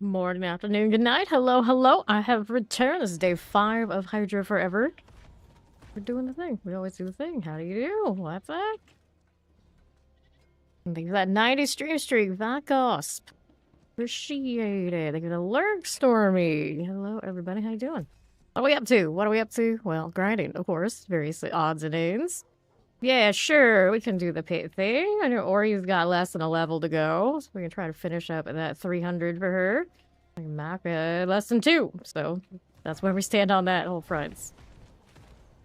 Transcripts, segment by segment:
Morning, afternoon, good night. Hello, hello. I have returned. This is day 5 of Hydra Forever. We're doing the thing. We always do the thing. How do you do? What's that? Thank you for that 90 stream streak. Vakosp. Appreciate it. Thank you for the lurk, Stormy. Hello, everybody. How you doing? What are we up to? What are we up to? Well, grinding, of course. Various odds and ends. Yeah, sure. We can do the pit thing. I know Ori's got less than a level to go, so we can try to finish up at that 300 for her. Mac less than 2, so that's where we stand on that whole front.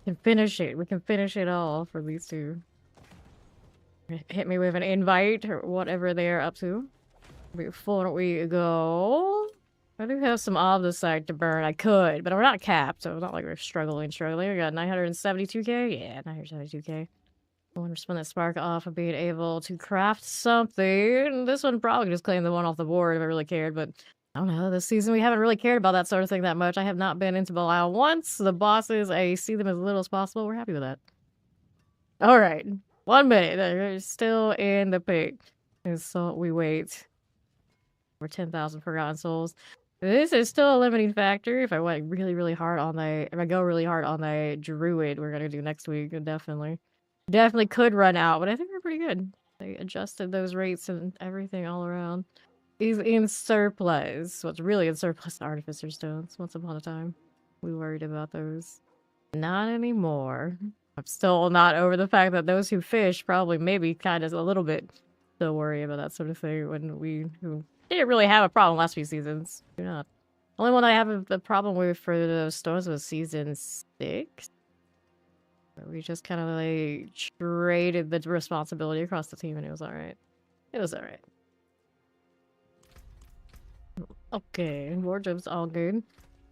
We can finish it. We can finish it all for these two. Hit me with an invite or whatever they're up to. Before we go, I do have some of the site to burn. I could, but we're not capped, so it's not like we're struggling. We got 972k? Yeah, 972k. I want to spin that spark off of being able to craft something. This one probably just claimed the one off the board if I really cared, but I don't know. This season we haven't really cared about that sort of thing that much. I have not been into Belial once. The bosses, I see them as little as possible. We're happy with that. All right. 1 minute. They're still in the pit. And so we wait. For 10,000 Forgotten Souls. This is still a limiting factor. If I went really, really hard on the... If I go really hard on the Druid we're going to do next week, definitely. Definitely could run out, but I think we're pretty good. They adjusted those rates and everything all around. Is in surplus. What's really in surplus? Artificer stones. Once upon a time, we worried about those. Not anymore. I'm still not over the fact that those who fish probably maybe kind of a little bit still worry about that sort of thing when we who didn't really have a problem last few seasons. Do not. Only one I have the problem with for those stones was season 6. We just kind of like traded the responsibility across the team and it was alright. It was alright. Okay, wardrobe's all good.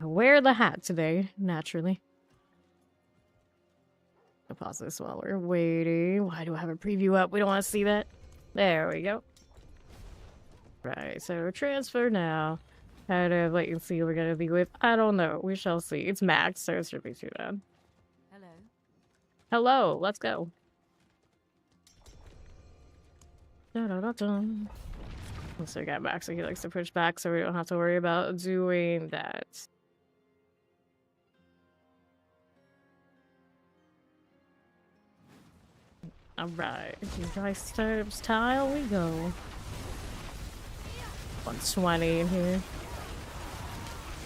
I wear the hat today, naturally. I'll pause this while we're waiting. Why do I have a preview up? We don't want to see that. There we go. Right, so transfer now. Kind of wait and see what we're gonna be with. I don't know. We shall see. It's max, so it should be too bad. Hello. Hello, let's go. Da-da-da-dum. So we got back, so he likes to push back, so we don't have to worry about doing that. Alright, dice times tile we go. 120 in here.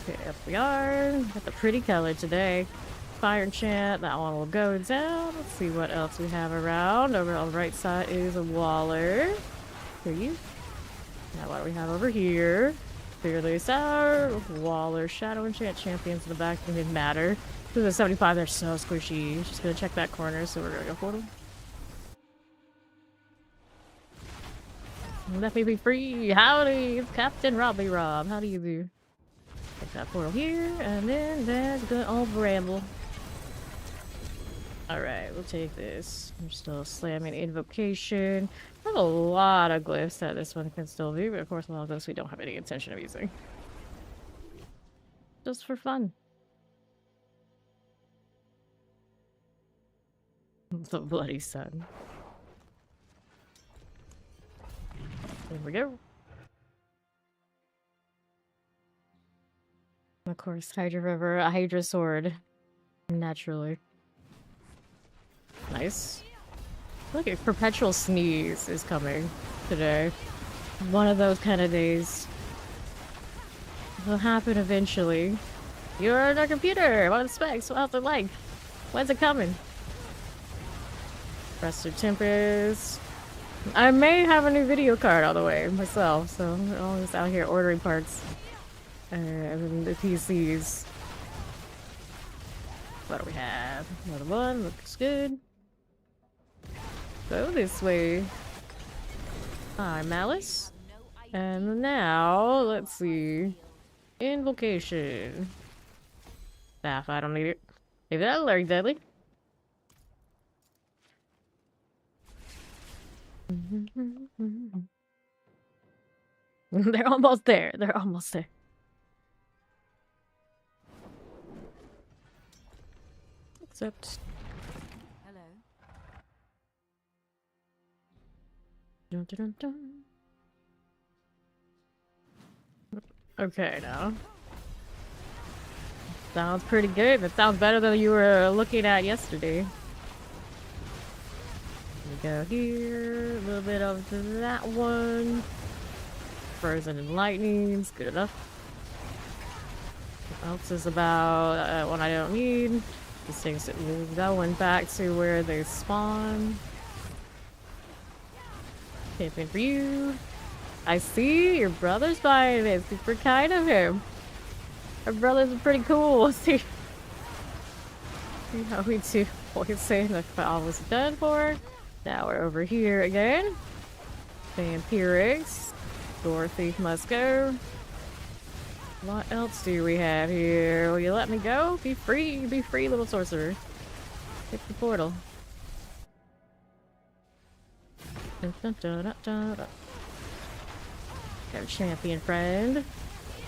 Okay, up we are. Got the pretty color today. Fire enchant, that one will go down. Let's see what else we have around. Over on the right side is a Waller. Here you. Now what do we have over here? Clearly Sour, Waller, Shadow Enchant champions in the back didn't matter. This is a 75, they're so squishy. Just gonna check that corner, so we're gonna go for them. Let me be free. Howdy, it's Captain Robbie Rob. How do you do? Take that portal here, and then there's good old Bramble. Alright, we'll take this. We're still slamming Invocation. There's a lot of glyphs that this one can still do, but of course a lot of those we don't have any intention of using. Just for fun. The bloody sun. There we go. Of course, Hydra River, a Hydra sword. Naturally. Nice. Look at Perpetual Sneeze is coming today. One of those kind of days. It'll happen eventually. You're on a computer! What are the specs? What's it like? When's it coming? Resto Tempest. I may have a new video card on the way myself, so I'm always out here ordering parts. And the PCs. What do we have? Another one, looks good. Go this way. Hi, Malice. And now, let's see. Invocation. Staff, I don't need it. Maybe that'll learn deadly. They're almost there. They're almost there. Except. Hello. Dun, dun, dun, dun. Okay, now. Sounds pretty good. That sounds better than you were looking at yesterday. We go here, a little bit over to that one. Frozen and lightning's good enough. What else is about one I don't need? These things going back to where they spawn. Camping for you. I see your brother's buying it. Super kind of him. Our brothers are pretty cool. See how we do what we say the file was done for. Now we're over here again. Vampirics. Door thief must go. What else do we have here? Will you let me go? Be free, little sorcerer. Hit the portal. Dun, dun, dun, dun, dun, dun. Got a champion friend.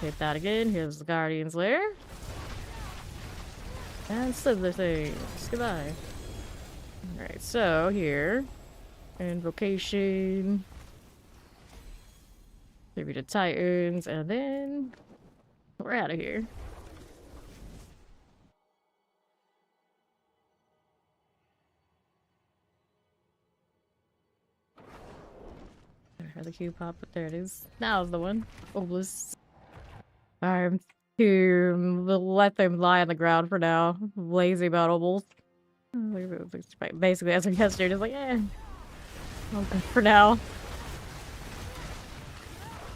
Hit that again. Here's the Guardian's Lair. And Slither things. Goodbye. Alright, so here. Invocation. Maybe the Titans, and then we're out of here. Where the cube pop, but there it is. Now's the one. Obelisk. I'm to let them lie on the ground for now. Lazy about Obels. Basically, as a yesterday, just like, eh. Okay, for now.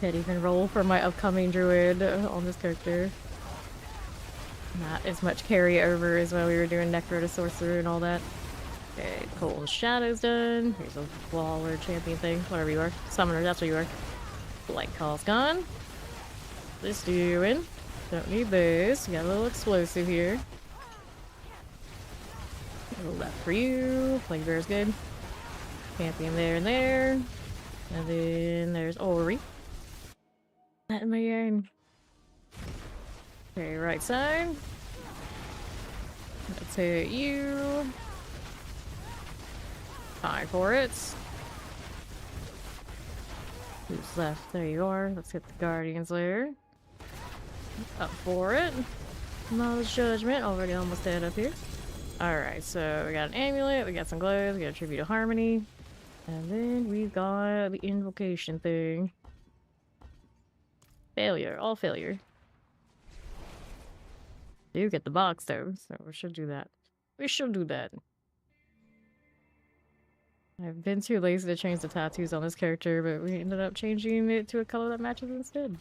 Can't even roll for my upcoming druid on this character. Not as much carryover as when we were doing Necro to Sorcerer and all that. Okay, Cold Shadow's done. Here's a wall or champion thing. Whatever you are. Summoner, that's what you are. Light Call's gone. This doing. Don't need this. We got a little explosive here. A little left for you. Plague Bear's good. Champion there and there. And then there's Ori. That in my game. Okay, right side. Let's hit you. Fine for it. Who's left? There you are. Let's hit the Guardian's Lair. Up for it. Knowledge Judgment. Already almost dead up here. Alright, so we got an amulet, we got some glows, we got a tribute to Harmony. And then we've got the invocation thing. Failure. All failure. Do get the box though, so we should do that. We should do that. I've been too lazy to change the tattoos on this character, but we ended up changing it to a color that matches instead.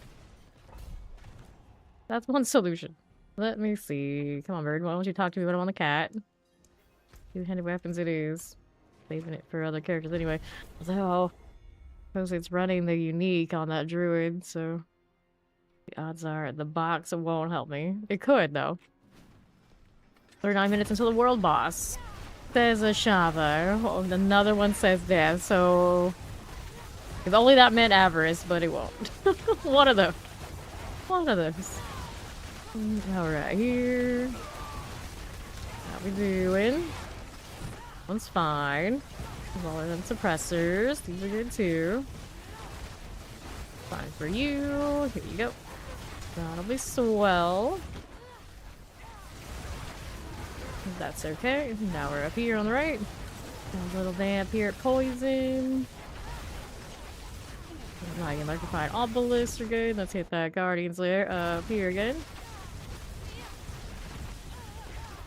That's one solution. Let me see. Come on, bird. Why don't you talk to me when I'm on the cat? Two-handed weapons it is. Saving it for other characters anyway. So, suppose it's running the unique on that druid, so the odds are the box won't help me. It could, though. 39 minutes until the world boss. Says a Shava. Oh, another one says death, so if only that meant avarice, but it won't. One of them. One of those. Alright, here. How we doing? One's fine. All of them suppressors. These are good too. Fine for you. Here you go. That'll be swell. That's okay. Now we're up here on the right. A little vampire poison. I can electrify obelisk are good. Let's hit that Guardian's Lair up here again.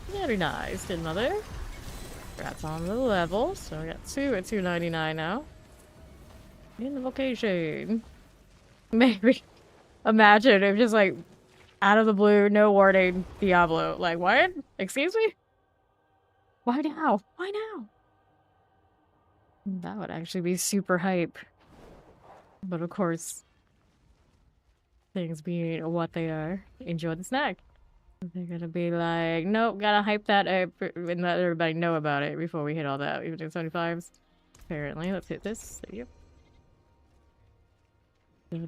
Very nice, good mother. That's on the level, so we got 2 at 299 now. Invocation. Maybe. Imagine if just like out of the blue, no warning, Diablo. Like, what? Excuse me? Why now? Why now? That would actually be super hype. But of course, things being what they are, enjoy the snack. They're gonna be like, nope, gotta hype that up and let everybody know about it before we hit all that. Even in 75s. Apparently, let's hit this. Yep. Okay,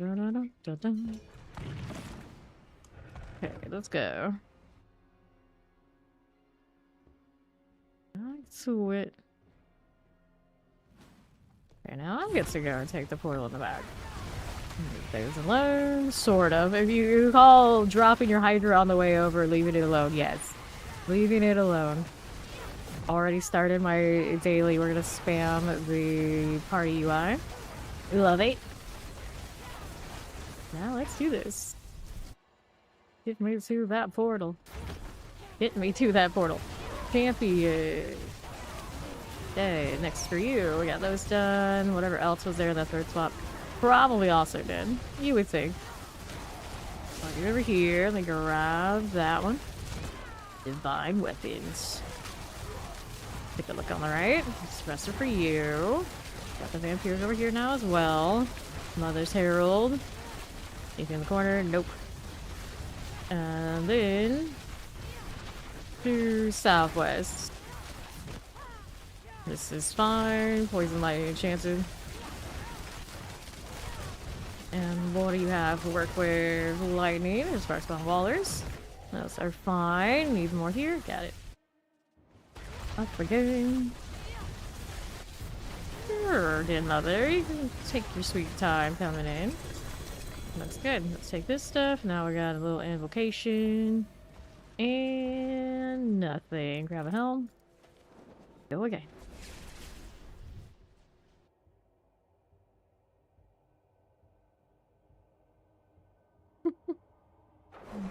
let's go. Back to it. Okay, now I get to go and take the portal in the back. Leave those alone, sort of. If you call dropping your Hydra on the way over, leaving it alone, yes. Leaving it alone. Already started my daily. We're gonna spam the party UI. Love it. Now let's do this. Get me to that portal. Get me to that portal. Champion. Hey, next for you. We got those done. Whatever else was there in that third swap. Probably also did. You would think. I'll get over here. Then grab that one. Divine weapons. Take a look on the right. Suppressor for you. Got the vampires over here now as well. Mother's Herald. Anything in the corner? Nope. And then to southwest. This is fine. Poison lightning enchanted. And what do you have to work with? Lightning and Sparkspawn Wallers. Those are fine. Need more here. Got it. Up again. Sure, did another. You can take your sweet time coming in. That's good. Let's take this stuff. Now we got a little invocation. And nothing. Grab a helm. Go again.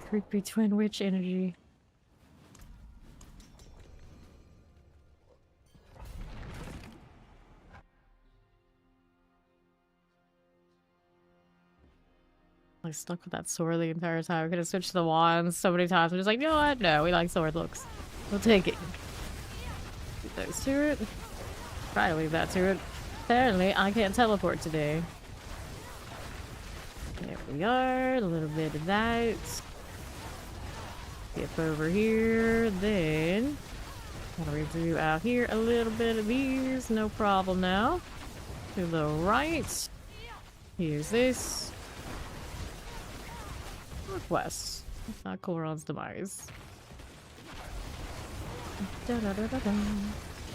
Creepy twin witch energy. I stuck with that sword the entire time. I could have switched the wands so many times. I'm just like, you know what? No, we like sword looks. We'll take it. Leave those to it. Try to leave that to it. Apparently, I can't teleport today. There we are. A little bit of that. Skip over here. Then, what do we do out here? A little bit of these. No problem now. To the right. Use this. Northwest. It's not Coulron's demise.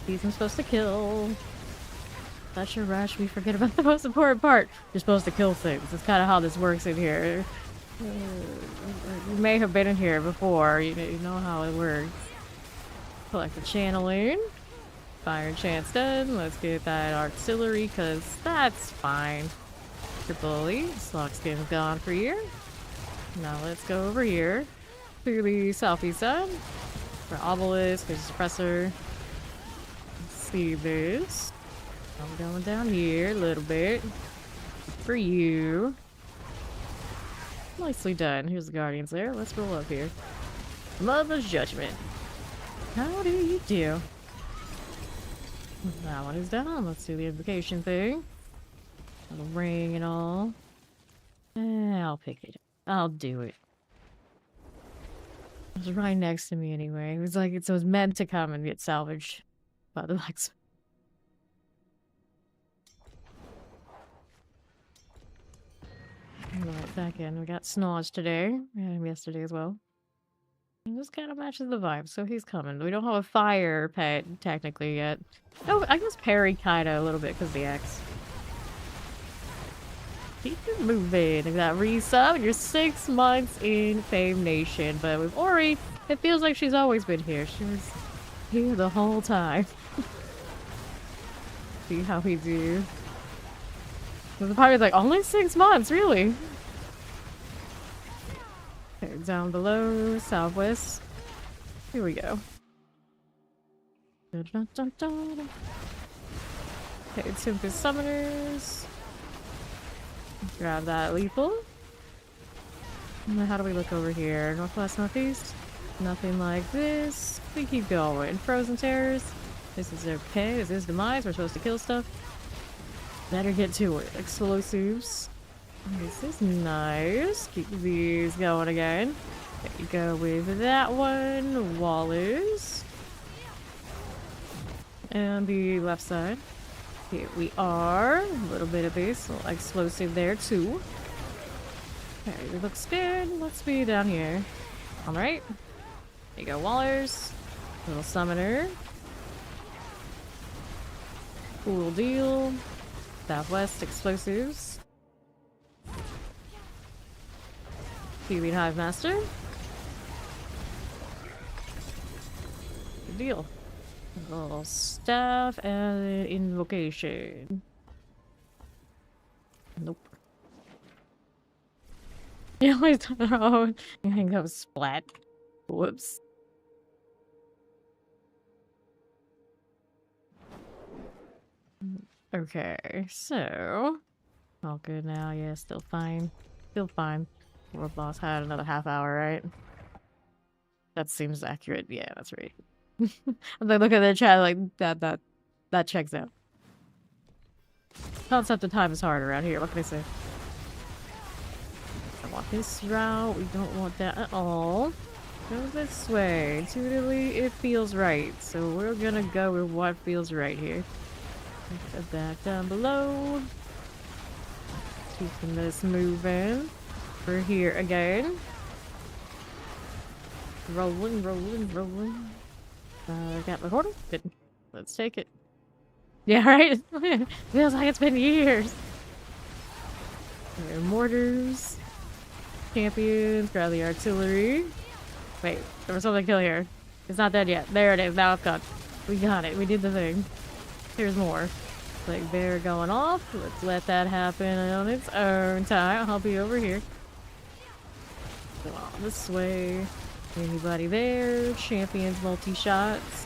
These I'm supposed to kill. That's your rush. We forget about the most important part. You're supposed to kill things. That's kind of how this works in here. You may have been in here before. You know how it works. Collect the channeling. Fire enchant's done. Let's get that auxiliary because that's fine. Triple E. Slog skin's gone for you. Now let's go over here to the southeast side for obelisk. There's a suppressor. Let's see this. I'm going down here a little bit for you. Nicely done. Here's the guardians there. Let's roll up here. Mother's Judgment. How do you do? That one is done. Let's do the invocation thing. Little ring and all. I'll pick it up. I'll do it. It was right next to me anyway. It was like it was meant to come and get salvaged by the likes. Right back in. We got Snodge today. We had him yesterday as well. And this kind of matches the vibe, so he's coming. We don't have a fire pet technically yet. Oh, I guess Perry kind of a little bit because of the axe. Keep it moving. We got resub. You're 6 months in Fame Nation, but with Ori, it feels like she's always been here. She was here the whole time. See how we do. The pirate's like, only 6 months, really? Okay, down below, southwest. Here we go. Dun, dun, dun, dun. Okay, Tempest Summoners. Grab that lethal. And then how do we look over here? Northwest, northeast? Nothing like this. We keep going. Frozen Terrors. This is okay. This is demise. We're supposed to kill stuff. Better get to it. Explosives. This is nice. Keep these going again. There you go with that one. Wallers. And the left side. Here we are. A little bit of this. A little explosive there too. Okay, it looks good. Let's be down here. Alright. There you go, Wallers. Little summoner. Cool deal. Southwest explosives. Feeling Hive Master. Good deal. A little staff and invocation. Nope. You always throw. You think that was splat. Whoops. Okay, so all good now. Yeah, still fine. Still fine. World boss had another half hour, right? That seems accurate. Yeah, that's right. I look at the chat like that checks out. Concept of time is hard around here. What can I say? I want this route. We don't want that at all. Go this way. Intuitively, it feels right. So we're gonna go with what feels right here. Put that down below. Keeping this moving. We're here again. Rolling, rolling, rolling. Got my portal? Good. Let's take it. Yeah, right? Feels like it's been years. Mortars. Champions. Grab the artillery. Wait, there was something to kill here. It's not dead yet. There it is. Now it's gone. We got it. We did the thing. Here's more. Like bear going off. Let's let that happen on its own time. I'll be over here. Go on this way. Anybody there? Champions multi-shots.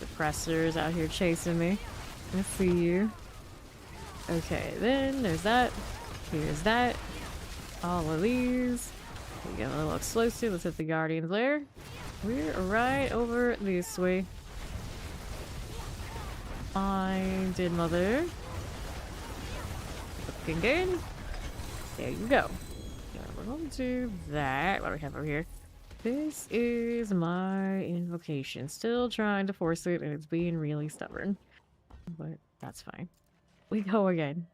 Suppressors out here chasing me. I see you. Okay, then there's that. Here's that. All of these. We got a little explosive. Let's hit the Guardians there. We're right over this way. Did mother. Looking good. There you go. Yeah, we're going to do that. What do we have over here? This is my invocation. Still trying to force it, and it's being really stubborn. But that's fine. We go again.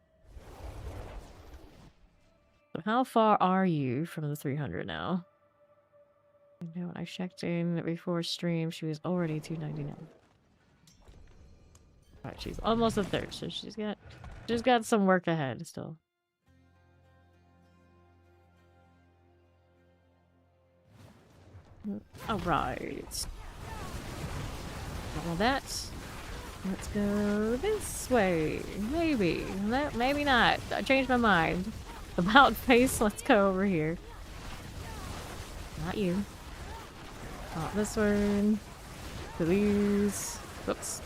So how far are you from the 300 now? I know when I checked in before stream, she was already 299. Alright, she's almost a third, so she's got some work ahead still. Alright. All that. Let's go this way. Maybe. Maybe not. I changed my mind. About face, let's go over here. Not you. Not this one. Please. Oops.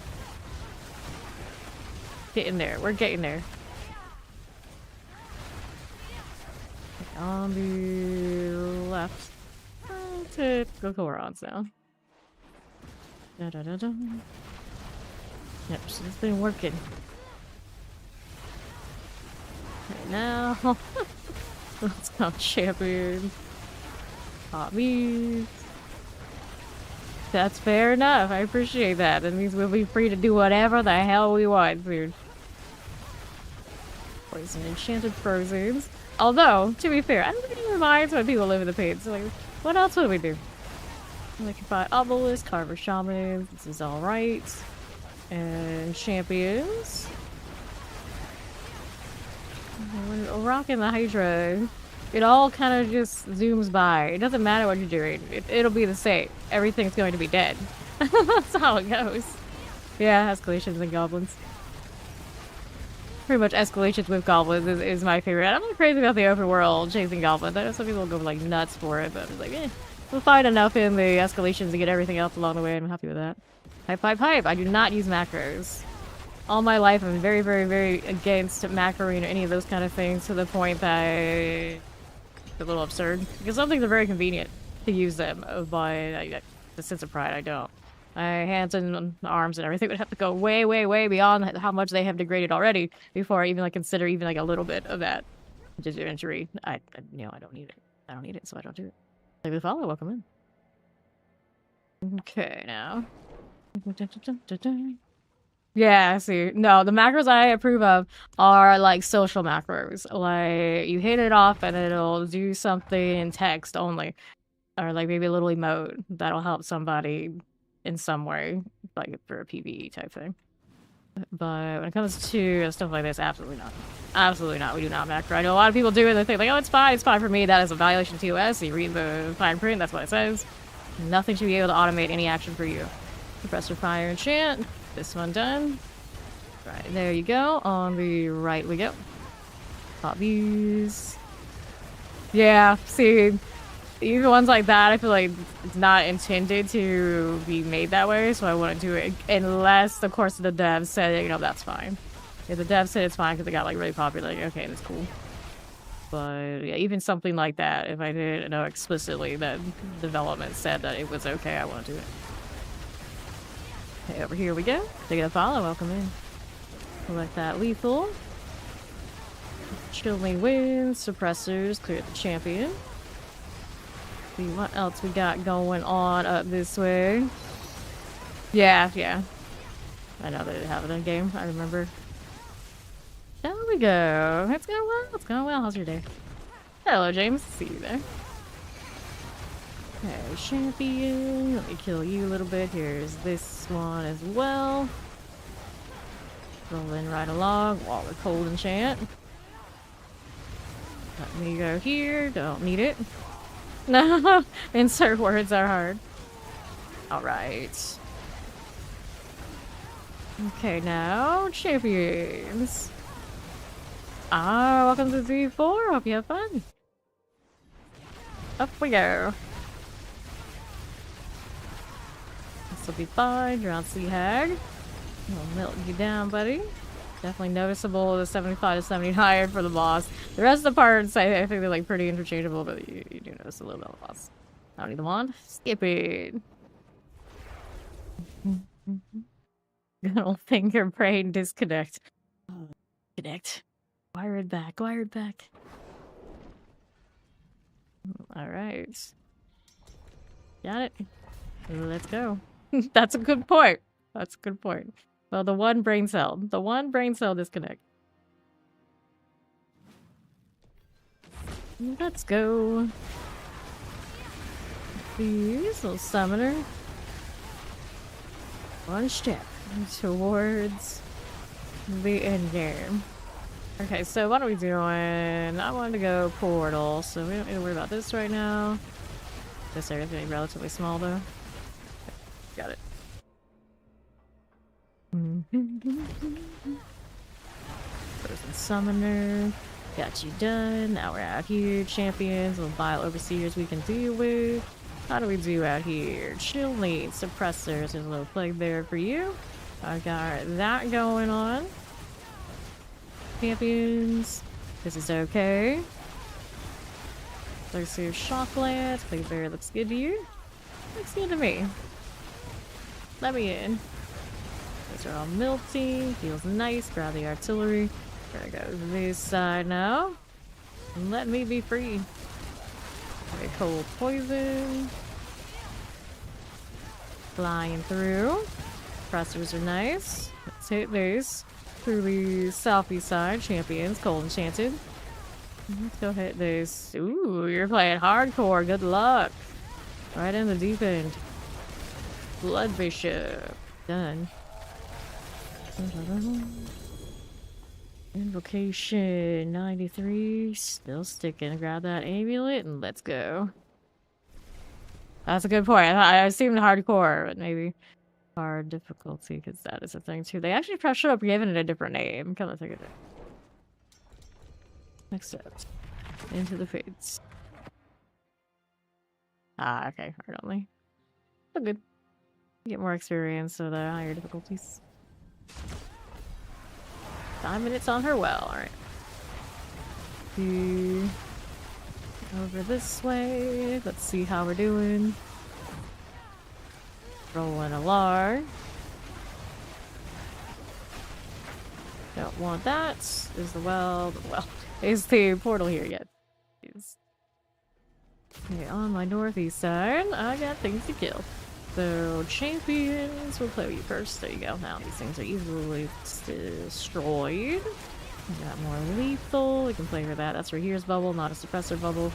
Get in there. We're getting there. On the left. To go Korans now. Da-da-da-da. Yep, she's been working. Right now. Let's go champion. Hot meat. That's fair enough. I appreciate that. That means we'll be free to do whatever the hell we want, dude. Poison enchanted frozens. Although, to be fair, I don't think it reminds when people live in the pits. So, like, what else would we do? We can buy obelisk, carver shamans. This is alright. And champions. We're rocking the Hydra. It all kind of just zooms by. It doesn't matter what you're doing. It'll be the same. Everything's going to be dead. That's how it goes. Yeah, escalations and goblins. Pretty much escalations with goblins is my favorite. I'm not crazy about the open world chasing goblins. I know some people go like nuts for it, but I'm like, we'll find enough in the escalations to get everything else along the way. I'm happy with that. Hype, hype, hype. I do not use macros. All my life, I'm very, very, very against macroing or any of those kind of things to the point that it's a little absurd. Because some things are very convenient to use them, but the sense of pride, I don't. My hands and arms and everything would have to go way, way, way beyond how much they have degraded already before I even like consider even like a little bit of that injury. I don't need it. I don't need it, so I don't do it. Thank you for the follow. Welcome in. Okay, now. Yeah, see. No, the macros I approve of are like social macros. Like you hit it off and it'll do something in text only. Or like maybe a little emote that'll help somebody in some way, like for a PvE type thing. But when it comes to stuff like this, absolutely not. Absolutely not. We do not macro. I know a lot of people do it. They think like, oh, it's fine for me. That is a violation of TOS. You read the fine print. That's what it says. Nothing should be able to automate any action for you. Suppressor fire enchant. This one done. Right, there you go. On the right we go. Pop these. Yeah, see, even ones like that, I feel like it's not intended to be made that way, so I wouldn't do it unless, of course, the dev said, you know, that's fine. If the dev said it's fine because it got, like, really popular, like, okay, that's cool. But, yeah, even something like that, if I didn't know explicitly that development said that it was okay, I wouldn't do it. Okay, over here we go. Take a follow, welcome in. Select that lethal. Chillin wins, suppressors, clear the champion. See what else we got going on up this way. Yeah. I know they didn't have it in game, I remember. There we go. It's going well. It's going well. How's your day? Hello, James. See you there. Okay, champion. Let me kill you a little bit. Here's this one as well. Rolling right along while we're cold enchant. Let me go here. Don't need it. No, insert words are hard. Alright. Okay, now champions. Welcome to Z4. Hope you have fun. Up we go. This will be fine. You're on Sea Hag. I'll melt you down, buddy. Definitely noticeable the 75 to 70 higher for the boss. The rest of the parts, I think they're like pretty interchangeable, but you do notice a little bit of the boss. I don't need the wand. Skip it. Good old finger brain disconnect. Connect. Wired back. Wired back. Alright. Got it. Let's go. That's a good point. That's a good point. Well, the one brain cell disconnect. Let's go. Please, little summoner. One step towards the end game. Okay, so what are we doing? I wanted to go portal, so we don't need to worry about this right now. This area's gonna be relatively small though. Okay, got it. Frozen summoner. Got you done. Now we're out here. Champions, little vile overseers we can deal with. How do we do out here? Chillin, suppressors. There's a little plague there for you. I got that going on. Champions. This is okay. Let's see shock lance. Plague bear looks good to you. Looks good to me. Let me in. These are all melting. Feels nice. Grab the artillery. Gotta go this side now. And let me be free. Okay, cold poison. Flying through. Pressers are nice. Let's hit these. Through the southeast side. Champions. Cold enchanted. Let's go hit this. Ooh, you're playing hardcore. Good luck. Right in the deep end. Blood Bishop. Done. Invocation 93. Still sticking. Grab that amulet and let's go. That's a good point. I assumed hardcore, but maybe hard difficulty because that is a thing too. They actually probably should have given it a different name. Come on, think of it. Next up. Into the Fates. Ah, okay. Hard only. So good. Get more experience so the higher difficulties. 5 minutes on her well, alright. Over this way. Let's see how we're doing. Rolling a lar. Don't want that. Is the well. Is the portal here yet? Okay, on my northeast side, I got things to kill. So, champions, we'll play with you first. There you go. Now these things are easily destroyed. We got more lethal. We can play with that. That's Rahir's bubble, not a suppressor bubble.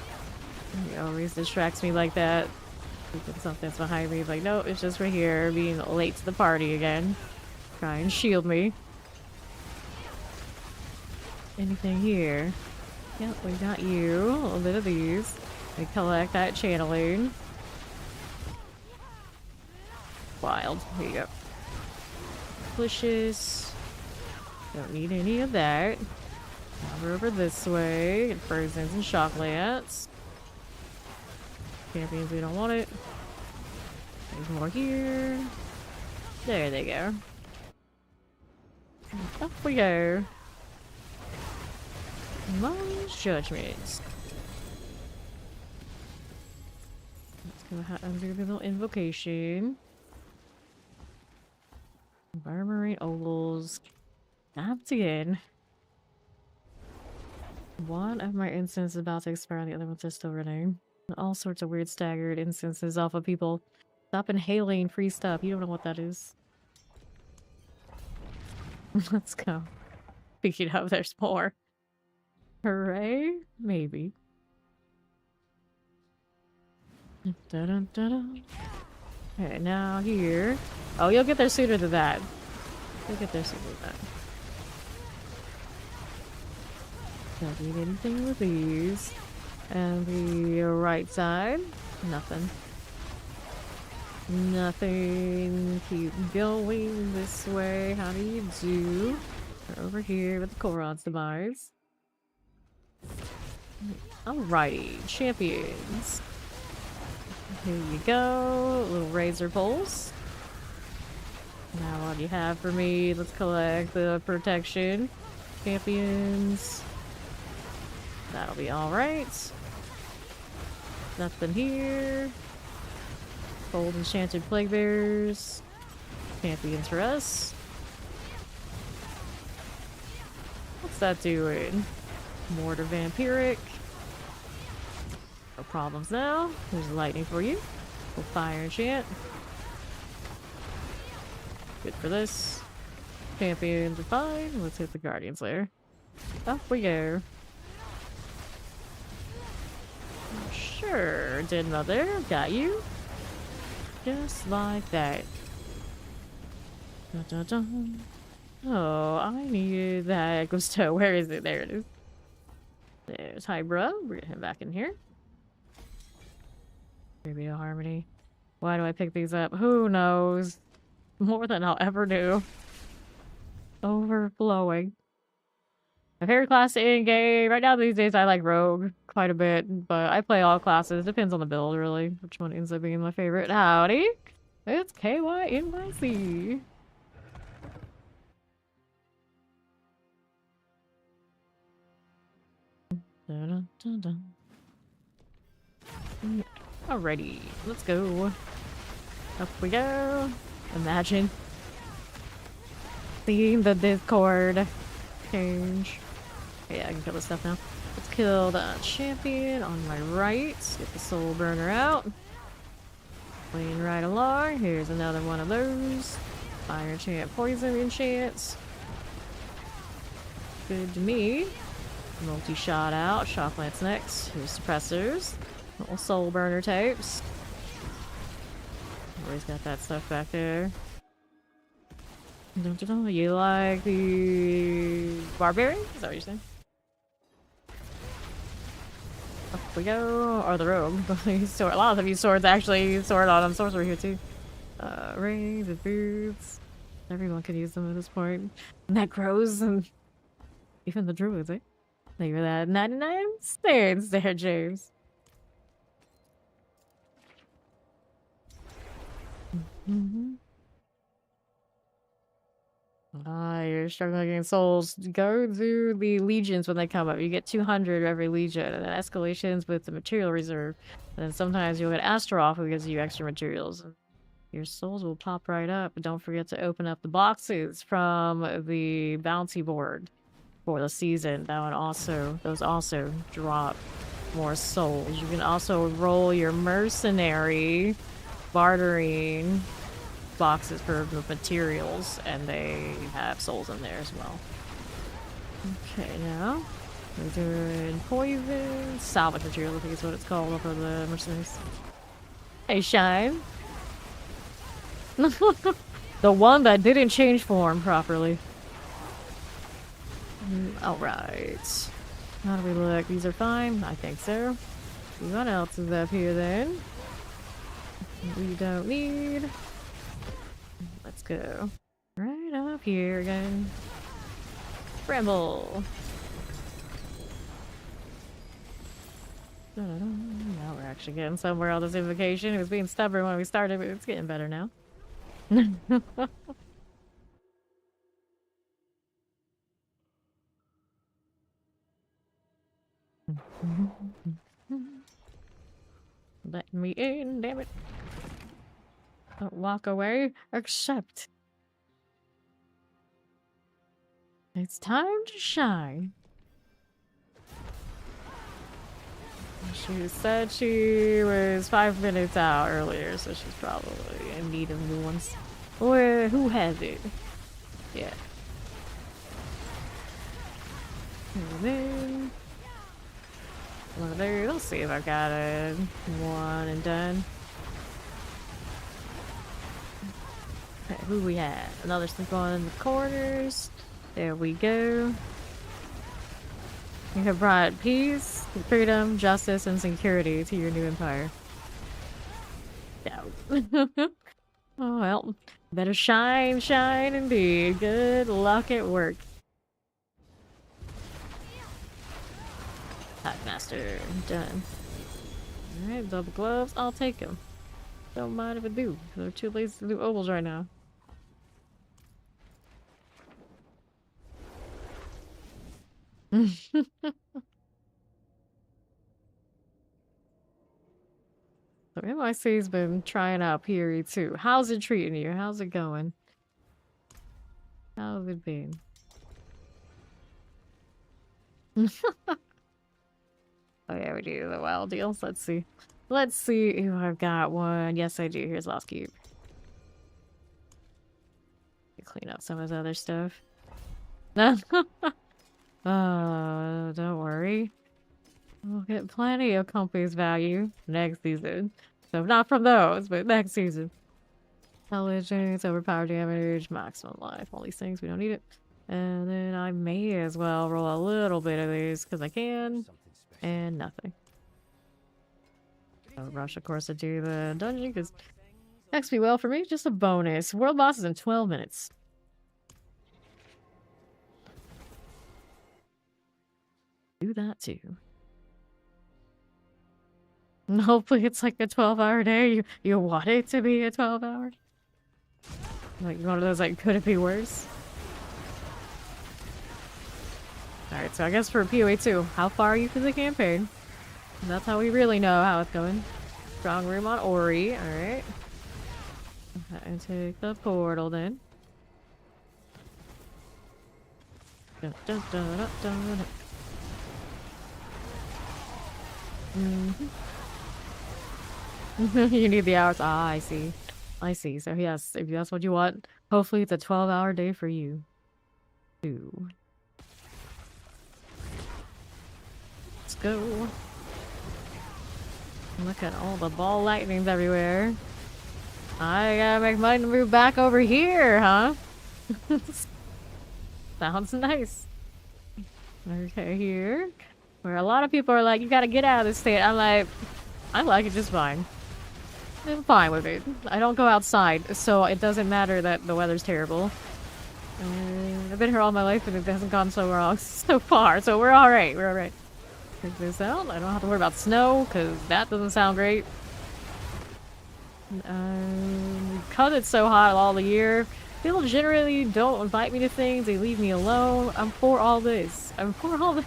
He always distracts me like that. Thinking something's behind me. Like, no, it's just Rahir being late to the party again. Try and shield me. anything here? Yep, we got you. A little bit of these. We collect that channeling. Wild. Here you go. Bushes. Don't need any of that. Now we're over this way. Get Frozen's and Chocolates. Champions, we don't want it. There's more here. There they go. Off we go. Mom's judgments. Let's go under the little invocation. Barmarine ovals. Tapped again. One of my incenses is about to expire, the other ones are still running. All sorts of weird staggered instances off of people. Stop inhaling free stuff. You don't know what that is. Let's go. Speaking of, there's more. Hooray? Maybe. Dun, dun, dun. Okay, now here. Oh, you'll get there sooner than that. You'll get there sooner than that. Don't need anything with these. And the right side, nothing. Nothing. Keep going this way. How do you do? We're over here with the Koron's demise. Alrighty, champions. Here you go. Little razor pulse. Now what do you have for me? Let's collect the protection. Champions. That'll be alright. Nothing here. Old enchanted plague bears. Champions for us. What's that doing? Mortar vampiric. No problems now. There's lightning for you. We'll fire enchant. Good for this. Champions are fine. Let's hit the Guardian's Lair. Off we go. Sure, dead mother. Got you. Just like that. Dun, dun, dun. Oh, I needed that Gusto. Where is it? There it is. There's Hydra. We're gonna him back in here. Maybe a harmony. Why do I pick these up? Who knows? More than I'll ever do. Overflowing. My favorite class in game right now these days I like Rogue quite a bit, but I play all classes. Depends on the build really, which one ends up being my favorite. Howdy, it's KYNYC. Dun, dun, dun, dun. Alrighty, let's go. Up we go. Imagine seeing the Discord change. Yeah, I can kill this stuff now. Let's kill the champion on my right. Get the soul burner out. Playing right along. Here's another one of those. Fire enchant, poison enchants. Good to me. Multi-shot out. Shock lance next. Here's suppressors. Little soul burner types. Always got that stuff back there. You like the barbarian? Is that what you're saying? Up we go. Or the rogue. A lot of these swords actually sword on sorcerer here too. Rings and boots. Everyone could use them at this point. And that grows and even the druids, eh? Thank you for that 99 cents there, James. You're struggling against souls. Go to the legions when they come up. You get 200 every legion, and then escalations with the material reserve. And then sometimes you'll get Astaroth, who gives you extra materials. And your souls will pop right up. But don't forget to open up the boxes from the bounty board for the season. That one also, those also drop more souls. You can also roll your mercenary bartering boxes for the materials, and they have souls in there as well. Okay, now we're doing poison salvage material, I think is what it's called for the mercenaries. Hey, Shine. The one that didn't change form properly. Alright. How do we look? These are fine? I think so. What else is up here then? We don't need. Let's go. Right up here again. Bramble. Now we're actually getting somewhere on this invocation. It was being stubborn when we started, but it's getting better now. Let me in, damn it. Don't walk away, except it's time to shine. She said she was 5 minutes out earlier, so she's probably in need of new ones. Or who has it? Yeah. And then well, there. Let's see if I got it. One and done. Okay, who we have? Another sleep on in the corners. There we go. You have brought peace, freedom, justice, and security to your new empire. Yeah. Oh well. Better shine, shine indeed. Good luck at work. Master, done. Alright, double gloves. I'll take them. Don't mind if I do. They're too lazy to do ovals right now. So MIC's been trying out Piri too. How's it treating you? How's it going? How's it been? Oh yeah, we do the wild deals. Let's see. Let's see if I've got one. Yes, I do. Here's Lost Cube. Clean up some of his other stuff. Oh, don't worry. We'll get plenty of compass value next season. So not from those, but next season. Intelligence, overpower damage, maximum life. All these things, we don't need it. And then I may as well roll a little bit of these because I can. And nothing. I'll rush, of course, to do the dungeon because XP well for me. Just a bonus. World boss is in 12 minutes. Do that too. And hopefully it's like a 12-hour day. You want it to be a 12-hour? Like one of those like, could it be worse? Alright, so I guess for PoE 2, how far are you through the campaign? And that's how we really know how it's going. Strong room on Ori, alright. And take the portal then. Dun, dun, dun, dun, dun, dun. You need the hours. Ah, I see. I see. So yes, if that's what you want, hopefully it's a 12-hour day for you. Too. Let's go. Look at all the ball lightnings everywhere. I gotta make mine move back over here, huh? Sounds nice. Okay, here. Where a lot of people are like, you gotta get out of this state. I like it just fine. I'm fine with it. I don't go outside, so it doesn't matter that the weather's terrible. I've been here all my life and it hasn't gone so wrong so far, so we're alright. We're alright. Check this out. I don't have to worry about snow, because that doesn't sound great. Because it's so hot all the year, people generally don't invite me to things. They leave me alone. I'm for all this. I'm for all this.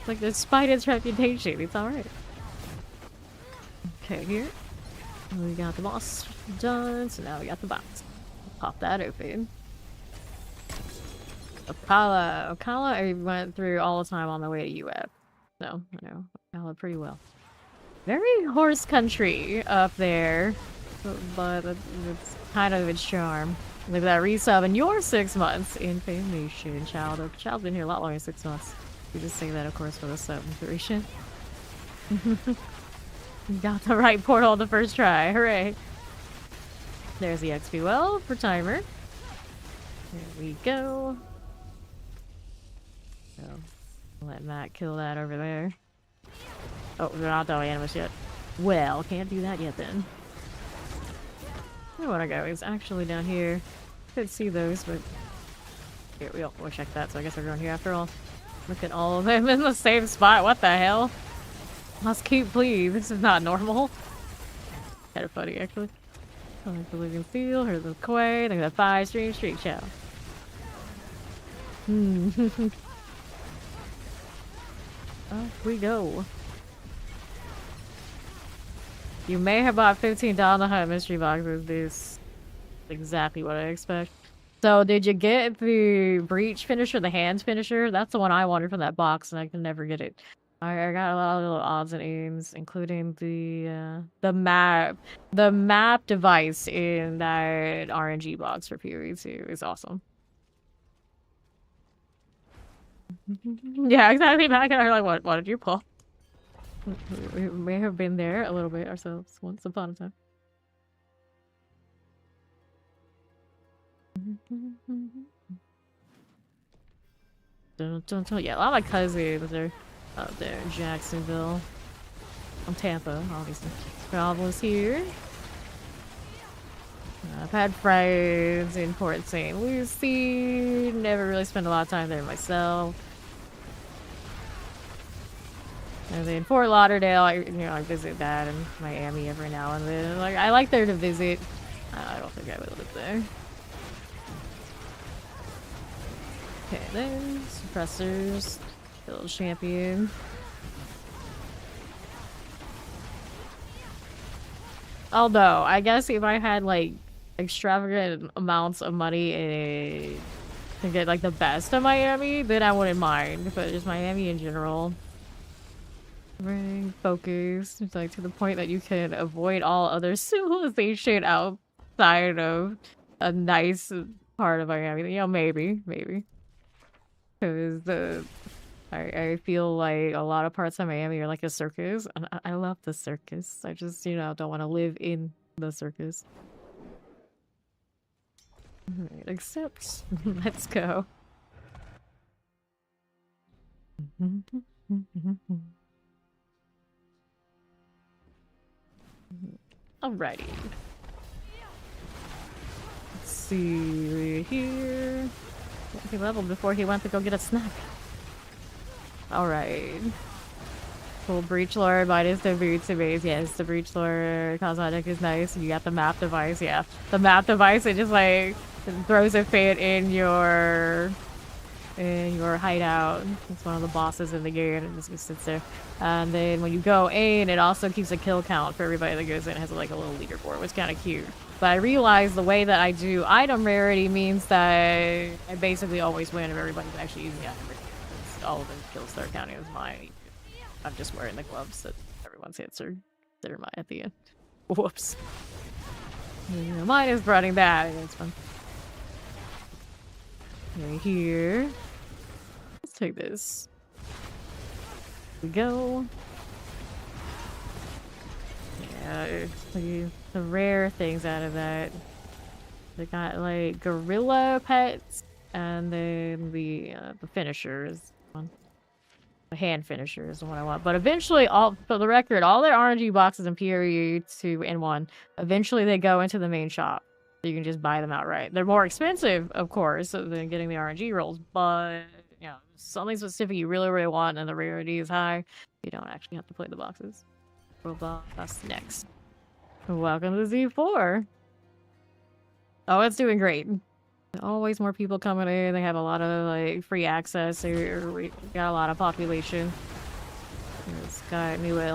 Like, despite its reputation, it's alright. Okay, here. We got the boss done, so now we got the box. Pop that open. Okala. Okala I went through all the time on the way to UF. So, I know Okala pretty well. Very horse country up there, but it's kind of its charm. Look at that resub in your 6 months in Fame Nation, Child. Child's been here a lot longer than 6 months. We just say that, of course, for the sub duration. You got the right portal the first try. Hooray! There's the XP well for timer. There we go. So, let Matt kill that over there. Oh, we're not done with animus yet. Well, can't do that yet then. Where I want to go is actually down here. Could see those, but here we'll check that. So I guess we're going here after all. Look at all of them in the same spot. What the hell? Let's keep please. This is not normal. Kind of funny actually. I like the living seal. Here's the Quay. Look at that 5-stream streak show. Off we go. You may have bought $15 to hunt mystery boxes. This is exactly what I expect. So, did you get the breach finisher, the hands finisher? That's the one I wanted from that box, and I can never get it. I got a lot of little odds and ends, including the map device in that RNG box for PoE2 is awesome. Yeah, exactly. Back and I were like, what did you pull? We may have been there a little bit ourselves once upon a time. Yeah, a lot of my cousins are up there in Jacksonville. I'm Tampa, obviously. Travelers here. I've had friends in Port St. Lucie. Never really spent a lot of time there myself. And then Fort Lauderdale, I visit that, and Miami every now and then. Like, I like there to visit. I don't think I would live there. Okay, then suppressors, little champion. Although, I guess if I had like extravagant amounts of money to get like the best of Miami, then I wouldn't mind. But just Miami in general. Very focused. It's like to the point that you can avoid all other civilization outside of a nice part of Miami. You know, maybe. Because I feel like a lot of parts of Miami are like a circus, and I love the circus. I just, don't want to live in the circus. Alright, accept. Let's go. Alrighty. Let's see here. He leveled before he went to go get a snack. Alright. Full Breach Lord minus the boots and base. Yes, the Breach Lord cosmetic is nice. You got the map device, yeah. The map device, it just like throws a fit in your hideout. It's one of the bosses in the game and just sits there. And then when you go in, it also keeps a kill count for everybody that goes in. It has like a little leaderboard, which is kind of cute. But I realize the way that I do item rarity means that I basically always win if everybody's actually using the item rarity. All of the kills start counting as mine. I'm just wearing the gloves that everyone's hits are mine at the end. Whoops. Mine is running that, and it's fun. Okay, here. Let's take this. Here we go. Yeah, the rare things out of that. They got like gorilla pets, and then the finishers. The hand finisher is the one I want. But eventually, for the record, all their RNG boxes in PoE2 and 1, eventually they go into the main shop. So you can just buy them outright. They're more expensive, of course, than getting the RNG rolls, but something specific you really, really want and the rarity is high, you don't actually have to play the boxes. That's next. Welcome to Z4. Oh, it's doing great. Always more people coming in. They have a lot of like free access. We got a lot of population. It's got new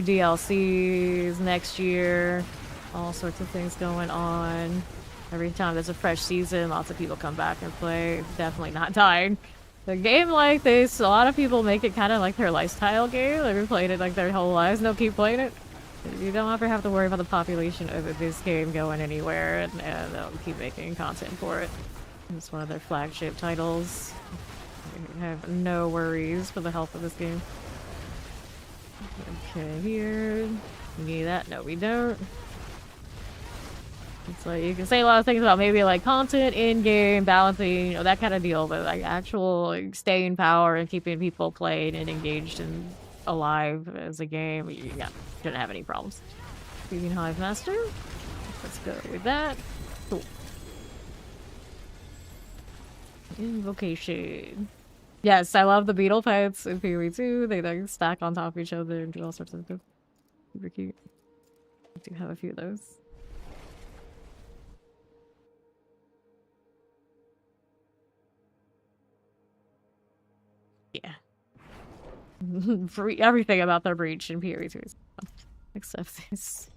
DLCs next year. All sorts of things going on. Every time there's a fresh season, lots of people come back and play. Definitely not dying. A game like this, a lot of people make it kind of like their lifestyle game. They've been playing it like their whole lives and they'll keep playing it. You don't ever have to worry about the population of this game going anywhere, and they'll keep making content for it. It's one of their flagship titles. I have no worries for the health of this game. Okay, here. We need that. No, we don't. It's like you can say a lot of things about maybe like content, in-game balancing, you know, that kind of deal, but like actual like, staying power and keeping people played and engaged and alive as a game, yeah, shouldn't have any problems. Using Hive Master. Let's go with that. Cool. Invocation. Yes, I love the beetle pets in PoE2. They like stack on top of each other and do all sorts of stuff. Super cute. I do have a few of those. Yeah. Everything about their breach in PoE2 is fun. Except this.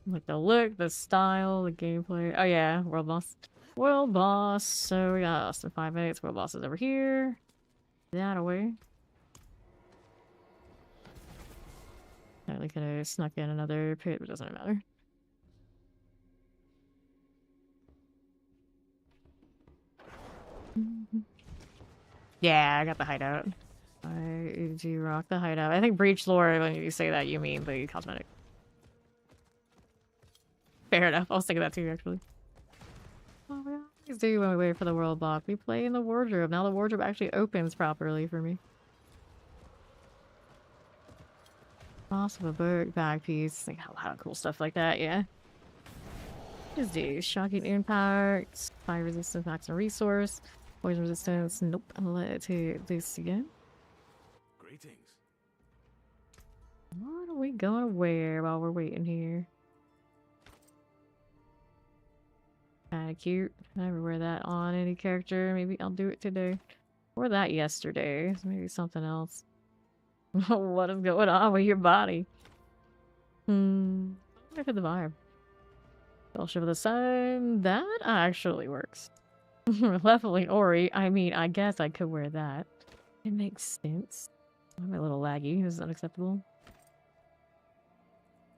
Like the look, the style, the gameplay. Oh yeah, world boss. World boss. So we got less than 5 minutes. World boss is over here. That away. I could have snuck in another pit, but it doesn't matter. Yeah, I got the hideout. I do rock the hideout. I think breach lore, when you say that, you mean the cosmetic. Fair enough. I was thinking that too, actually. Oh, we always do when we wait for the world boss. We play in the wardrobe. Now the wardrobe actually opens properly for me. Boss of a bird bag piece. Like a lot of cool stuff like that, yeah. Just do shocking impact, fire resistance, max and resource, poison resistance. Nope. Let's hit this again. Greetings. What are we gonna wear while we're waiting here? Kinda cute. I never wear that on any character. Maybe I'll do it today. Or that yesterday. So maybe something else. What is going on with your body? Look at the vibe. Fellowship of the Sun. That actually works. Leveling Ori. I mean, I guess I could wear that. It makes sense. I'm a little laggy. This is unacceptable.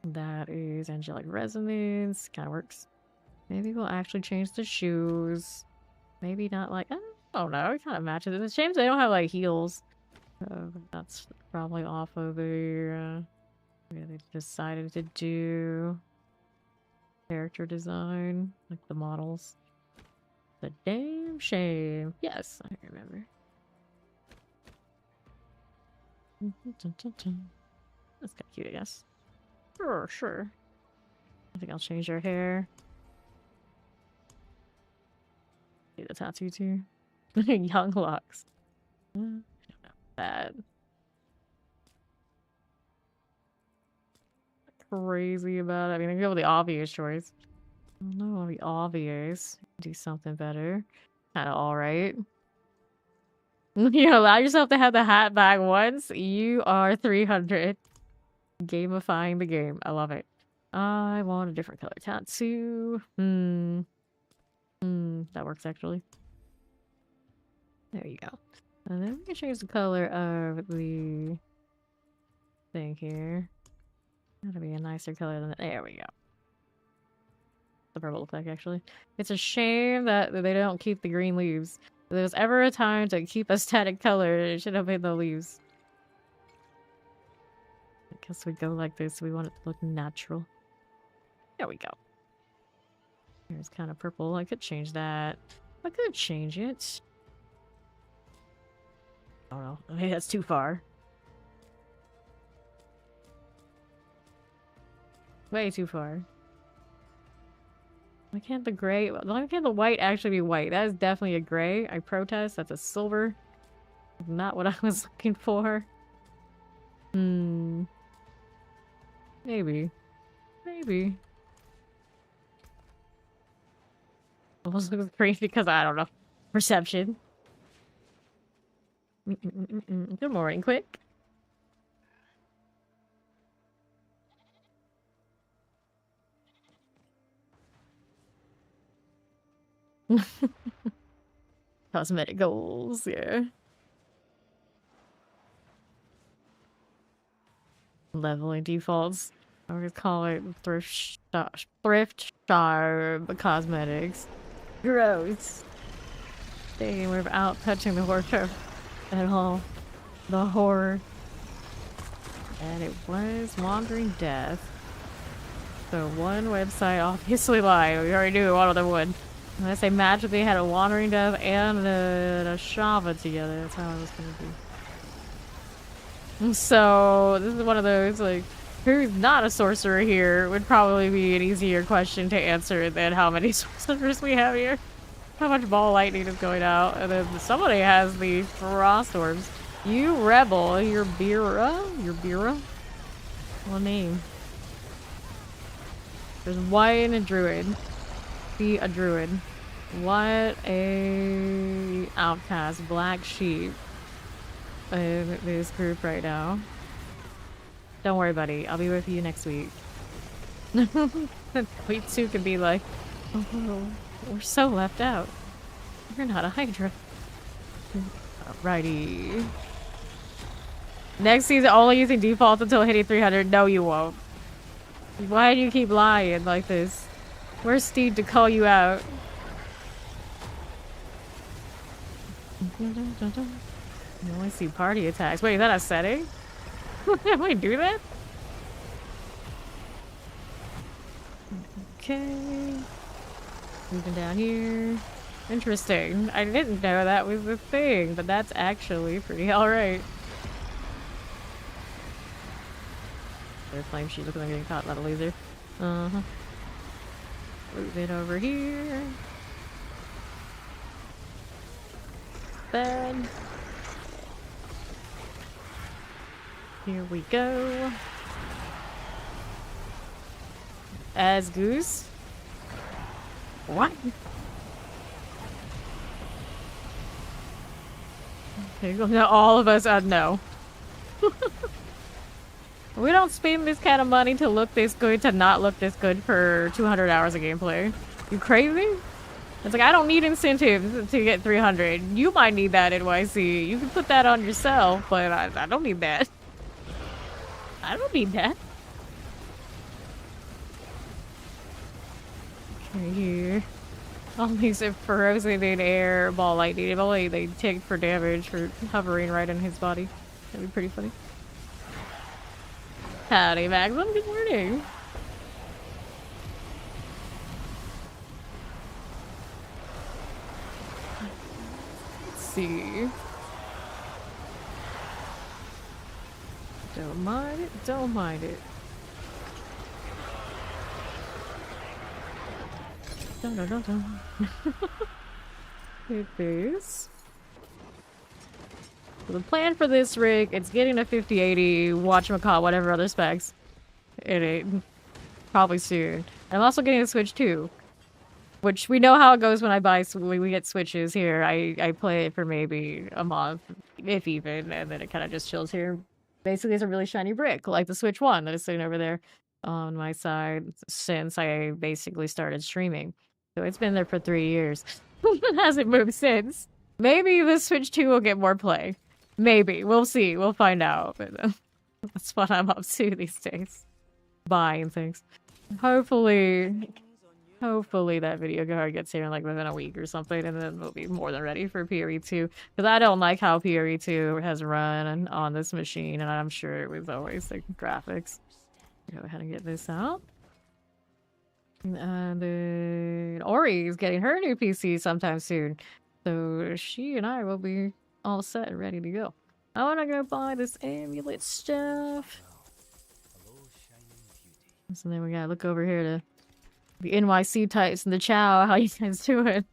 That is Angelic Resonance. Kind of works. Maybe we'll actually change the shoes. Maybe not like... I don't know. It kind of matches. It's a shame they don't have like heels. That's probably off of the... yeah, they decided to do... character design. Like the models. It's a damn shame. Yes, I remember. That's kind of cute, I guess. Sure. I think I'll change your hair. See the tattoo too. Young locks. I don't know. Bad. Crazy about it. I mean, I can go with the obvious choice. I don't know, it'll be obvious. Do something better. Kind of alright. You allow yourself to have the hat back once. You are 300. Gamifying the game. I love it. I want a different color tattoo. That works actually. There you go. And then we can change the color of the thing here. That'll be a nicer color than that. There we go. The purple effect actually. It's a shame that they don't keep the green leaves. If there was ever a time to keep a static color, it should have been the leaves. I guess we go like this. We want it to look natural. There we go. Here's kind of purple. I could change that. I could change it. I don't know. Maybe that's too far. Way too far. Why can't the gray... Why can't the white actually be white? That is definitely a gray. I protest. That's a silver. Not what I was looking for. Maybe. Maybe. Almost looks green because I don't know. Perception. Good morning, quick. Cosmetic goals, yeah. Leveling defaults. I would call it thrift shop cosmetics. Gross. Dang, we're out touching the wardrobe at all. The horror. And it was Wandering Death. So one website obviously lied. We already knew one of them would. Unless they magically had a Wandering Dove and a Shava together. That's how it was gonna be. So this is one of those, like, who's not a sorcerer here would probably be an easier question to answer than how many sorcerers we have here. How much ball lightning is going out. And then somebody has the frost orbs. You rebel, you're Bira? What name? There's one and a druid. Be a druid. What a outcast, black sheep in this group right now. Don't worry, buddy. I'll be with you next week. We too can be like, oh, we're so left out. You're not a Hydra. Alrighty. Next season, only using defaults until hitting 300. No, you won't. Why do you keep lying like this? Where's Steve to call you out? You only see party attacks. Wait, is that a setting? Can we do that? Okay. Moving down here. Interesting. I didn't know that was the thing, but that's actually pretty alright. Their flame sheet looking like getting caught by the laser. Uh-huh. Move it over here. Bed. Here we go. As Goose. What? Now all of us no. We don't spend this kind of money to look this good to not look this good for 200 hours of gameplay. You crazy? It's like, I don't need incentives to get 300. You might need that, NYC. You can put that on yourself, but I don't need that. I don't need that. Okay, here. All these are frozen in air ball lightning. If only they take for damage for hovering right in his body. That'd be pretty funny. Howdy, Maxim. Good morning. Let's see. Don't mind it. Don't mind it. Dun, dun, dun, dun. It is. So the plan for this rig, it's getting a 5080, whatchamacallit, whatever other specs. It probably soon. I'm also getting a Switch too, which we know how it goes when I buy. When we get Switches here, I play it for maybe a month, if even, and then it kind of just chills here. Basically, it's a really shiny brick, like the Switch 1 that is sitting over there on my side since I basically started streaming. So it's been there for 3 years. It hasn't moved since. Maybe the Switch 2 will get more play. Maybe. We'll see. We'll find out. But that's what I'm up to these days. Buying things. Hopefully that video card gets here in like within a week or something, and then we'll be more than ready for PRE2. Because I don't like how PRE2 has run on this machine, and I'm sure it was always the graphics. Go ahead and get this out. And then Ori is getting her new PC sometime soon. So she and I will be all set and ready to go. I want to go buy this amulet stuff. So then we gotta look over here to the NYC types and the chow. How you guys doing? What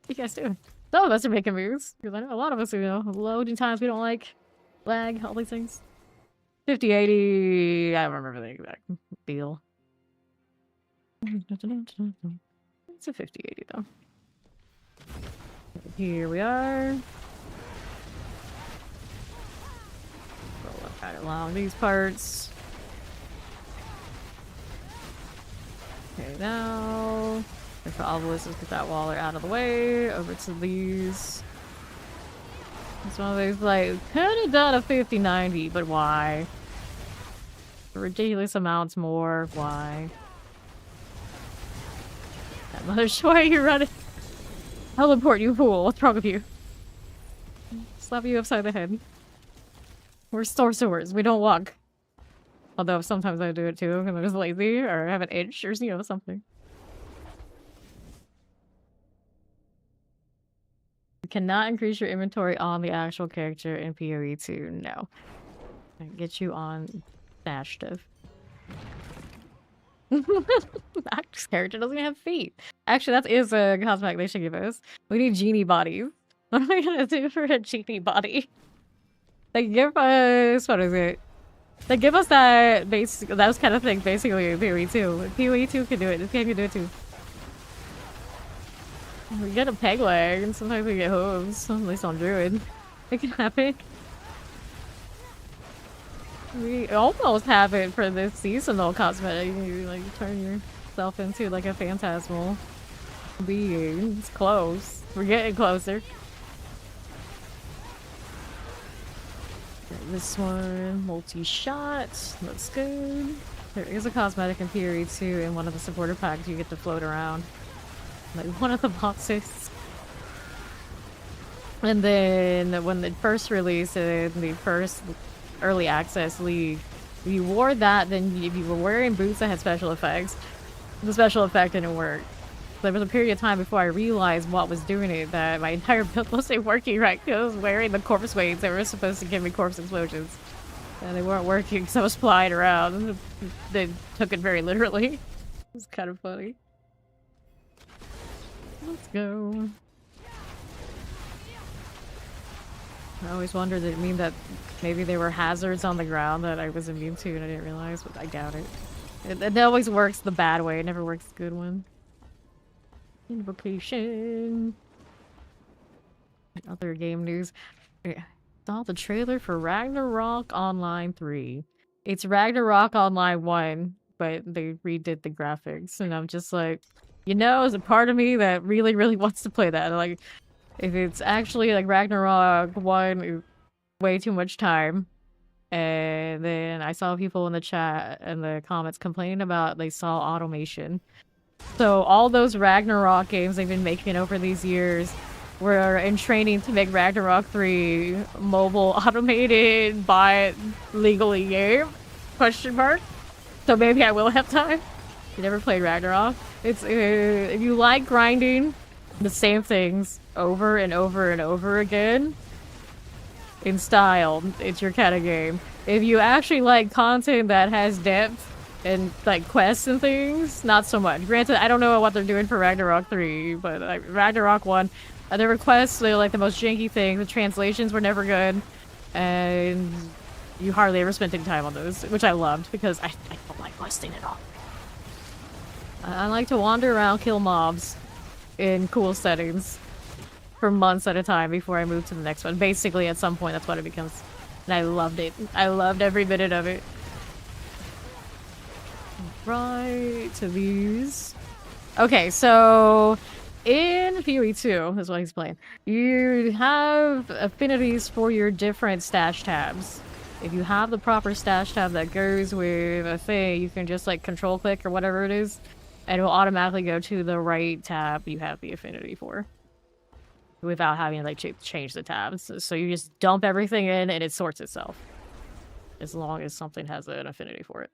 you guys doing? Some of us are making moves. Because I know a lot of us, you know, loading times we don't like. Lag, all these things. 5080. I don't remember the exact deal. It's a 5080 though. Here we are. Roll up kind of along these parts. Okay, now if the obelisks get that wall out of the way, over to these. It's one of those like could have done a 5090, but why? Ridiculous amounts more. Why? That mother why are you running? I'll import you, fool. What's wrong with you? Slap you upside the head. We're sorcerers. We don't walk. Although sometimes I do it too because I'm just lazy or have an itch or you know something. You cannot increase your inventory on the actual character in PoE 2. No. I can get you on dash stuff. Max character doesn't even have feet. Actually, that is a cosmetic they should give us. We need genie bodies. What am I gonna do for a genie body? They give us what is it? They give us that basic those kind of things basically in PoE 2. PoE 2 can do it. This game can do it too. We get a peg leg and sometimes we get hooves. At least on Druid. It can happen. We almost have it for this seasonal cosmetic. You like turn yourself into like a phantasmal being. It's close. We're getting closer. Okay, this one, multi-shot. Looks good. There is a cosmetic in PoE 2 in one of the supporter packs. You get to float around. Like one of the boxes. And then when it first released in the first early access league, if you wore that, then if you were wearing boots that had special effects, the special effect didn't work. There was a period of time before I realized what was doing it, that my entire build wasn't working right because I was wearing the corpse weights that were supposed to give me corpse explosions. And they weren't working because I was flying around. They took it very literally. It was kind of funny. Let's go. I always wondered, did it mean that maybe there were hazards on the ground that I was immune to and I didn't realize, but I doubt it. It always works the bad way, it never works the good one. Invocation. Other game news. I saw the trailer for Ragnarok Online 3. It's Ragnarok Online 1, but they redid the graphics, and I'm just like, you know, there's a part of me that really, really wants to play that. Like, if it's actually like Ragnarok 1, way too much time. And then I saw people in the chat and the comments complaining about they saw automation. So all those Ragnarok games they've been making over these years were in training to make Ragnarok 3 mobile automated bot legally game? Question mark. So maybe I will have time. You never played Ragnarok? It's if you like grinding the same things over and over and over again in style, it's your kind of game. If you actually like content that has depth and like quests and things, not so much. Granted, I don't know what they're doing for Ragnarok 3, but like Ragnarok 1, there were quests, they were like the most janky thing. The translations were never good, and you hardly ever spent any time on those, which I loved because I don't like questing at all. I like to wander around, kill mobs in cool settings for months at a time before I move to the next one. Basically, at some point, that's what it becomes. And I loved it. I loved every minute of it. Right to these. Okay, so in PoE 2, is what he's playing, you have affinities for your different stash tabs. If you have the proper stash tab that goes with a thing, you can just like control click or whatever it is, and it will automatically go to the right tab you have the affinity for, without having to like change the tabs. So you just dump everything in and it sorts itself, as long as something has an affinity for it.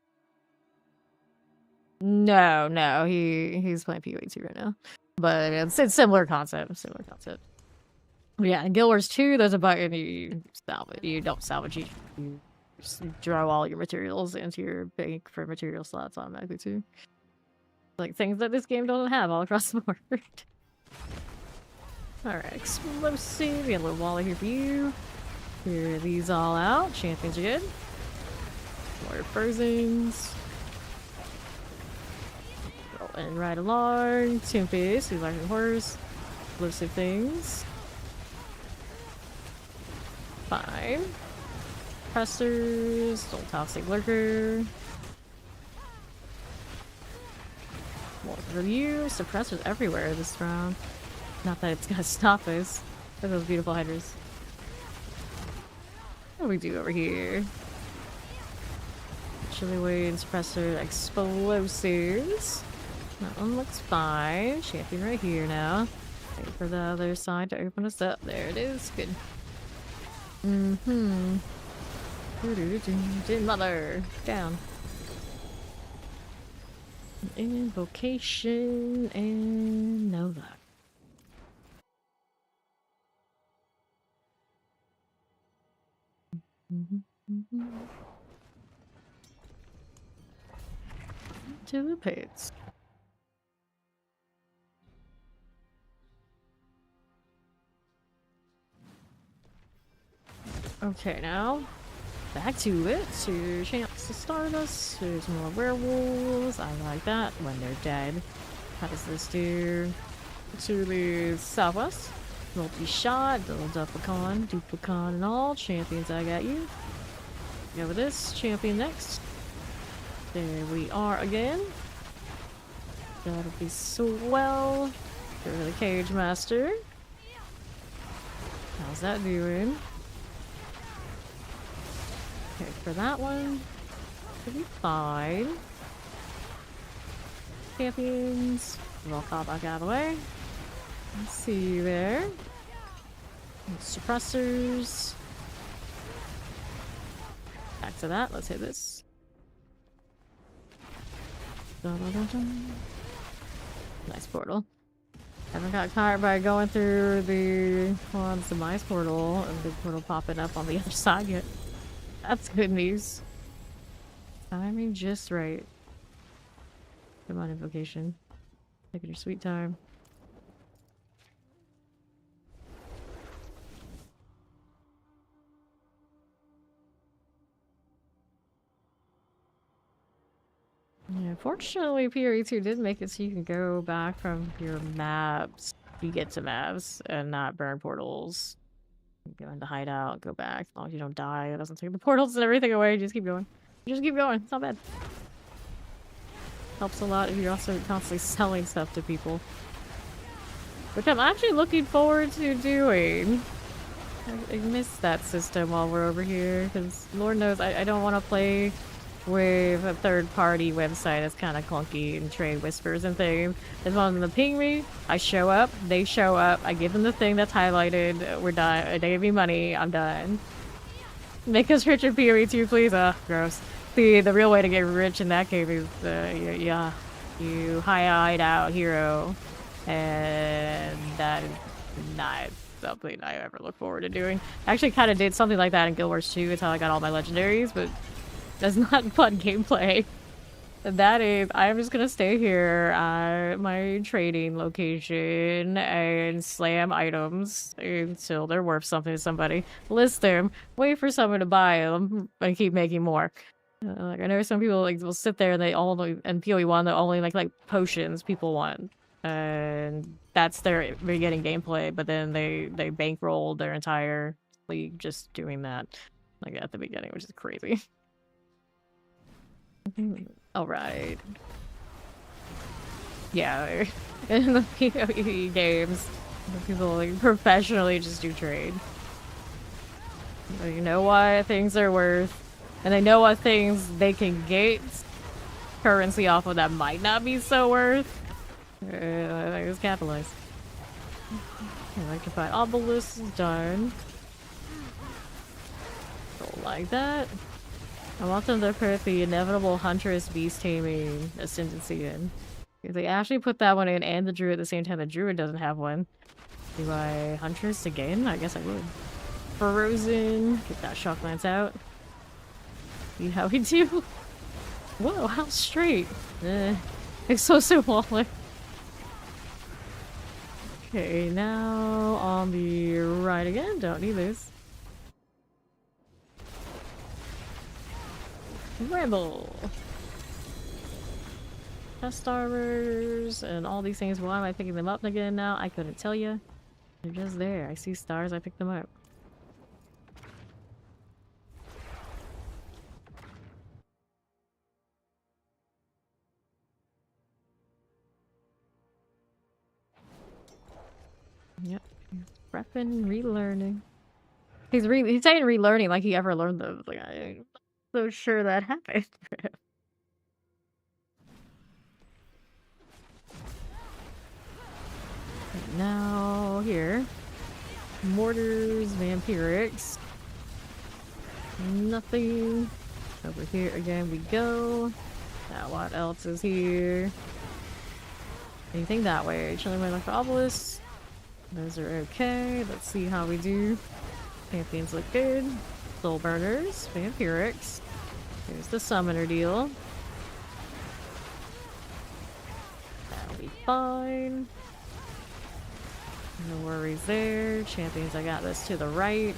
No, he's playing PoE 2 right now, but it's similar concept. But yeah, in Guild Wars 2, there's a button you salvage. You don't salvage, you just draw all your materials into your bank for material slots automatically too. Like things that this game doesn't have all across the board. Alright, explosive. We got a little wall here for you. Clear these all out. Champions are good. More Furzings. Rolling right along. Tempest, who's like a horse. Explosive things. Fine. Pressers. Old Toxic Lurker. More review. Suppressors everywhere this round. Not that it's gonna stop us. Look at those beautiful Hydras. What do we do over here? Chili Wade, Suppressor, Explosives. That one looks fine. Champion right here now. Wait for the other side to open us up. There it is. Good. Mother. Down. Invocation and no luck. To the pits. Okay, now back to it. To chance to start us. There's more werewolves. I like that when they're dead. How does this do? To the southwest. Multi-shot, double duplicon and all. Champions, I got you. Go with this. Champion next. There we are again. That'll be swell. Go to the Cage Master. How's that doing? Okay, for that one, should be fine. Champions. Roll call back out of the way. Let's see you there. Suppressors. Back to that. Let's hit this. Dun, dun, dun, dun. Nice portal. Haven't got caught by going through the demise portal and the portal popping up on the other side yet. That's good news. Timing just right. Come on, invocation. Taking your sweet time. Yeah, fortunately, PRE2 did make it so you can go back from your maps. You get to maps and not burn portals. Go into hideout, go back. As long as you don't die, it doesn't take the portals and everything away. Just keep going. Just keep going. It's not bad. Helps a lot if you're also constantly selling stuff to people. Which I'm actually looking forward to doing. I miss that system while we're over here, because Lord knows I don't want to play with a third-party website that's kind of clunky and trade whispers and things. As long as they ping me, I show up, they show up, I give them the thing that's highlighted, we're done, they give me money, I'm done. Make us rich in PoE2, please. Ugh, gross. The real way to get rich in that game is, you hide out hero, and that is not something I ever look forward to doing. I actually kind of did something like that in Guild Wars 2, it's how I got all my legendaries, but that's not fun gameplay. That is, I'm just gonna stay here at my trading location and slam items until they're worth something to somebody. List them, wait for someone to buy them, and keep making more. Like I know some people like will sit there and they only and PoE1 they only like potions people want, and that's their beginning gameplay. But then they bankroll their entire league just doing that, like at the beginning, which is crazy. All right. Yeah, in the PoE games, people like professionally just do trade. They know what things are worth, and they know what things they can get currency off of that might not be so worth. They just capitalize. Electrified obelisk is done. Don't like that. I want them to put the inevitable Huntress beast taming ascendancy in. If they actually put that one in and the druid at the same time the druid doesn't have one. Do I Huntress again? I guess I would. Frozen. Get that shock lance out. See how we do? Whoa, how straight. Explosive waller. Okay, now on the right again. Don't need this. Rebel. Test armors and all these things. Why am I picking them up again now? I couldn't tell you. They're just there. I see stars. I picked them up. Yep. Prepping, relearning. He's saying relearning like he ever learned those. Like I'm so sure that happened. Now here. Mortars, vampirics. Nothing. Over here again we go. Now what else is here? Anything that way? Chillin by the obelisk. Those are okay. Let's see how we do. Pantheons look good. Soul burners, vampirics. Here's the summoner deal. That'll be fine. No worries there. Champions, I got this to the right.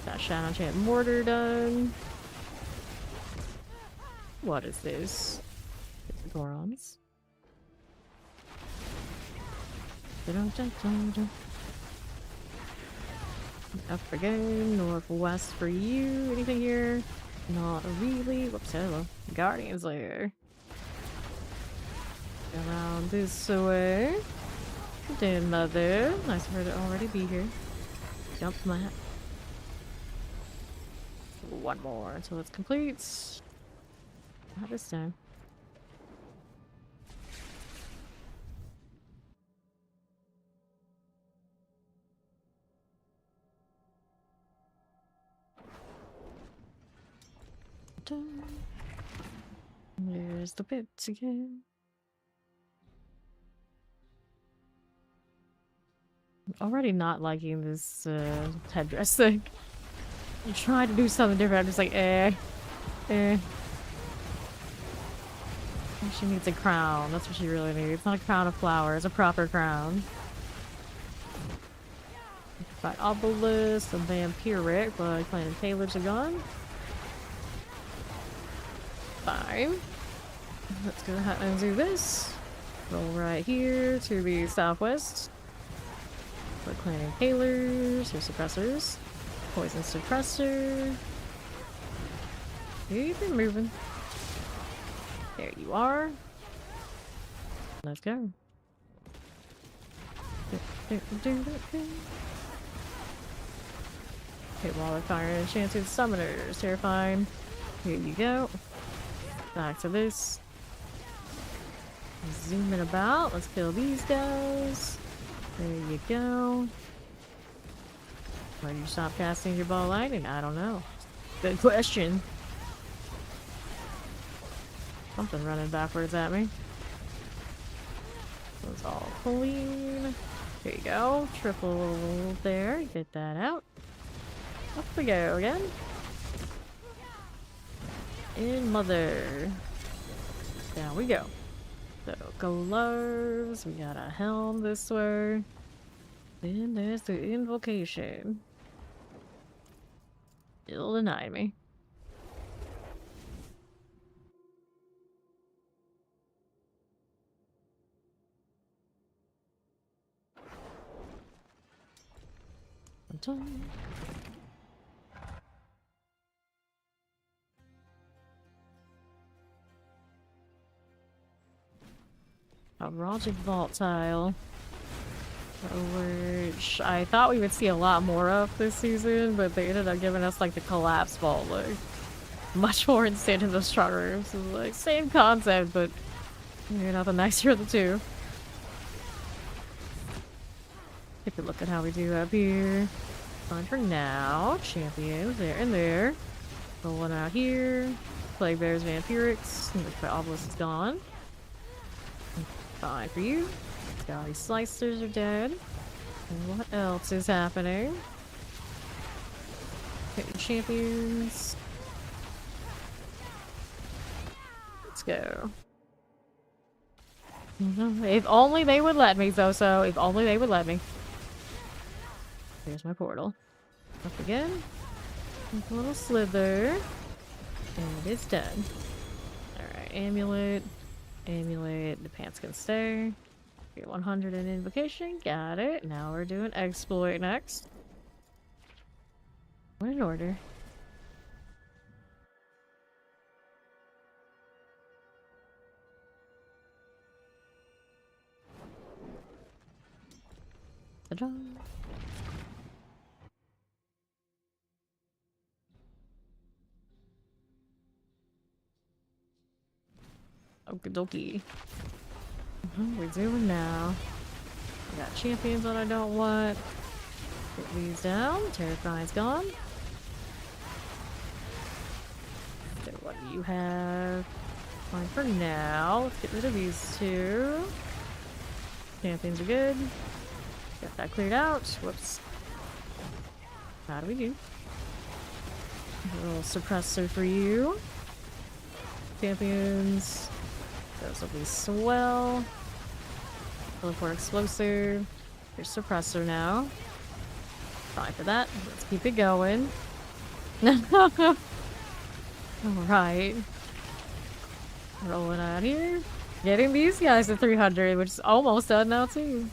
Got Shadow Enchant Mortar done. What is this? It's Gorons. Up again, northwest for you. Anything here? Not really. Whoops, hello. Guardian's Lair. Around this way. Then mother. Nice for her to already be here. Jump mat. One more until it's complete. Not this time. There's the bits again. I'm already not liking this headdress thing. I tried to do something different. I'm just like, eh. She needs a crown. That's what she really needs. Not a crown of flowers, a proper crown. Got obelisk, a vampiric, but Clan and Taylor's are gone. Fine. Let's go ahead and do this. Roll right here to the southwest. Put Clan and Taylor's, your suppressors. Poison suppressor. Keep it moving. There you are. Let's go. Okay, while we're firing enchanted summoners, terrifying. Here you go. Back to this. Zooming about. Let's kill these guys. There you go. Why do you stop casting your ball lightning? I don't know. Good question. Something running backwards at me. It's all clean. Here you go. Triple there. Get that out. Up we go again. In mother. Down we go. So gloves. We got a helm this way. Then there's the invocation. It'll deny me. Done. A Rogic Vault tile, which I thought we would see a lot more of this season, but they ended up giving us like the collapse vault look. Much more instant in the strong rooms. So, like, same concept, but you're not the nicer of the two. Take a look at how we do up here. Fine for now. Champions there and there. Rolling out here. Plague Bears, Vampirics. The Obelisk is gone. Fine for you. Skelly Slicers are dead. And what else is happening? Hitting champions. Let's go. If only they would let me, Zoso. If only they would let me. There's my portal. Up again. A little slither. And it's done. Alright, amulet. Amulet. The pants can stay. Get 100 in invocation. Got it. Now we're doing exploit next. What in order? Ta-da! Okie dokie. We're doing now. We got champions that I don't want. Put these down. Terrifying's gone. So what do you have? Fine for now. Let's get rid of these two. Champions are good. Got that cleared out. Whoops. How do we do? A little suppressor for you. Champions. Those will be swell. Teleport explosive. Here's suppressor now. Fine for that. Let's keep it going. Alright. Rolling out here. Getting these guys to 300, which is almost done now too.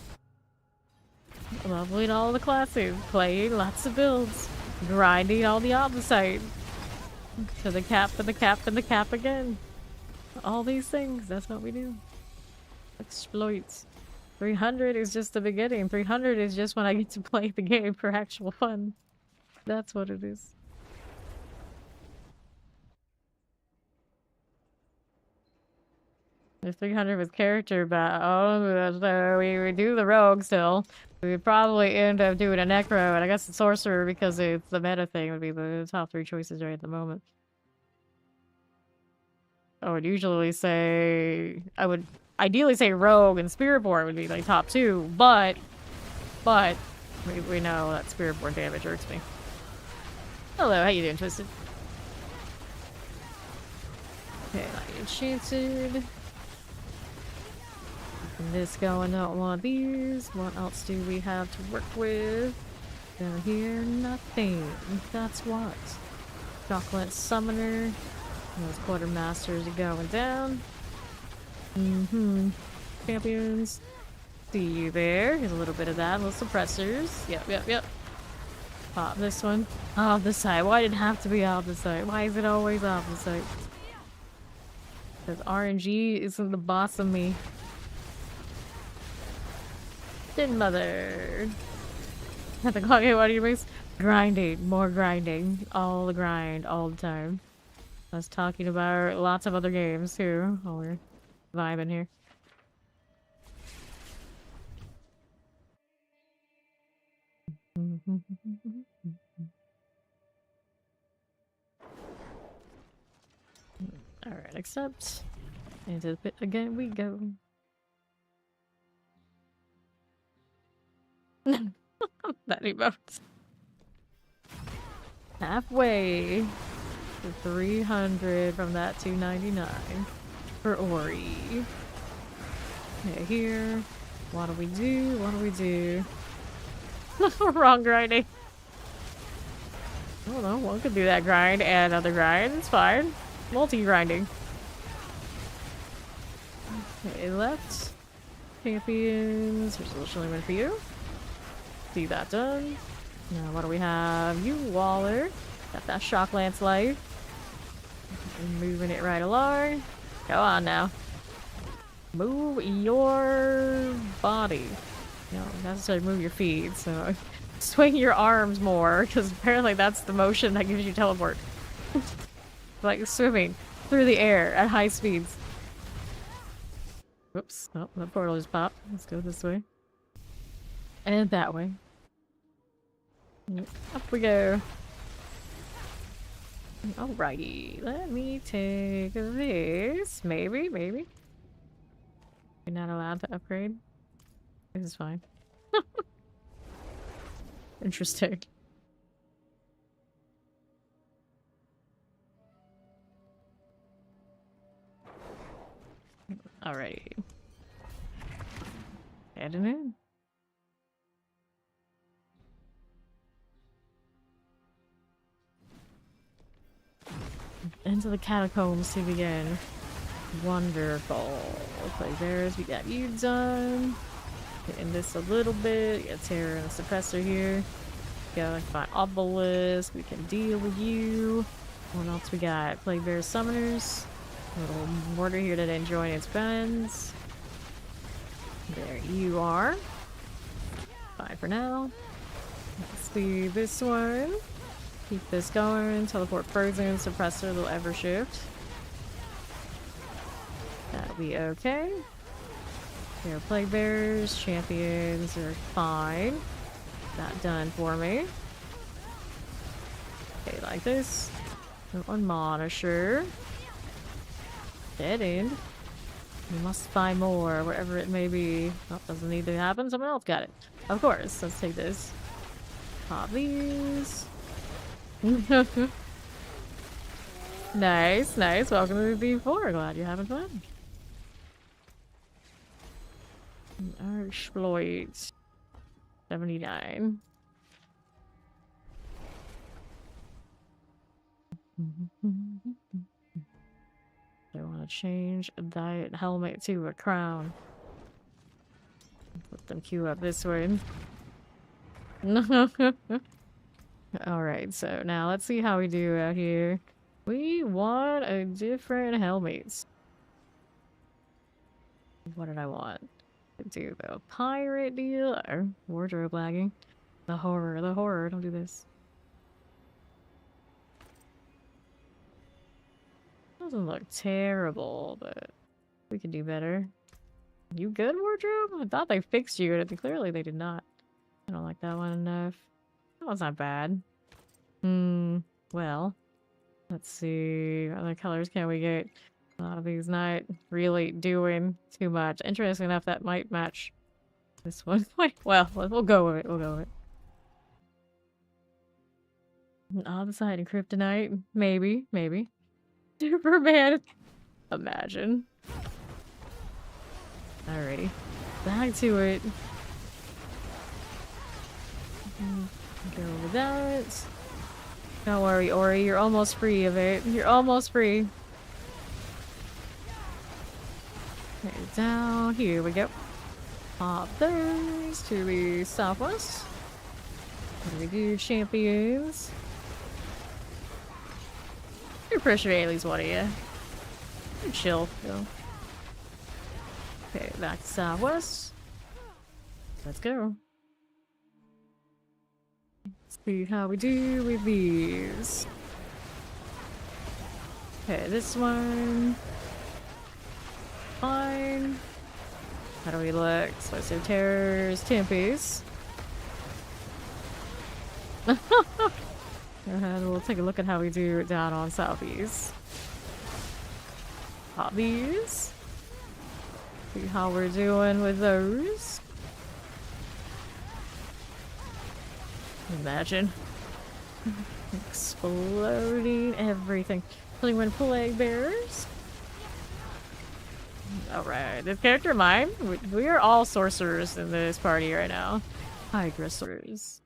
Leveling all the classes. Playing lots of builds. Grinding all the opposite. To the cap and the cap and the cap again. All these things. That's what we do. Exploits. 300 is just the beginning. 300 is just when I get to play the game for actual fun. That's what it is. If 300 was character battle, so we would do the rogue still. We would probably end up doing a necro, and I guess the sorcerer, because it's the meta thing, would be the top 3 choices right at the moment. I would usually say... I would ideally say rogue and spiritborn would be like top 2, but we know that spiritborn damage irks me. Hello, how you doing, Twisted? Okay, I enchanted. This going, don't want these. What else do we have to work with? Down here, nothing. That's what. Chocolate summoner. Those quartermasters are going down. Champions. See you there. Here's a little bit of that. Little suppressors. Yep. Pop this one. Opposite. Why did it have to be opposite? Why is it always opposite? Because RNG isn't the boss of me. Din mother. At the clock, what do you miss? Grinding. More grinding. All the grind. All the time. I was talking about lots of other games too. Oh, we're vibing here. Alright, accept. Into the pit again we go. That emote. Halfway to 300 from that 299 for Ori. Okay, here. What do we do? Wrong grinding. I don't know, one could do that grind and another grind. It's fine. Multi-grinding. Okay, left. Champions. Here's a little chilling for you. See that done. Now what do we have? You Waller. Got that shock lance life. Moving it right along. Go on now. Move your body. You don't necessarily move your feet, so swing your arms more, because apparently that's the motion that gives you teleport. Like swimming through the air at high speeds. Whoops. Oh, that portal just popped. Let's go this way. And that way. Up we go. Alrighty, let me take this. Maybe. You're not allowed to upgrade. This is fine. Interesting. Alrighty. Heading in. Into the catacombs to begin. Wonderful. Okay, there's, we got you done. Hitting this a little bit. Got Terror and a suppressor here. Go and find Obelisk. We can deal with you. What else we got? Plague Bear Summoners. Little mortar here to then join its friends. There you are. Bye for now. Let's see this one. Keep this going. Teleport frozen, suppressor, little ever shift. That'll be okay. There are plague bears, champions are fine. That done for me. Okay, like this. One monitor. Dead end. We must find more, wherever it may be. Oh, doesn't need to happen. Someone else got it. Of course. Let's take this. Pop these. Nice, nice. Welcome to the D4. Glad you're having fun. Our exploits. 79. I want to change that helmet to a crown. Let them queue up this way. Alright, so now let's see how we do out here. We want a different helmets. What did I want to do though? Pirate deal or wardrobe lagging? The horror, don't do this. Doesn't look terrible, but we could do better. You good, wardrobe? I thought they fixed you, and clearly they did not. I don't like that one enough. That one's not bad. Well, let's see. What other colors can we get? A lot of these not really doing too much. Interesting enough, that might match this one. Well, we'll go with it. We'll go with it. On the side of kryptonite? Maybe, maybe. Superman. Imagine. Alrighty. Back to it. Go with that. Don't worry, Ori. You're almost free of it. You're almost free. Okay, down. Here we go. Pop those to the southwest. What do we do, champions? I appreciate at least one of you. You're chill, though. Okay, back to southwest. Let's go. Let's see how we do with these. Okay, this one. Fine. How do we look? Explosive terrors, 10 piece. And we'll take a look at how we do down on southeast. Pop these. See how we're doing with those. Imagine. Exploding everything. Killing one plague bearers. Alright, this character of mine, we are all sorcerers in this party right now. Hydra sorcerers.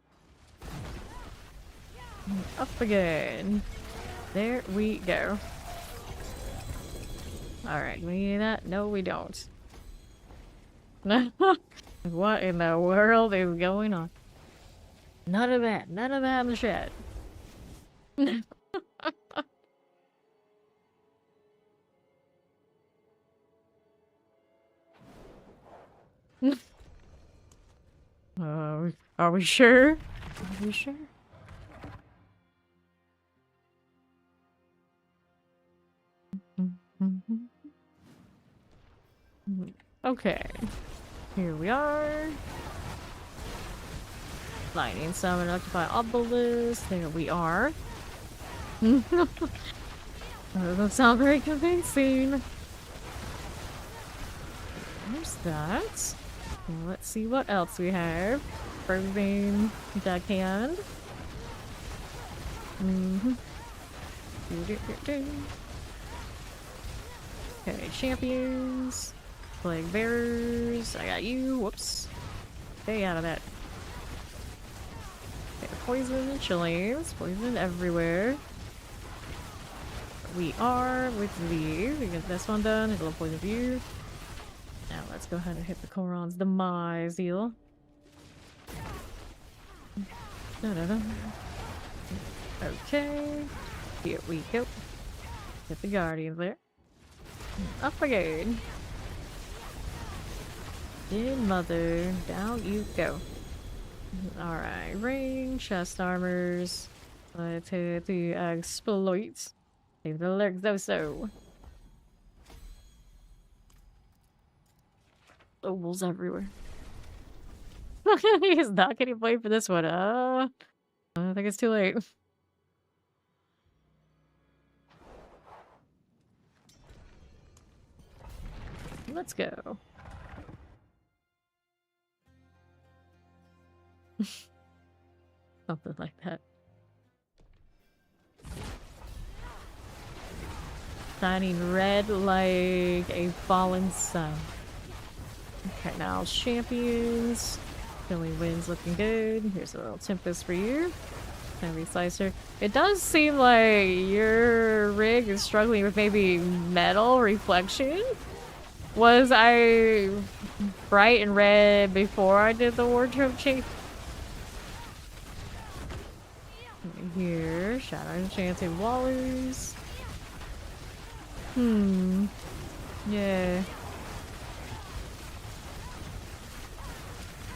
Up again. There we go. Alright, we need that? No, we don't. What in the world is going on? None of that. None of that in the chat. Are we sure? Are we sure? Okay. Here we are. Lightning summon occupy obelisk. There we are. That doesn't sound very convincing. There's that. Let's see what else we have. Frozen deckhand. Okay, champions. Plague bearers. I got you. Whoops. Stay out of that. Okay, poison and chillins. Poison everywhere. We are with these. We get this one done. Hit a little poison view. Now let's go ahead and hit the Koron's demise deal. Okay. Here we go. Hit the Guardians there. Up again. Dead mother. Down you go. Alright. Ring, chest armors. Let's hit the exploits. Leave the legs so. Ovals everywhere. He's not getting played for this one. I think it's too late. let's go. Something like that. Shining red like a fallen sun. Okay, now champions. Billy wins looking good. Here's a little Tempest for you. Heavy slicer. It does seem like your rig is struggling with maybe metal reflection. Was I bright and red before I did the wardrobe change? Here, Shadow Enchanted Wallers. Yeah.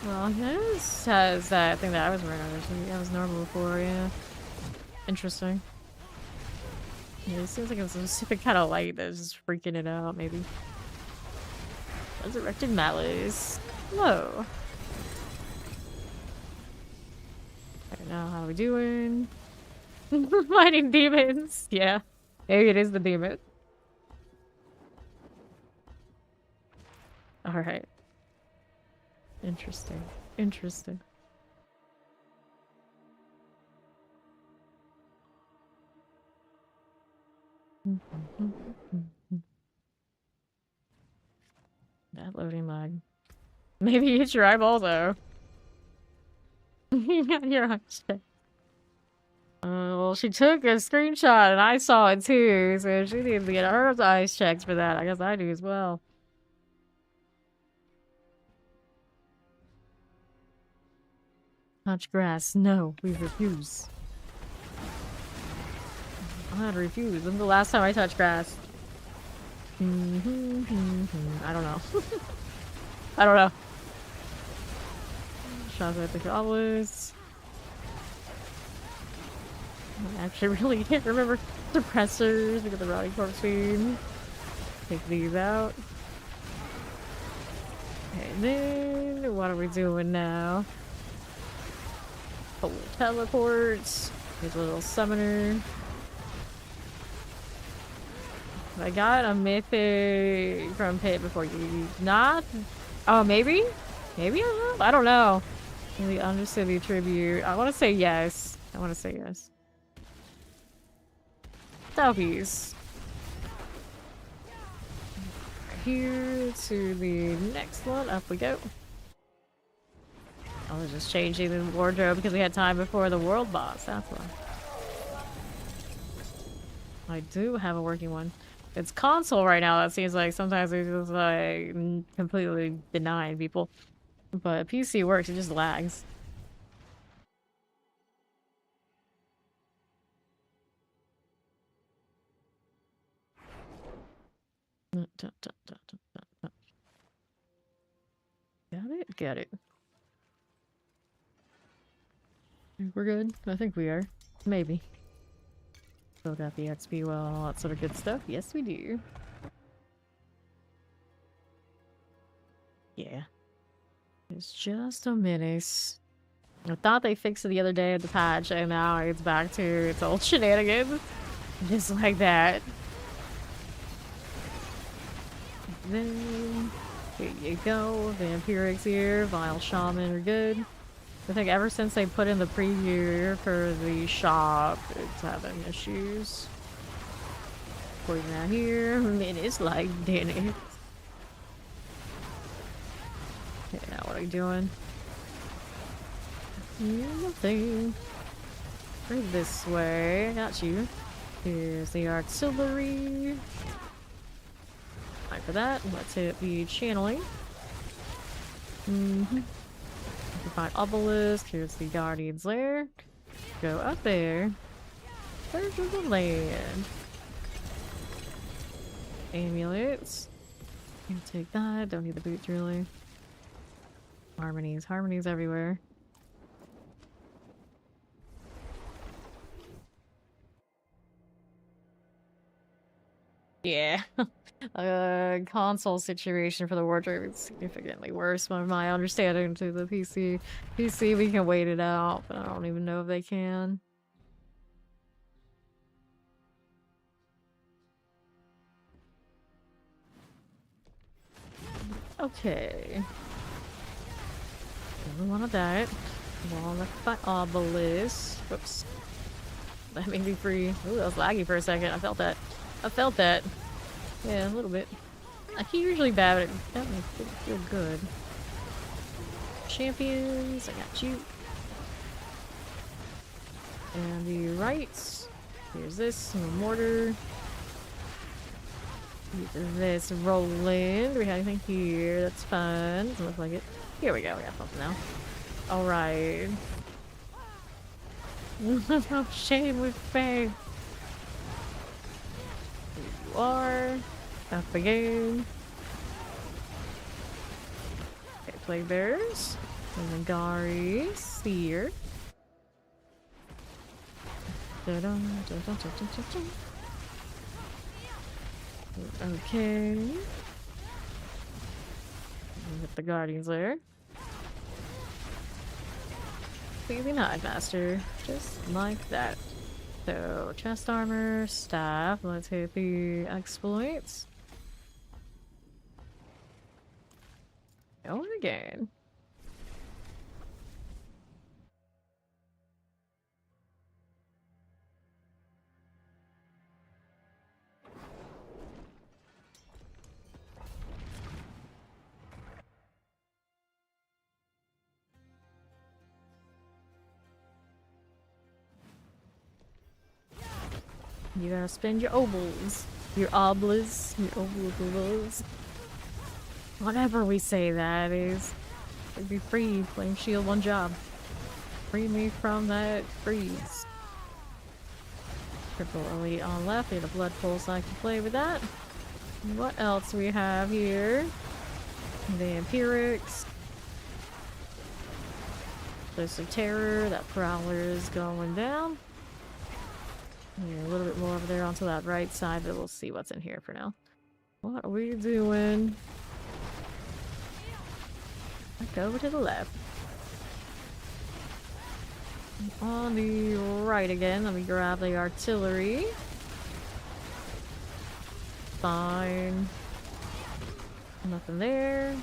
Well, this has that thing that I was wearing originally. That was normal before, yeah. Interesting. Yeah, it seems like it was a specific kind of light that was just freaking it out, maybe. Resurrected Malice. Hello. Alright, now how are we doing? Fighting demons. Yeah. Maybe it is the demon. Alright. Interesting. Interesting. That loading lag. Maybe you hit your eyeball though. You got your eyes checked. Well, she took a screenshot and I saw it too, so she needs to get her eyes checked for that. I guess I do as well. Touch grass. No, we refuse. I refuse. When's the last time I touched grass? I don't know. I don't know. Shots at the goblins. I actually really can't remember. Suppressors. We got the rotting corpse fiend. Take these out. Okay, then what are we doing now? Oh, teleports. Here's a little summoner. I got a mythic from Pit before you. Not? Oh, maybe? Maybe I have? I don't know. The Undercity tribute. I want to say yes. I want to say yes. Selfies. Here to the next one. Up we go. I was just changing the wardrobe because we had time before the world boss. That's why. I do have a working one. It's console right now. That seems like sometimes it's just like completely denying people. But PC works. It just lags. Got it? Got it. We're good? I think we are. Maybe. Still got the XP well and all that sort of good stuff. Yes, we do. Yeah. It's just a menace. I thought they fixed it the other day at the patch, and now it's back to its old shenanigans. Just like that. Then, here you go. Vampirics here. Vile Shaman are good. I think ever since they put in the preview for the shop, it's having issues. Poison out here. Menace like Dennis. Okay, now what are you doing? Nothing. Right this way. I got you. Here's the artillery. Time for that. Let's hit the channeling. You can find obelisk. Here's the guardian's lair. Go up there. There's the land. Amulets. You can take that. Don't need the boots really. Harmonies. Harmonies everywhere. Yeah. Console situation for the wardrobe is significantly worse from my understanding to the PC. PC, we can wait it out, but I don't even know if they can. Okay. Never want to die. Wall left by obelisk. Whoops. Let me be free. Ooh, that was laggy for a second. I felt that. I felt that. Yeah, a little bit. I usually bad, but that makes me feel good. Champions, I got you. And the right. Here's this, no mortar. This Roland. Do we have anything here? That's fun. Doesn't look like it. Here we go. We got something now. Alright. No shame with faith. Here you are. Up again. Okay, play bears. And the Garis here. Okay. Get the guardians there. Pleasing Hive Master. Just like that. So, chest armor, staff. Let's hit the exploits. Going again. You gotta spend your obols. Your oblas. Your obols. Whatever we say that is. I'd be free. Flame shield, one job. Free me from that freeze. Triple elite on left. Need a blood pulse, I can play with that. What else we have here? Vampirics. There's some terror. That prowler is going down. Yeah, a little bit more over there onto that right side, but we'll see what's in here for now. What are we doing? Back over to the left. On the right again, let me grab the artillery. Fine. Nothing there.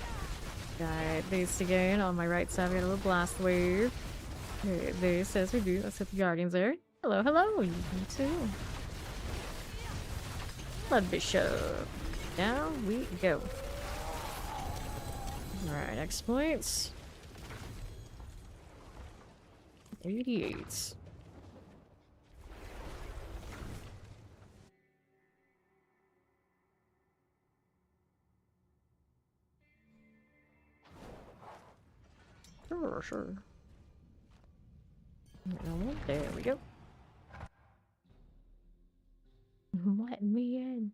Got base again on my right side. We got a little blast wave. Okay, base as we do. Let's hit the guardians there. Hello, hello, you too. Blood Bishop. Down we go. Alright, exploits. 88. Sure. There we go. Let me in.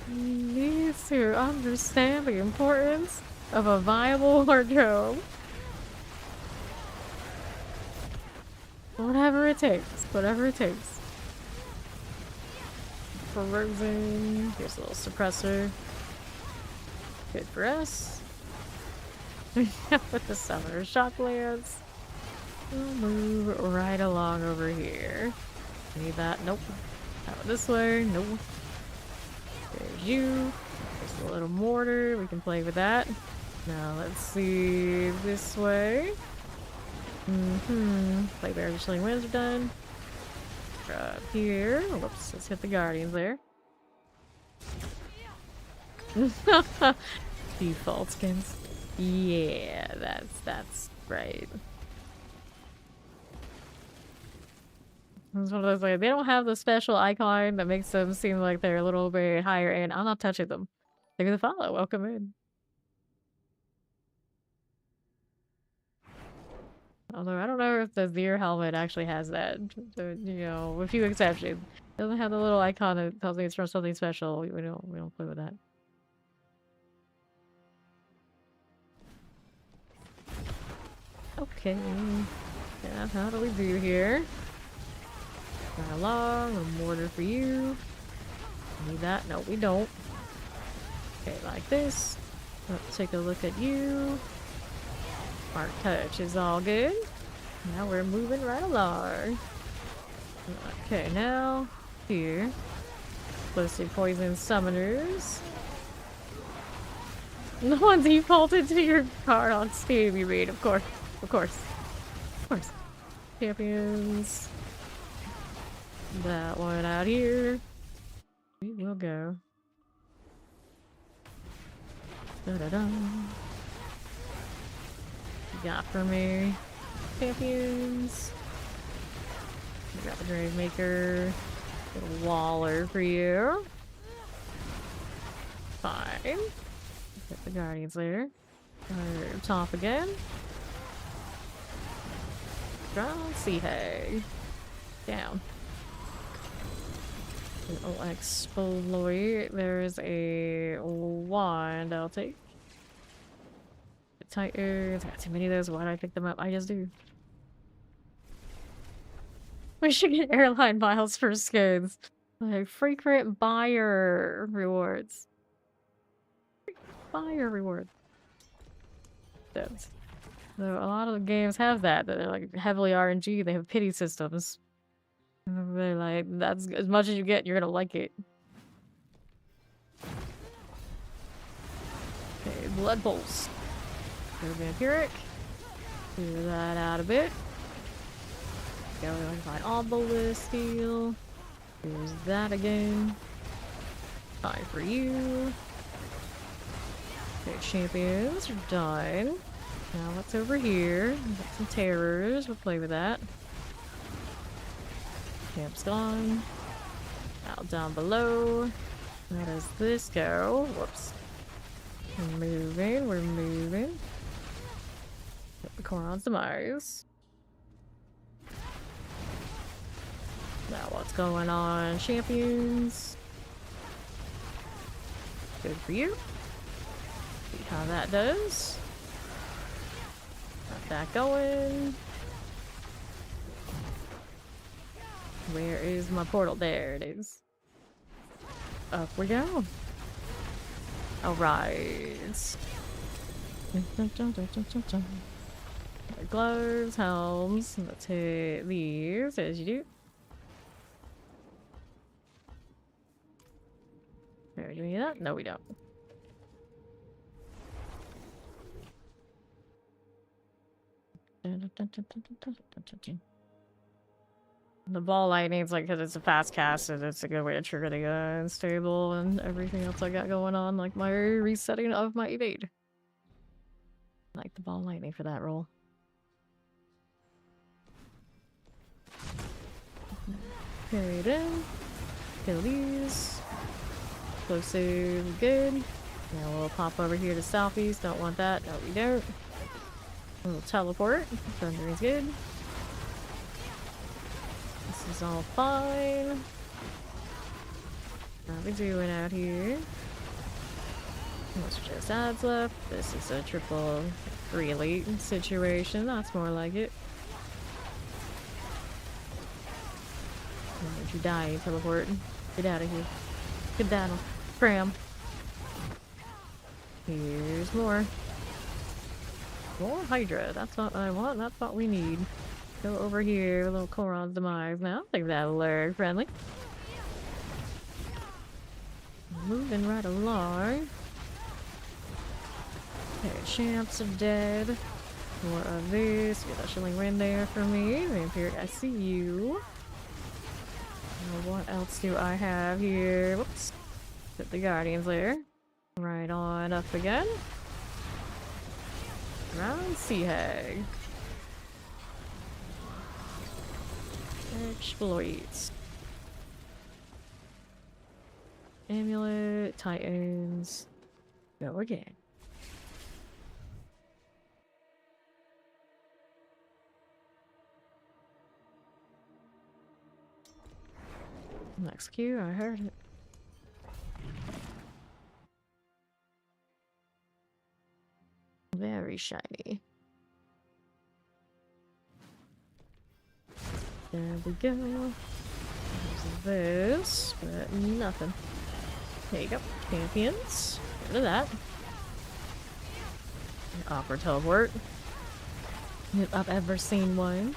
Needs to understand the importance of a viable wardrobe. Whatever it takes. Whatever it takes. Frozen. Here's a little suppressor. Good for us. With the summoner shock lance. We'll move right along over here. Need that? Nope. Out this way? Nope. There's you. There's a little mortar. We can play with that. Now let's see this way. Play bear and chilling winds are done. Up here. Whoops, let's hit the guardians there. Default skins. Yeah, that's right. It's one of those, like, they don't have the special icon that makes them seem like they're a little bit higher end. I'm not touching them. They're gonna follow. Welcome in. Although I don't know if the Veer helmet actually has that. So, you know, with few exceptions. It doesn't have the little icon that tells me it's from something special. We don't play with that. Okay. Yeah, how do we do here? Right along, a mortar for you. Need that? No, we don't. Okay, like this. Let's take a look at you. Mark touch is all good. Now we're moving right along. Okay, now here. Mostly poison summoners. The one defaulted to your car on Steam, you mean? Of course. Of course. Of course. Champions. That one out here. We will go. Da-da-da. You got for me. Champions. We got the Gravemaker. Little Waller for you. Fine. Get the Guardians there. Top again. Drown Sea Hag. Down. Oh, exploit. There's a wand I'll take. Titans. I got too many of those. Why do I pick them up? I just do. We should get airline miles for skins. Like frequent buyer rewards. Buyer rewards. So a lot of the games have that. They're like heavily RNG. They have pity systems. They're like, that's as much as you get, you're gonna like it. Okay, Blood Pulse. Go Vampiric. Clear that out a bit. Go and find Obelisk Steel. Here's that again. Fine for you. Okay, champions are done. Now what's over here? We've got some terrors. We'll play with that. Camp's gone. Out down below. How does this go? Whoops. We're moving, we're moving. Get the Koron's Demise. Now what's going on, champions? Good for you. See how that does. Got that going. Where is my portal? There it is. Up we go. Alright. Gloves, helms. Let's hit these as you do. Are we doing that? No, we don't. The ball lightning's like, because it's a fast cast, and it's a good way to trigger the unstable and everything else I got going on, like my resetting of my evade. I like the ball lightning for that roll. Carry it in. Kill these. Explosive, good. Now we'll pop over here to southeast. Don't want that. No, we don't. We'll teleport. Thunder is good. This is all fine. How we doing out here? What's just ads left? This is a triple 3 elite situation. That's more like it. Don't you die, you teleport. Get out of here. Get down. Cram. Here's more. More Hydra. That's what I want. That's what we need. Go over here. A little Koron's Demise now. I think that'll look friendly. Moving right along. Okay, champs are dead. More of this. Get that Chillin in there for me. Vampiric, I see you. Now, what else do I have here? Whoops. Put the Guardians there. Right on up again. Round Sea Hag. Exploits. Amulet, Titans. Go again. Next cue, I heard it. Very shiny. There we go. There's this, but nothing. There you go. Champions. Get rid of that. Opera teleport. if I've ever seen one.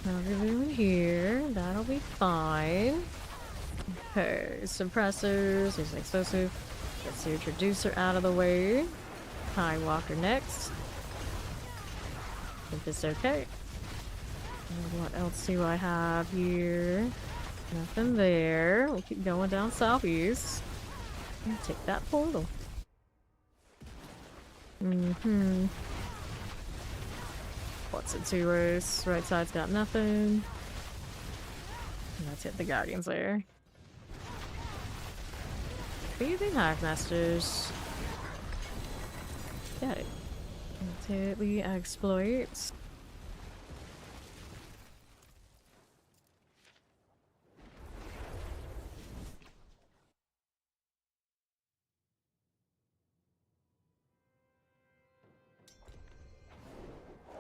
Now we're doing here. That'll be fine. Okay, suppressors. There's explosive. Let's see, introducer out of the way. High Walker next. Think this okay. And what else do I have here? Nothing there. We'll keep going down southeast. And take that portal. What's it to us? Right side's got nothing. And let's hit the Guardians there. Breathing Hive Masters. Got it. Let's hit the exploits.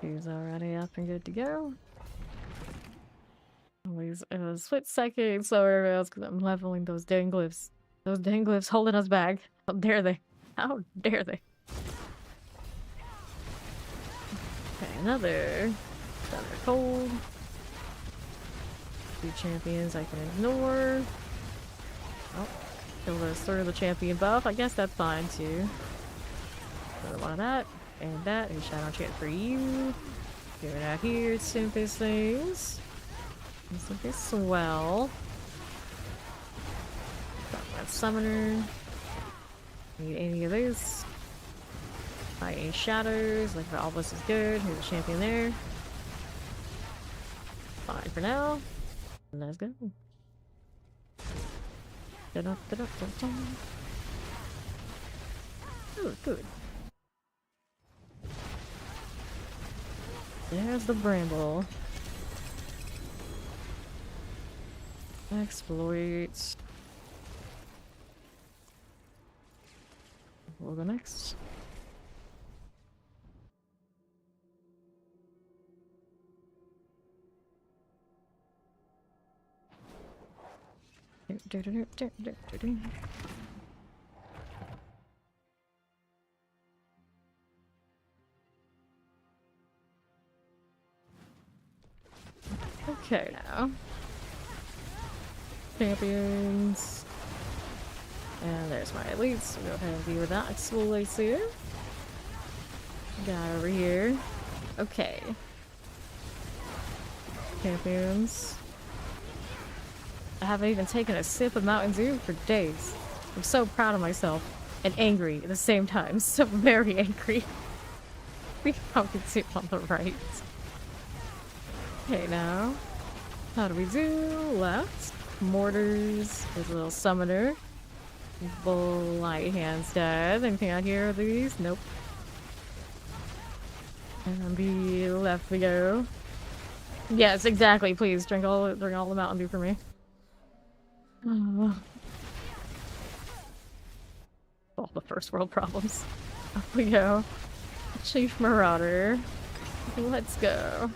He's already up and good to go. Always a split second slower rails because I'm leveling those dang glyphs. Those dang glyphs holding us back. How dare they? How dare they? Okay, another Thunder Cold. 2 champions I can ignore. Oh, kill those through the champion buff. I guess that's fine too. Another one of that. And that. And Shadow Chant for you. Get it out here. Simplest things. Simplest swell. Got my summoner. Need any of those. Fighting shadows. Like all this is good. Here's a champion there. Fine for now. Let's go. Good, good. There's the bramble. Exploits. We'll go next. Okay, now. Champions. And there's my elites. We'll go ahead and deal with that exploits here. Got over here. Okay. Champions. I haven't even taken a sip of Mountain Dew for days. I'm so proud of myself and angry at the same time. So very angry. Mountain Dew on the right. Okay, now. How do we do? Left. Mortars. There's a little summoner. Blight Hand's dead. Anything out here of these? Nope. And on the left we go. Yes, exactly. Please drink all the Mountain Dew for me. All the first world problems. Up we go. Chief Marauder. Let's go.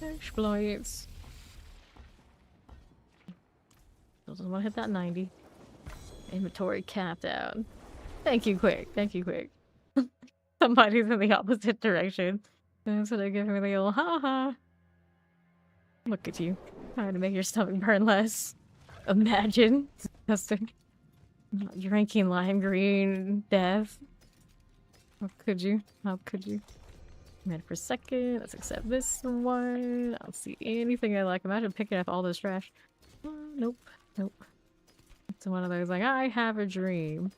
Exploits. Doesn't want to hit that 90. Inventory capped out. Thank you, Quick. Thank you, Quick. Somebody's in the opposite direction. Instead of giving me the old ha-ha. Look at you. Trying to make your stomach burn less. Imagine. Disgusting. Not drinking lime green death. How could you? How could you? Minute for a second. Let's accept this one. I don't see anything I like. Imagine picking up all this trash. Nope. Nope. It's one of those like, I have a dream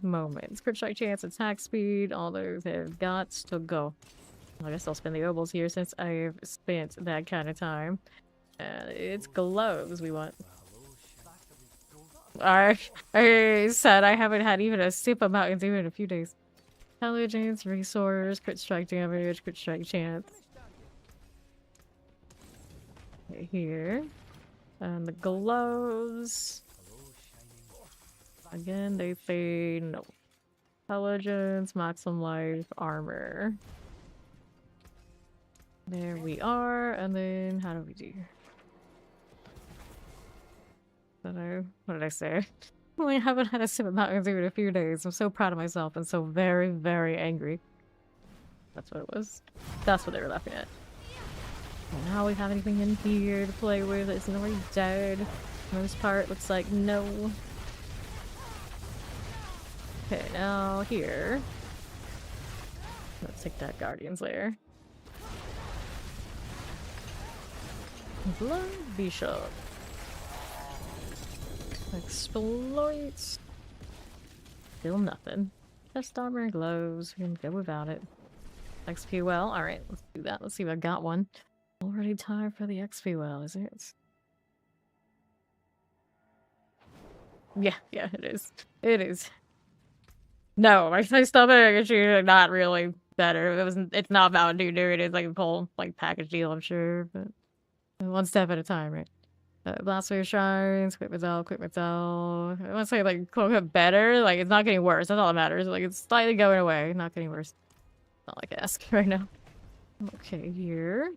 moments. Crit strike chance, attack speed, all those have got to go. I guess I'll spend the obols here since I've spent that kind of time. And it's gloves we want. I said I haven't had even a sip of Mountain Dew in a few days. Intelligence, resource, crit strike damage, crit strike chance. Right here. And the gloves. Again, they say no. Intelligence, maximum life, armor. There we are. And then, how do we do? What did I say? I haven't had a sip of Mountain Dew in a few days. I'm so proud of myself and so very, very angry. That's what it was. That's what they were laughing at. And now we have anything in here to play with. It's already dead. Most part looks like no. Okay, now here. Let's take that Guardian's Lair. Blood Bishop. Exploits. Still nothing. Chest armor, gloves. We can go without it. XP well. Alright, let's do that. Let's see if I got one. Already time for the XP well, is it? Yeah, it is. It is. No, my stomach issue is not really better. It's not Mountain Dew, dude. It's like a whole package deal, I'm sure, but one step at a time, right? Blastwave shards, quick Mazel. I want to say quote unquote better. Like it's not getting worse. That's all that matters. Like it's slightly going away, not getting worse. Not like I ask right now. Okay, here.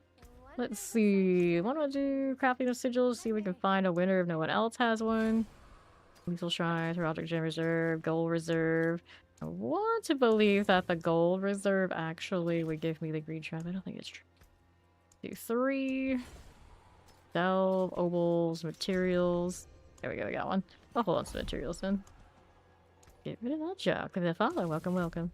Let's see. What do I do? Crafting of sigils. See if we can find a winner if no one else has one. Lethal Shrine, Heraldic Gem Reserve, Gold Reserve. I want to believe that the Gold Reserve actually would give me the green shrine. I don't think it's true. 2, 3. Delve, Obels, Materials. There we go, we got one. I'll hold on to the materials then. Get rid of that junk. If they follow, welcome, welcome.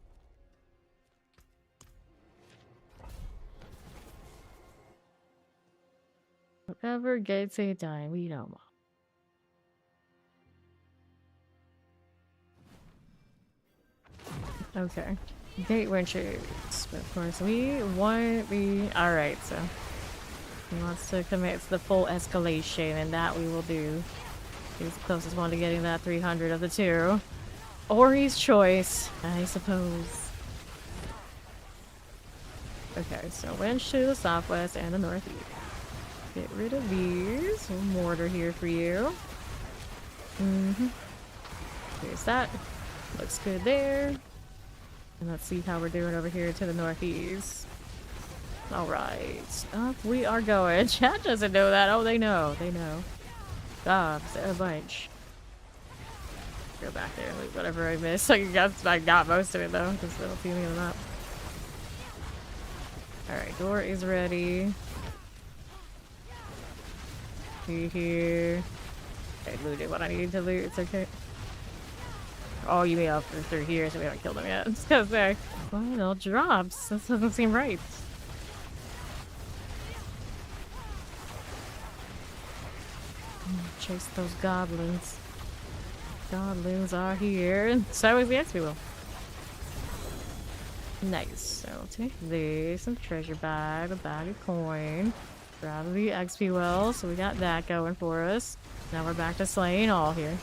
Whatever gates a dying, we don't want. Okay. Gate winches. Of course, we want the. Alright, so. He wants to commit to the full escalation, and that we will do. He's the closest one to getting that 300 of the two. Ori's choice, I suppose. Okay, so winch to the southwest and the northeast. Get rid of these. A mortar here for you. There's that. Looks good there. And let's see how we're doing over here to the northeast. Alright. Up we are going. Chat doesn't know that. Oh, they know. They know. Gobs. A bunch. Go back there and loot whatever I missed. I got most of it though, because I don't see any of the map. Alright, door is ready. Here. I looted what I needed to loot. It's okay. Oh, you may have through here, so we haven't killed them yet. It's because they're well, drops. This doesn't seem right. Chase those goblins. Goblins are here, and so is the XP wheel. Nice. So I'll take this and treasure bag, a bag of coin. Grab the XP well, so we got that going for us. Now we're back to slaying all here.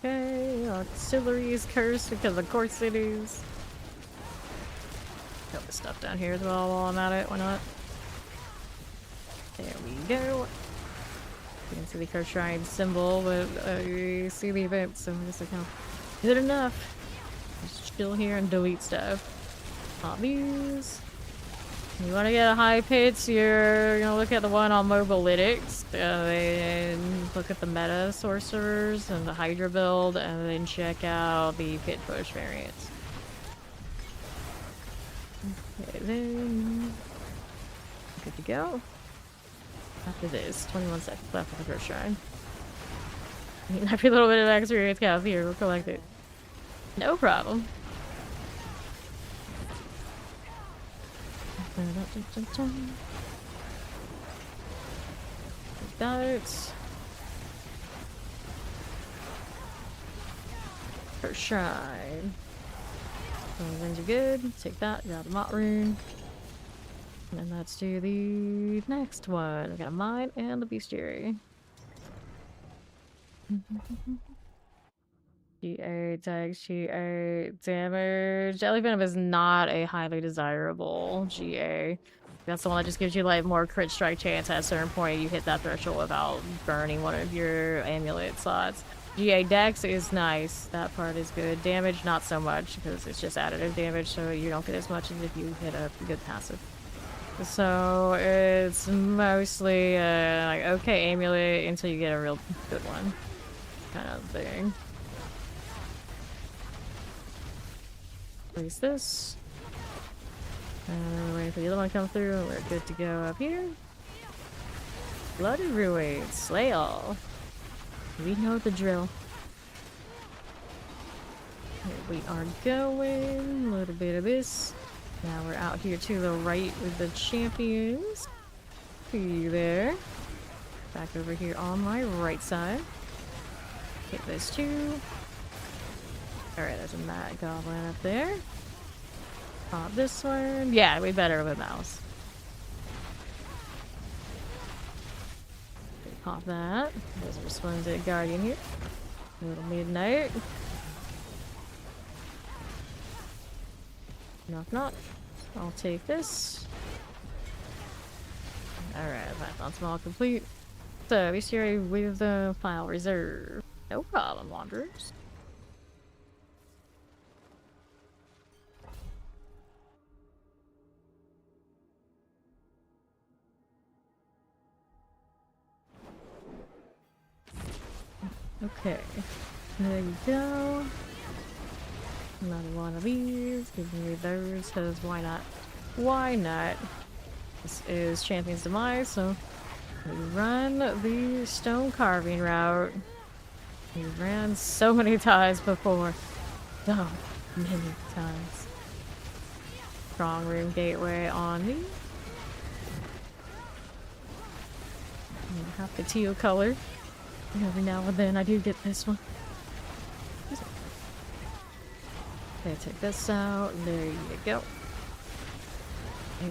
Okay, artillery is cursed because of course it is. Got this stuff down here as well while I'm at it, why not? There we go. You can see the cursed shrine symbol, but I see the event, so I guess I count. Good enough. Just chill here and delete stuff. Pop these. You want to get a high pitch, you're gonna look at the one on Mobilytics, and look at the meta sorcerers and the Hydra build, and then check out the pit push variants. Okay, then good to go. After this, 21 seconds left for the first shrine. Every little bit of experience counts here, we'll collect it. No problem. That. First shrine. Those things are good. Take that, grab the Mott rune. And let's do the next one. We got a mine and the bestiary. GA tags, GA damage. Jelly Venom is not a highly desirable GA. That's the one that just gives you like more crit strike chance at a certain point. You hit that threshold without burning one of your amulet slots. GA Dex is nice. That part is good. Damage, not so much because it's just additive damage, so you don't get as much as if you hit a good passive. So it's mostly like okay amulet until you get a real good one, kind of thing. Place this. Wait for the other one to come through. We're good to go up here. Bloody Ruin, slay all. We know the drill. Here we are going. A little bit of this. Now we're out here to the right with the champions. See you there. Back over here on my right side. Hit this too. Alright, there's a mad goblin up there. Pop this one. Yeah, we better with a mouse. Pop that. There's a resplendent guardian here. Little midnight. Knock knock. I'll take this. Alright, that's small complete. So, be sure with the file reserve. No problem, wanderers. Okay, there you go. Another one of these. Give me those, because why not? Why not? This is Champion's Demise, so we run the stone carving route. We ran so many times before. So many times. Strong room gateway on me. Half the teal color. Every now and then I do get this one. Okay, take this out. There you go.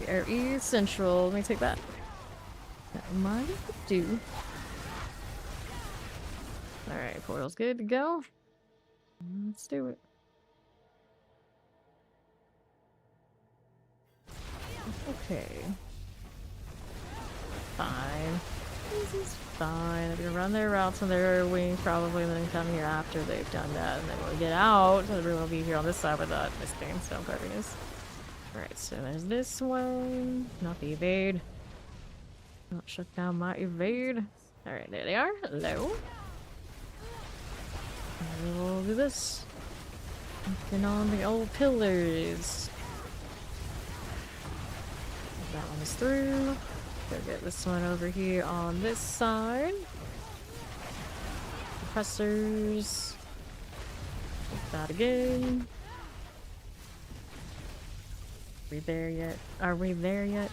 ARE Central. Let me take that. That might do. Alright, portal's good to go. Let's do it. Okay. Fine. This is fine. They're gonna run their routes on their wing probably, and then come here after they've done that, and then we'll get out. Everyone will be here on this side without this thing, stone carving is. Alright, so there's this one. Not the evade. Not shut down my evade. Alright, there they are. Hello. And we'll do this. Looking on the old pillars. That one is through. Go get this one over here on this side. Compressors. Take that again. Are we there yet? Are we there yet?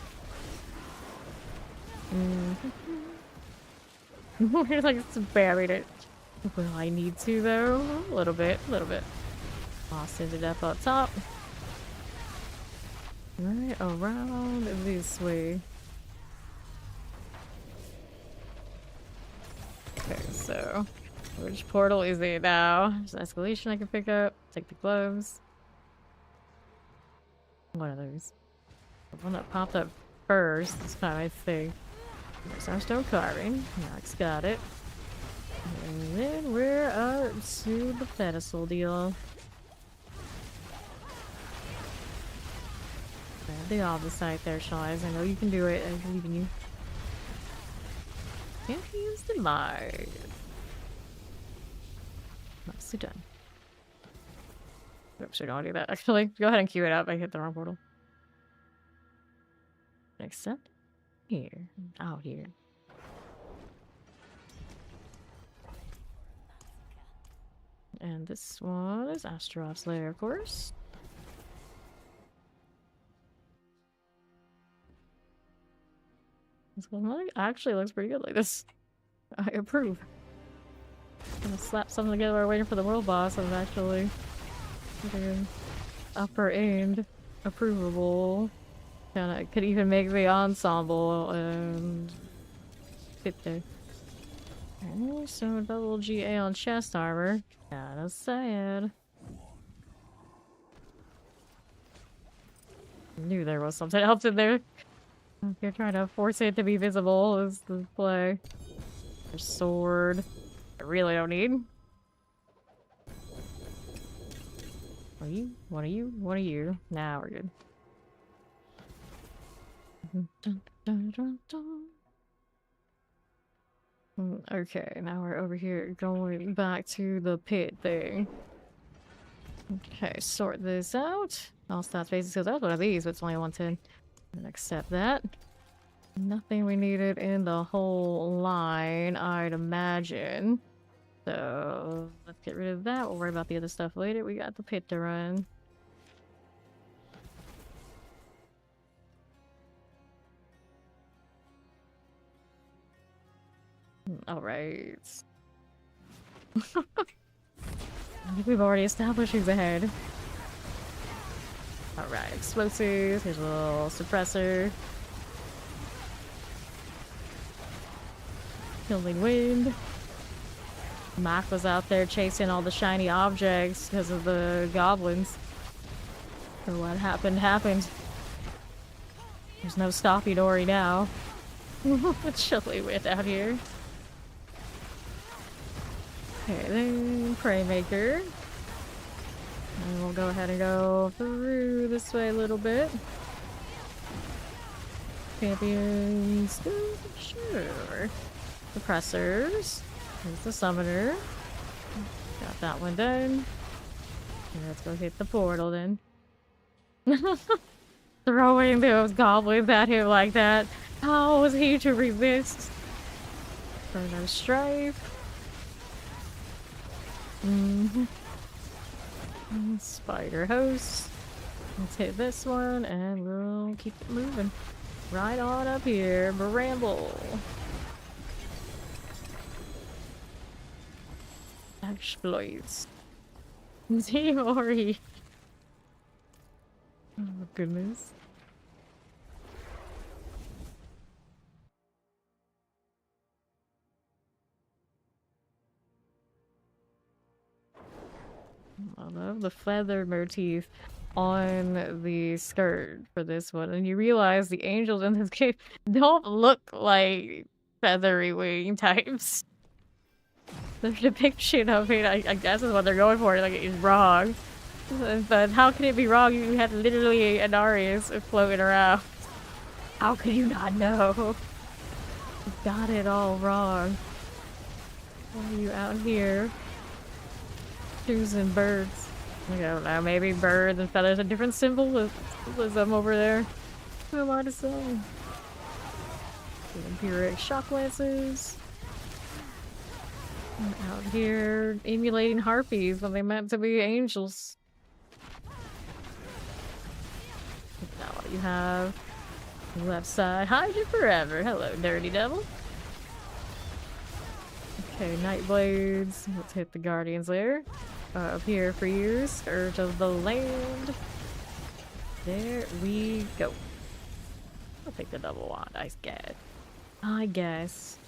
We're like just buried it. Will I need to though? A little bit, a little bit. I'll send it up top. Right around this way. Okay, so which portal is it now? There's an escalation I can pick up. Take the gloves. One of those. The one that popped up first is kind of my thing. There's our stone carving. Max got it. And then we're up to the pedestal deal. The opposite there, Shaw's. I know you can do it. I believe in you. Champion's Demise. Nicely done. Oops, we don't want to do that. Actually, go ahead and queue it up. I hit the wrong portal. Except here. Out here. And this one is Astaroth's Lair, of course. This one actually looks pretty good like this. I approve. Gonna slap something together while we're waiting for the world boss and actually upper end approvable. Kinda could even make the ensemble and fit there. Okay, so double GA on chest armor. Kinda sad. Knew there was something else in there. You're trying to force it to be visible is the play. There's sword. I really don't need. What are you? What are you? What are you? Nah, we're good. Dun, dun, dun, dun. Okay, now we're over here going back to the pit thing. Okay, sort this out. All stats bases goes out. One of these, but it's only 110. And accept that. Nothing we needed in the whole line, I'd imagine. So let's get rid of that. We'll worry about the other stuff later. We got the pit to run. Alright. I think we've already established who's ahead. Alright, explosives. Here's a little suppressor. Killing wind. Mac was out there chasing all the shiny objects because of the goblins. So what happened, happened. There's no stopping Ori now. Chilly wind out here. Okay, then Praymaker. And we'll go ahead and go through this way a little bit. Champions. Sure. Suppressors. There's the summoner. Got that one done. And let's go hit the portal then. Throwing those goblins at him like that. How was he to resist? Chrono Strife. Spider Host. Let's hit this one and we'll keep it moving. Right on up here. Bramble. Exploits. Ori. Oh goodness. I love the feather motif on the skirt for this one. And you realize the angels in this game don't look like feathery wing types. The depiction of it, I guess, is what they're going for. Like, it's wrong. But how can it be wrong? You had literally an Arius floating around. How could you not know? You got it all wrong. Why are you out here choosing birds? I don't know, maybe birds and feathers are different symbolism over there. Who am I to say? Empiric shock lances. And out here emulating harpies when they meant to be angels. Now what you have? Left side, Hydra forever. Hello, dirty devil. Okay, Nightblades. Let's hit the Guardians there. Up here for you, Scourge of the Land. There we go. I'll take the double wand, I guess.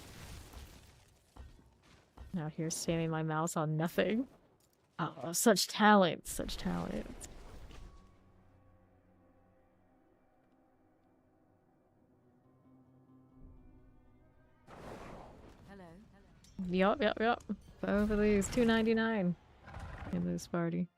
Out here spamming my mouse on nothing. Oh, such talent, such talent. Hello. Yup. Both of these, $2.99 in this party.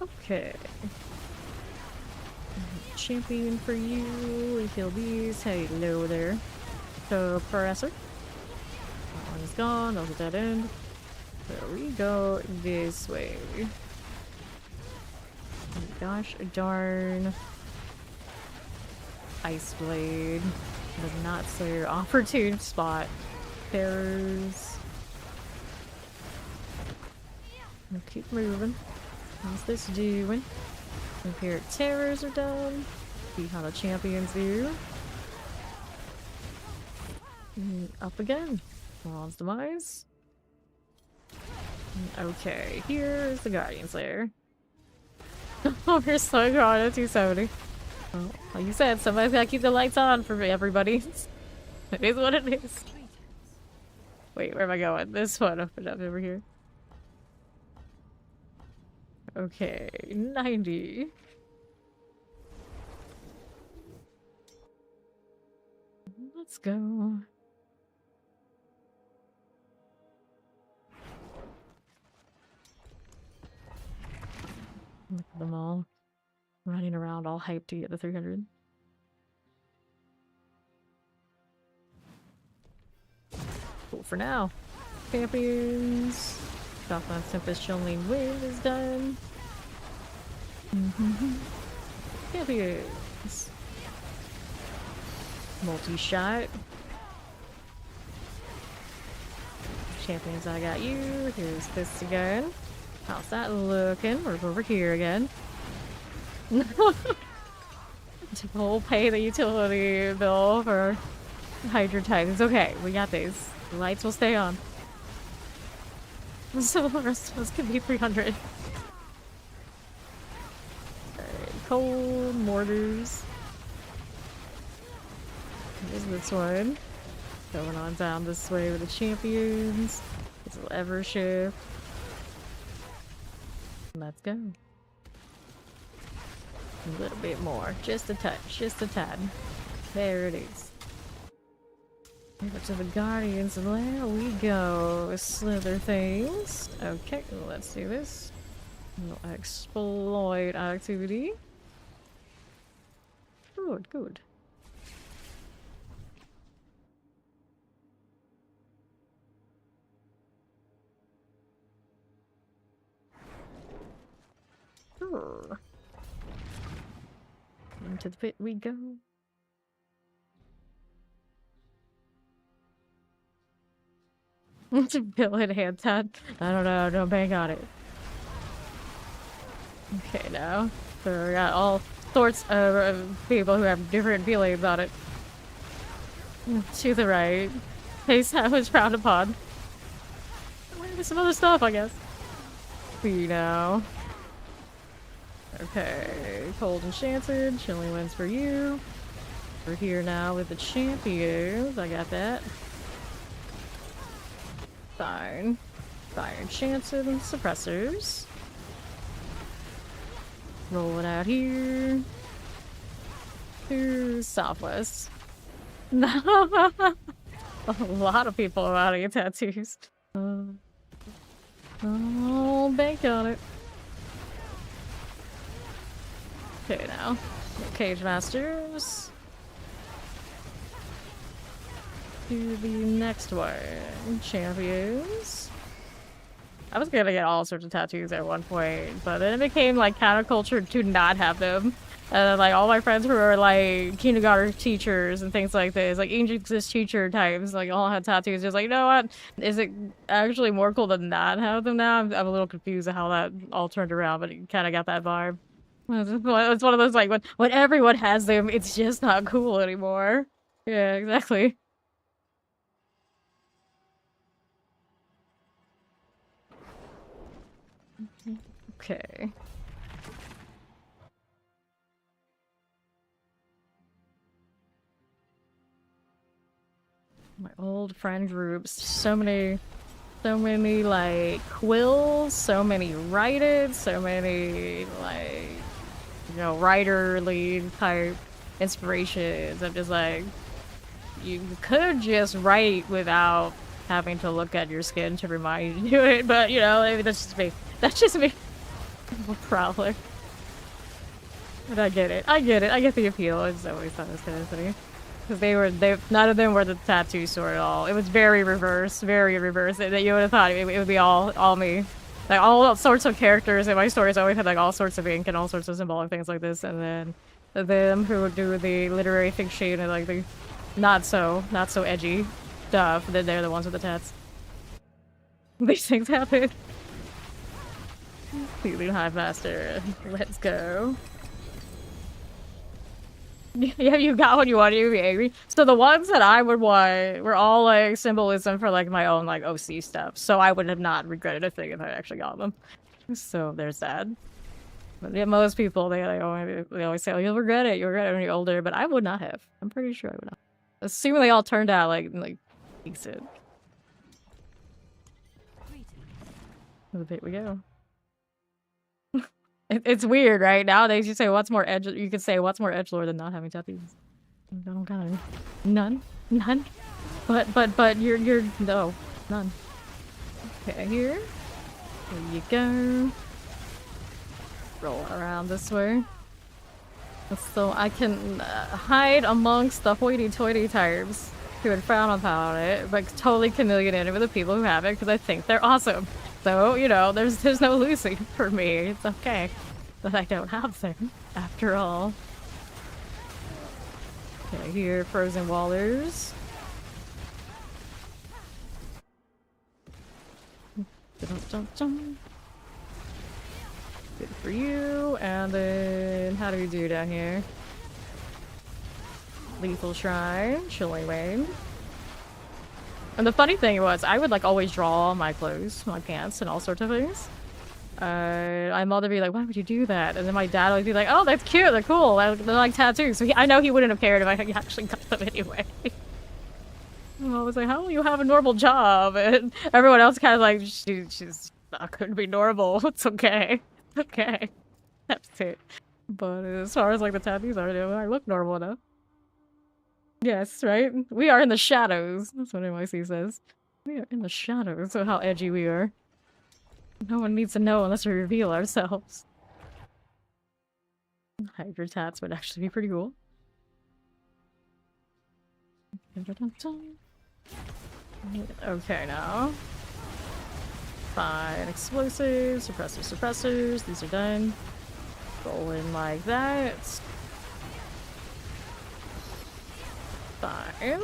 Okay. Champion for you. We kill these. Hello there. So, Professor. That one is gone. I'll get that end. So we go this way. Oh gosh darn. Ice Blade. Does not say opportune spot. Terrors. We'll keep moving. How's this doing? Imperial Terrors are done. See how the champions do. Up again. Ron's demise. Okay, here's the Guardian Slayer. Oh, we're so on at 270. Well, like you said, somebody's gotta keep the lights on for everybody. It is what it is. Wait, where am I going? This one up and up over here. Okay, 90. Let's go. them all running around all hyped to get the 300. Cool for now. Champions. Top-on Tempest Chillin win is done. Champions. Multi-shot. Champions, I got you. Here's this again. How's that looking? We're over here again. We'll pay the utility bill for Hydra type. It's okay. We got these. The lights will stay on. So the rest of us can be 300. Alright, cold mortars. Here's this one. Going on down this way with the champions. It's a ever shift. Let's go. A little bit more. Just a touch. Just a tad. There it is. Over to the Guardians. There we go. Slither things. Okay, let's do this. We'll exploit activity. Good, good. Sure. Into the pit we go. Villain hand tat. I don't know, don't bank on it. Okay, now. So we got all sorts of people who have different feelings on it. To the right. Face that was frowned upon. There's some other stuff, I guess. We know. Okay, Cold Enchanted, Chilling wins for you. We're here now with the champions. I got that. Fire Enchanted and Suppressors. Roll it out here. To Southwest. A lot of people are out of your tattoos. I'll bank on it. Okay, now. Cage Masters. To the next one. Champions. I was gonna get all sorts of tattoos at one point, but then it became like counterculture to not have them. And like all my friends who were like kindergarten teachers and things like this, like English teacher types, like all had tattoos. Just like, you know what? Is it actually more cool to not have them now? I'm a little confused at how that all turned around, but it kind of got that vibe. It's one of those like when everyone has them, it's just not cool anymore. Yeah, exactly. Okay. My old friend groups, so many like quills, so many writed, so many like, you know, writer lead type inspirations. I'm just like, you could just write without having to look at your skin to remind you to do it, but you know, maybe that's just me. That's just me. I'm a prowler. But I get it. I get the appeal. I just always thought it was kind of funny. Because none of them were the tattoo sort at all. It was very reverse. That you would have thought it would be all me. Like all sorts of characters in my stories always had like all sorts of ink and all sorts of symbolic things like this, and then them who would do the literary fiction and like the not so edgy stuff, then they're the ones with the tats. These things happen. Feeling Hive Master. Let's go. Yeah, you got what you wanted, you be angry. So the ones that I would want were all like symbolism for like my own like OC stuff. So I would have not regretted a thing if I actually got them. So there's that. But yeah, most people they always say, "Oh, you'll regret it when you're older," but I would not have. I'm pretty sure I would not. Assuming they all turned out like decent. The bit we go. It's weird, right? Nowadays you say what's more edge. You could say what's more edgelord than not having tattoos. I don't kind of none. But you're no none. Okay, here you go. rolling around this way. So I can hide amongst the hoity-toity types who would frown upon it, but totally chameleon in with the people who have it because I think they're awesome. So, you know, there's no losing for me. It's okay that I don't have them, after all. Okay, here, frozen wallers. Dun-dun-dun-dun. Good for you. And then, how do we do down here? Lethal Shrine, Chillin Wayne. And the funny thing was, I would like always draw my clothes, my pants, and all sorts of things. My mother would be like, "Why would you do that?" And then my dad would be like, "Oh, that's cute. They're cool. They're like tattoos." So I know he wouldn't have cared if I actually got them anyway. And I was like, "How will you have a normal job?" And everyone else kind of like, "She's not going to be normal. It's okay. It's okay." That's it. But as far as like the tattoos are, I look normal enough. Yes, right? We are in the shadows. That's what NYC says. We are in the shadows, so how edgy we are. No one needs to know unless we reveal ourselves. Hydra tats would actually be pretty cool. Okay, now. Fine. Explosives, suppressors. These are done. Roll in like that. Fine.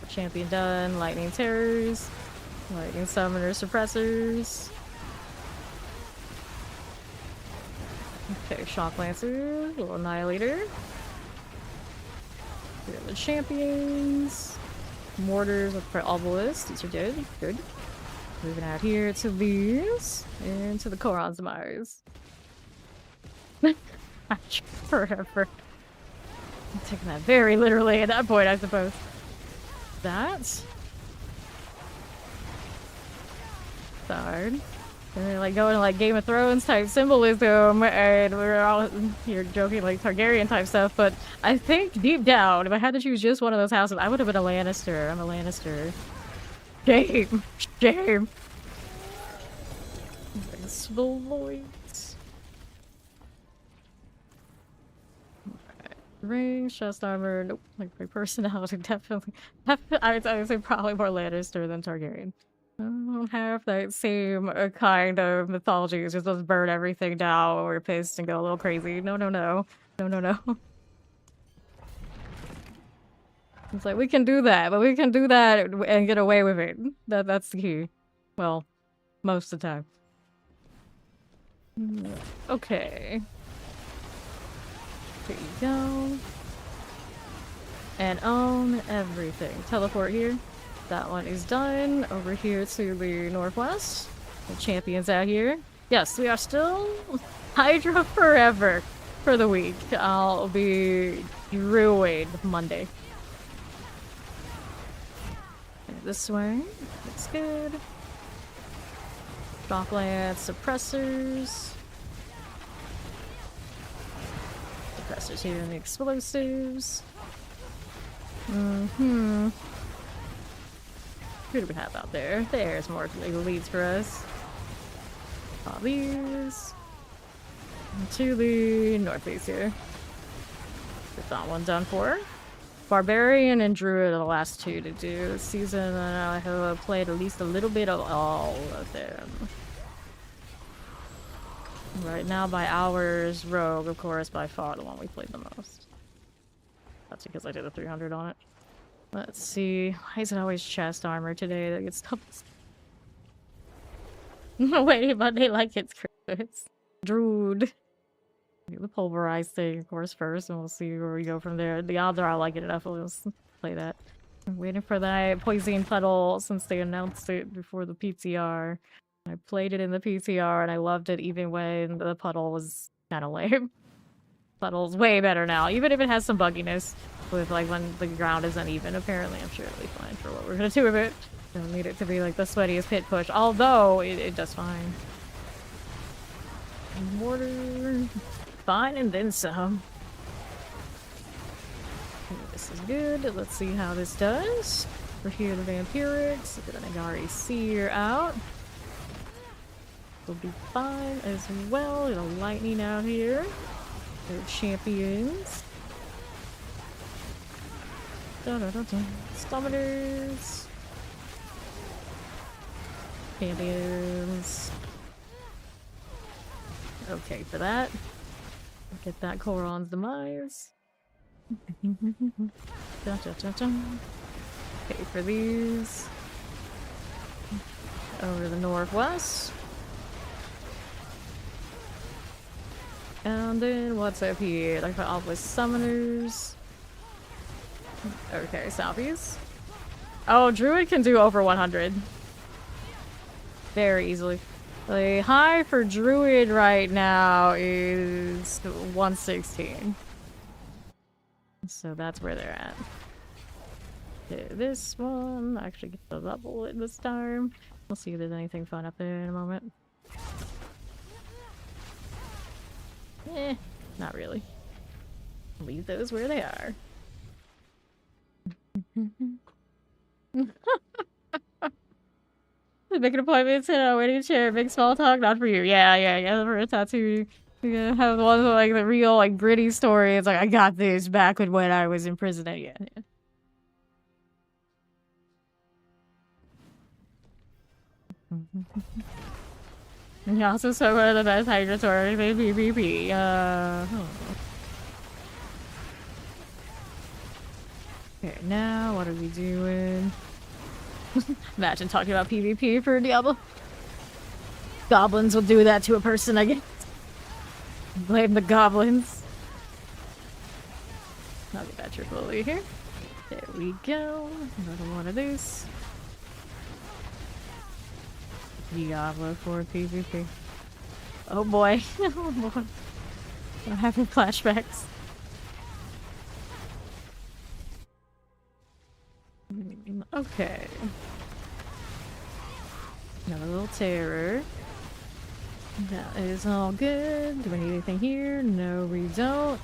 Champion done. Lightning terrors. Lightning summoners, suppressors. Okay, shock lancer, little annihilator. Here are the champions. Mortars with obelisk. These are good. Good. Moving out here to these. And to the Koron's Mars. Forever. I'm taking that very literally at that point, I suppose. That. Darn. And then like going to like Game of Thrones type symbolism, and we're all here joking like Targaryen type stuff, but I think deep down, if I had to choose just one of those houses, I would have been a Lannister. I'm a Lannister. Shame. Shame. Exploit. Range, chest armor, nope. Like my personality, definitely. I would say probably more Lannister than Targaryen. I don't have that same kind of mythology. It's just let's burn everything down when we're pissed and go a little crazy. No, no, no. No, no, no. It's like, we can do that, but we can do that and get away with it. That's the key. Well, most of the time. Okay. Here you go. And own everything. Teleport here. That one is done. Over here to the northwest. The champions out here. Yes, we are still Hydra forever for the week. I'll be Druid Monday. And this way. Looks good. Shocklands, suppressors. Suppressors here in the explosives. Who do we have out there? There's more leads for us. All these. To the northeast here. Get that one done for. Barbarian and Druid are the last two to do this season, and I have played at least a little bit of all of them. Right now, by hours, Rogue, of course, by far the one we played the most. That's because I did a 300 on it. Let's see. Why is it always chest armor today that gets doubles? Wait, but they like it's Chris. Druid. Do the pulverized thing, of course, first, and we'll see where we go from there. The odds are I like it enough, we'll just play that. I'm waiting for that poison puddle since they announced it before the PTR. I played it in the PTR and I loved it even when the puddle was kind of lame. Puddle's way better now, even if it has some bugginess with like when the ground is uneven. Apparently, I'm sure it'll be fine for what we're gonna do with it. Don't need it to be like the sweatiest pit push, although it does fine. Mortar, fine, and then some. This is good. Let's see how this does. We're here to Vampirics. Get an Agari Seer out. will be fine as well. Little lightning out here. They're champions. Summoners. Champions. Okay, for that. Get that Koron's demise. Okay, for these. Over to the northwest. And then what's up here? Like all the summoners. Okay, southeast. Oh, Druid can do over 100. Very easily. The high for Druid right now is 116. So that's where they're at. Okay, this one, actually get the level in this time. We'll see if there's anything fun up there in a moment. Not really. Leave those where they are. Make an appointment, sit on a waiting chair, big small talk, not for you. Yeah, for a tattoo. You're gonna have the ones with like the real, like, gritty story. It's like, I got this back when I was in prison. Yeah. And he also spoke one of the best Hydra stories in PvP. Okay, now what are we doing? Imagine talking about PvP for Diablo. Goblins will do that to a person, I guess. Blame the goblins. I'll get that triple over here. There we go. Another one of these. Diablo for PvP. Oh boy. Oh boy. I'm having flashbacks. Okay. Another little terror. That is all good. Do we need anything here? No, we don't.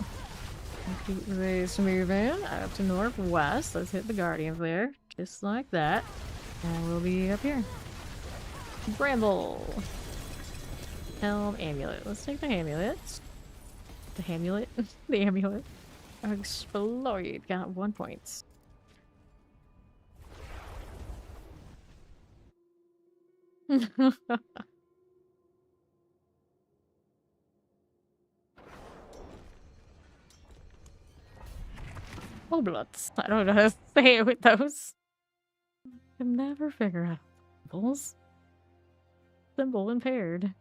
Keep this moving up to northwest. Let's hit the guardians there. Just like that. And we'll be up here. Bramble. Helm amulet. Let's take the amulet. The amulet. The amulet. Explode. Got 1 point. Oblats. I don't know how to say it with those. I can never figure out symbols. Symbol impaired.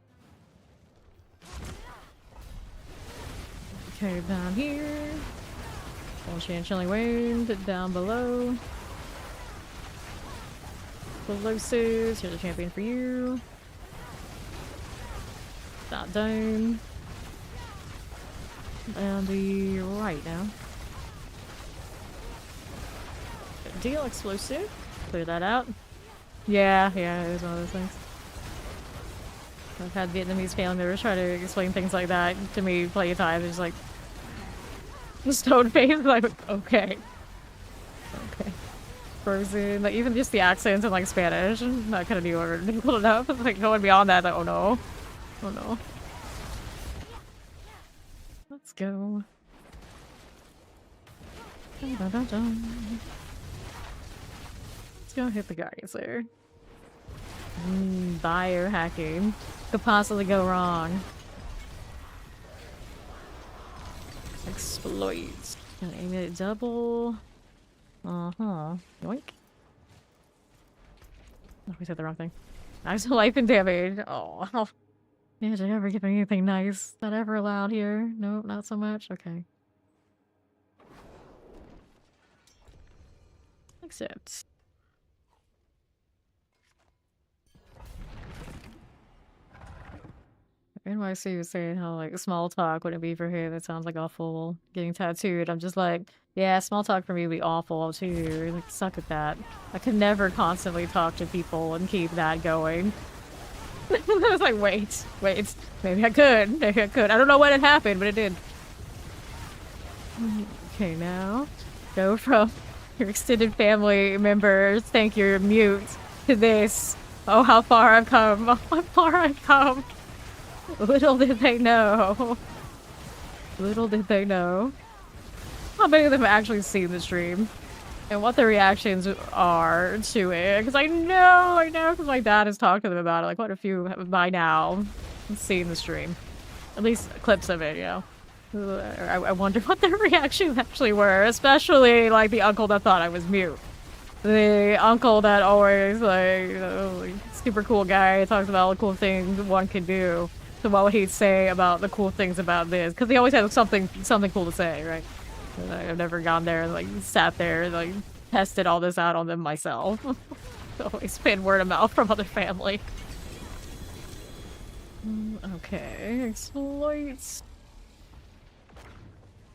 Okay, down here. Bullshit Chilling Wind down below. Explosives. Here's a champion for you. Not down. And the right now. Deal explosive. Clear that out. Yeah, it is one of those things. I've had Vietnamese family members try to explain things like that to me plenty of times. It's like stone face, like okay. Frozen, like even just the accents in like Spanish, not kind of new or difficult enough. Like going beyond that, like oh no. Let's go. Let's go hit the guardians there. Biohacking. Could possibly go wrong. Exploit. Gonna aim it double. Yoink. Oh, we said the wrong thing. Nice life and damage. Oh. Did I ever get anything nice that ever allowed here? Nope, not so much. Okay. Except. NYC was saying how like small talk wouldn't be for him. It sounds like awful. Getting tattooed. I'm just like, yeah, small talk for me would be awful too. Like, suck at that. I could never constantly talk to people and keep that going. I was like, wait. Maybe I could. I don't know when it happened, but it did. Okay, now go from your extended family members think you're mute to this. Oh, how far I've come. Oh, how far I've come. Little did they know. Little did they know. How many of them have actually seen the stream? And what their reactions are to it. Because I know, because my dad has talked to them about it. Like, quite a few have by now seen the stream. At least clips of it, you know. I wonder what their reactions actually were. Especially, like, the uncle that thought I was mute. The uncle that always, like, super cool guy, talks about all the cool things one could do. So what would he say about the cool things about this? Because he always has something cool to say, right? I've never gone there and, like, sat there and, like, tested all this out on them myself. Always been word of mouth from other family. Okay, exploits.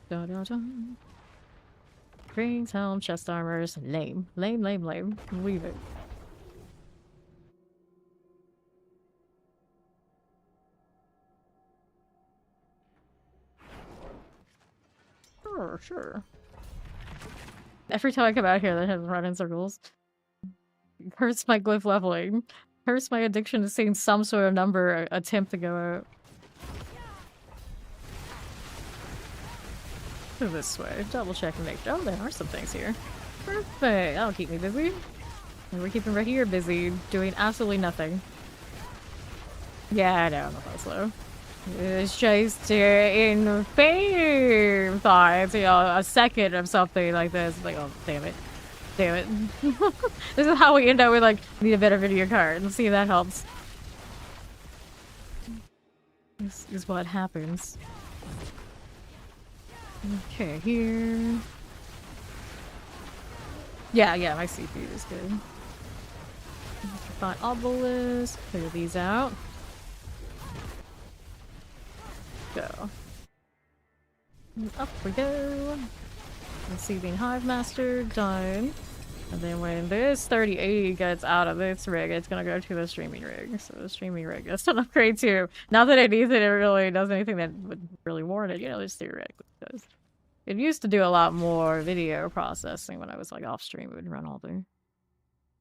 Da-da-da. Rings, helm, chest armors. Lame. Lame, lame, lame. Leave it. Sure, sure. Every time I come out here, that has run in circles. Hurts my glyph leveling. Hurts my addiction to seeing some sort of number attempt to go out. Go this way. Double check and make sure. Oh, there are some things here. Perfect. That'll keep me busy. And we're keeping right here busy, doing absolutely nothing. Yeah, I know, I'm not that slow. It's just in fame thoughts, you know, a second of something like this. Like, oh, damn it. Damn it. This is how we end up with, like, need a better video card. Let's see if that helps. This is what happens. Okay, here. Yeah, my CPU is good. Find obelisk. Clear these out. Go. And up we go. Receiving Hive Master, done. And then when this 3080 gets out of this rig, it's gonna go to the streaming rig. So the streaming rig gets an upgrade too. Not that it needs it, it really does anything that would really warrant it, you know, just theoretically it does. It used to do a lot more video processing when I was like off stream. It would run all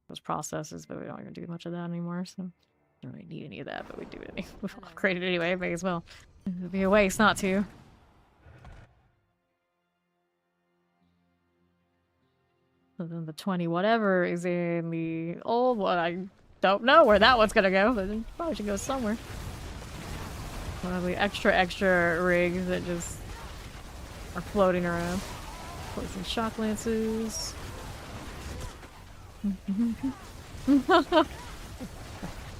those processes, but we don't even do much of that anymore, so I don't really need any of that, but we do it anyway. We'll upgrade it anyway, may as well. It'd be a waste not to. So then the 20 whatever is in the old one. I don't know where that one's gonna go, but it probably should go somewhere. Probably extra rigs that just are floating around. Poison shock lances.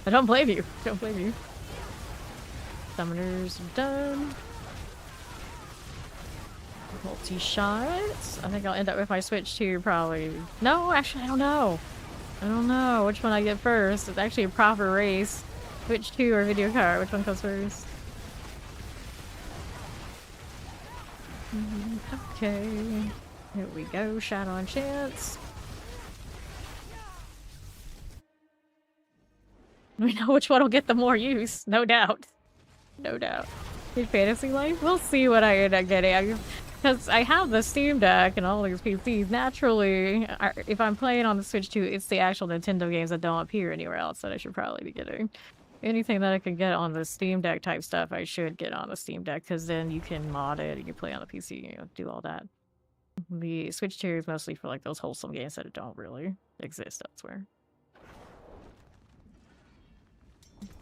I don't blame you. Don't blame you. Summoners are done. Multi-shots. I think I'll end up with my switch to probably... No, actually, I don't know. I don't know which one I get first. It's actually a proper race. Switch 2 or video card. Which one comes first? Okay. Here we go. Shadow on chance. We know which one will get the more use. No doubt. No doubt. In Fantasy Life? We'll see what I end up getting. Because I have the Steam Deck and all these PCs. Naturally, if I'm playing on the Switch 2, it's the actual Nintendo games that don't appear anywhere else that I should probably be getting. Anything that I can get on the Steam Deck type stuff, I should get on the Steam Deck, because then you can mod it, you can play on the PC, you know, do all that. The Switch 2 is mostly for like those wholesome games that don't really exist elsewhere.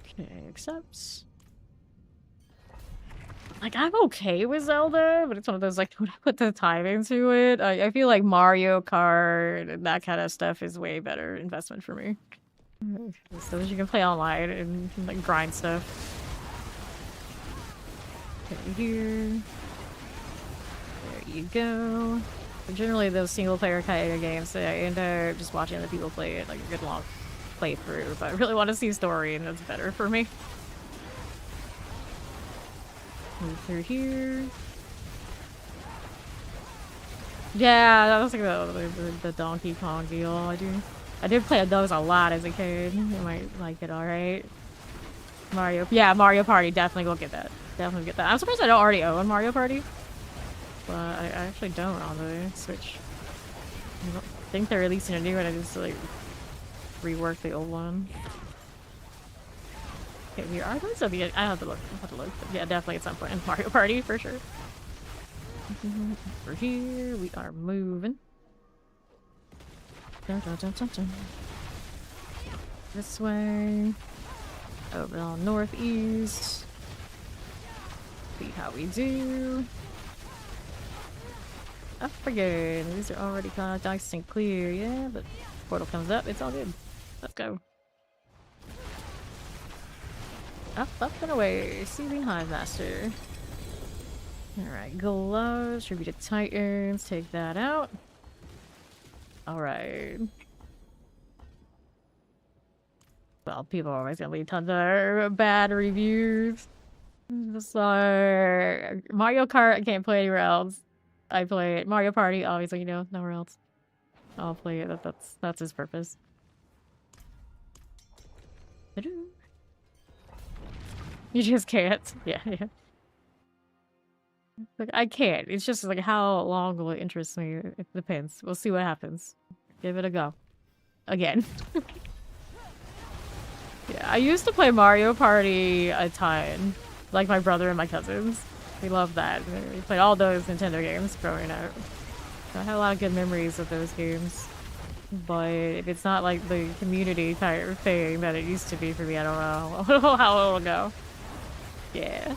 Okay, accepts. Like, I'm okay with Zelda, but it's one of those, like, when I put the time into it, I feel like Mario Kart and that kind of stuff is way better investment for me. So you can play online and, like, grind stuff. Okay, here. There you go. But generally, those single-player kind of games, I end up just watching other people play it, like, a good long playthrough. But I really want to see story, and that's better for me. Move through here. Yeah, that was like the Donkey Kong deal. I did play those a lot as a kid. You might like it, alright. Mario. Yeah, Mario Party. Definitely go get that. Definitely get that. I'm surprised I don't already own Mario Party. But I actually don't on the Switch. I don't think they're releasing a new one. I just like reworked the old one. Okay, here are those. I have to look. I have to look. But yeah, definitely at some point in Mario Party for sure. Over here, we are moving. Dun, dun, dun, dun, dun. This way. Over on northeast. See how we do. Up again. These are already kind of nice and clear, yeah, but portal comes up, it's all good. Let's go. Up, up, and away. Seething Hive Master. Alright, gloves, tribute to Titans, take that out. Alright. Well, people are always gonna leave tons of bad reviews. Just like Mario Kart, I can't play anywhere else. I play it. Mario Party, obviously, you know, nowhere else. I'll play it. That's his purpose. You just can't. Yeah, yeah. Like, I can't. It's just like how long will it interest me? It depends. We'll see what happens. Give it a go. Again. Yeah, I used to play Mario Party a ton. Like my brother and my cousins. We loved that. We played all those Nintendo games growing up. I had a lot of good memories of those games. But if it's not like the community type thing that it used to be for me, I don't know how it'll go. Yeah.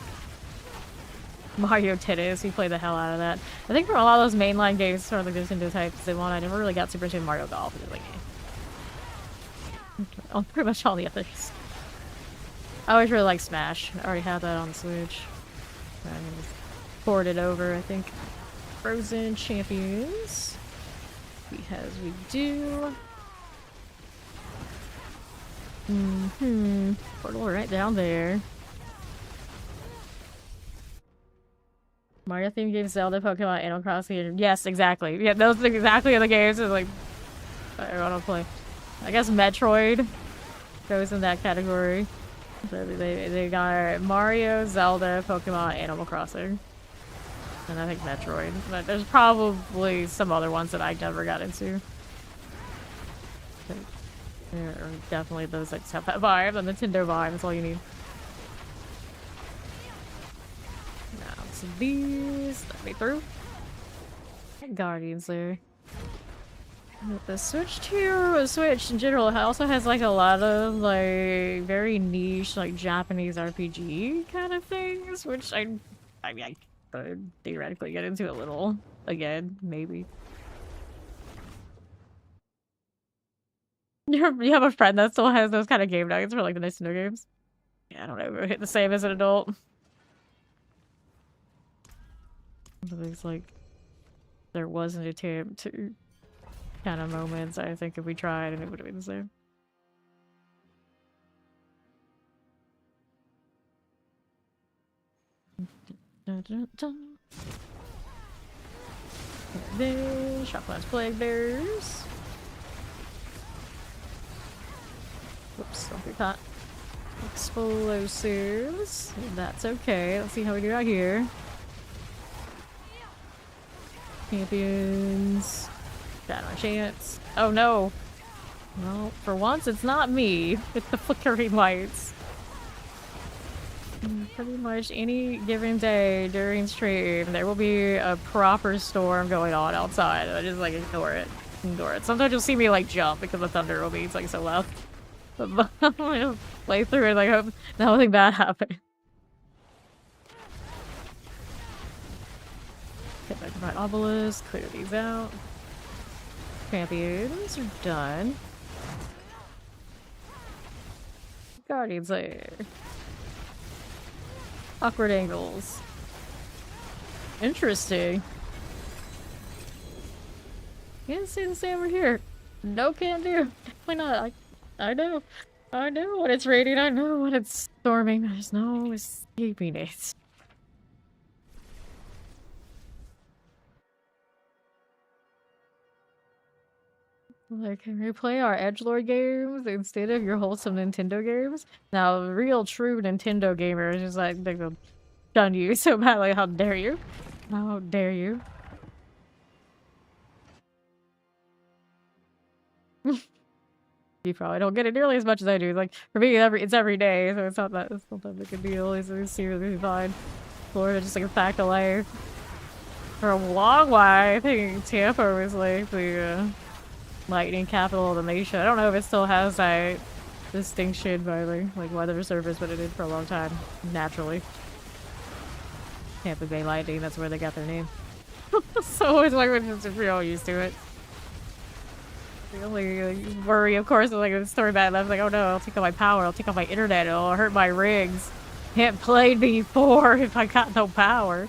Mario Tennis, we played the hell out of that. I think for a lot of those mainline games, sort of like Nintendo types, they want. I never really got super into Mario Golf. It was like, oh, pretty much all the others. I always really like Smash. I already had that on the Switch. I just ported over, I think. Frozen Champions. As we do. Portal right down there. Mario themed games, Zelda, Pokemon, Animal Crossing. Yes, exactly. Yeah, those are exactly the games. It's like I don't play. I guess Metroid goes in that category. So they got Mario, Zelda, Pokemon, Animal Crossing. And I think Metroid. But there's probably some other ones that I never got into. There are definitely those that have that vibe. The Nintendo vibe is all you need. Now, so these. Let me through. Guardians there. The Switch in general also has like a lot of like very niche like Japanese RPG kind of things, which I mean I could theoretically get into a little again, maybe. You have a friend that still has those kind of game nuggets for like the Nintendo games? Yeah, I don't know, hit the same as an adult. It's like there was an attempt to kind of moments, I think if we tried and it would have been the same. There, Shoplan's Plague Bears. Whoops, don't get caught. Explosives. That's okay. Let's see how we do out here. Champions. Got our chance. Oh no! Well, for once it's not me with the flickering lights. Pretty much any given day during stream, there will be a proper storm going on outside. I just like ignore it. Ignore it. Sometimes you'll see me like jump because the thunder will be like so loud. But I'll play through it like hope nothing bad happens. Get back to my obelisk, clear these out. Champions are done. Guardians there. Awkward angles. Interesting. Can't see the same over here. No, can do. Definitely not. I know. I know when it's raining. I know when it's storming. There's no escaping it. Like, can we play our edgelord games instead of your wholesome Nintendo games? Now, real true Nintendo gamers just like, they go shun you so badly. How dare you? How dare you? You probably don't get it nearly as much as I do. Like, for me, it's every day, so it's not that big a deal. It's seriously fine. Florida just like a fact of life. For a long while, I think Tampa was like the lightning capital of the nation. I don't know if it still has that distinction by like weather service, but it did for a long time, naturally. Tampa Bay Lightning, that's where they got their name. So it's like we're all used to it. The only worry, of course, is like the story bad enough. Like, oh no, I'll take off my power, I'll take off my internet, it'll hurt my rigs. Can't play before if I got no power.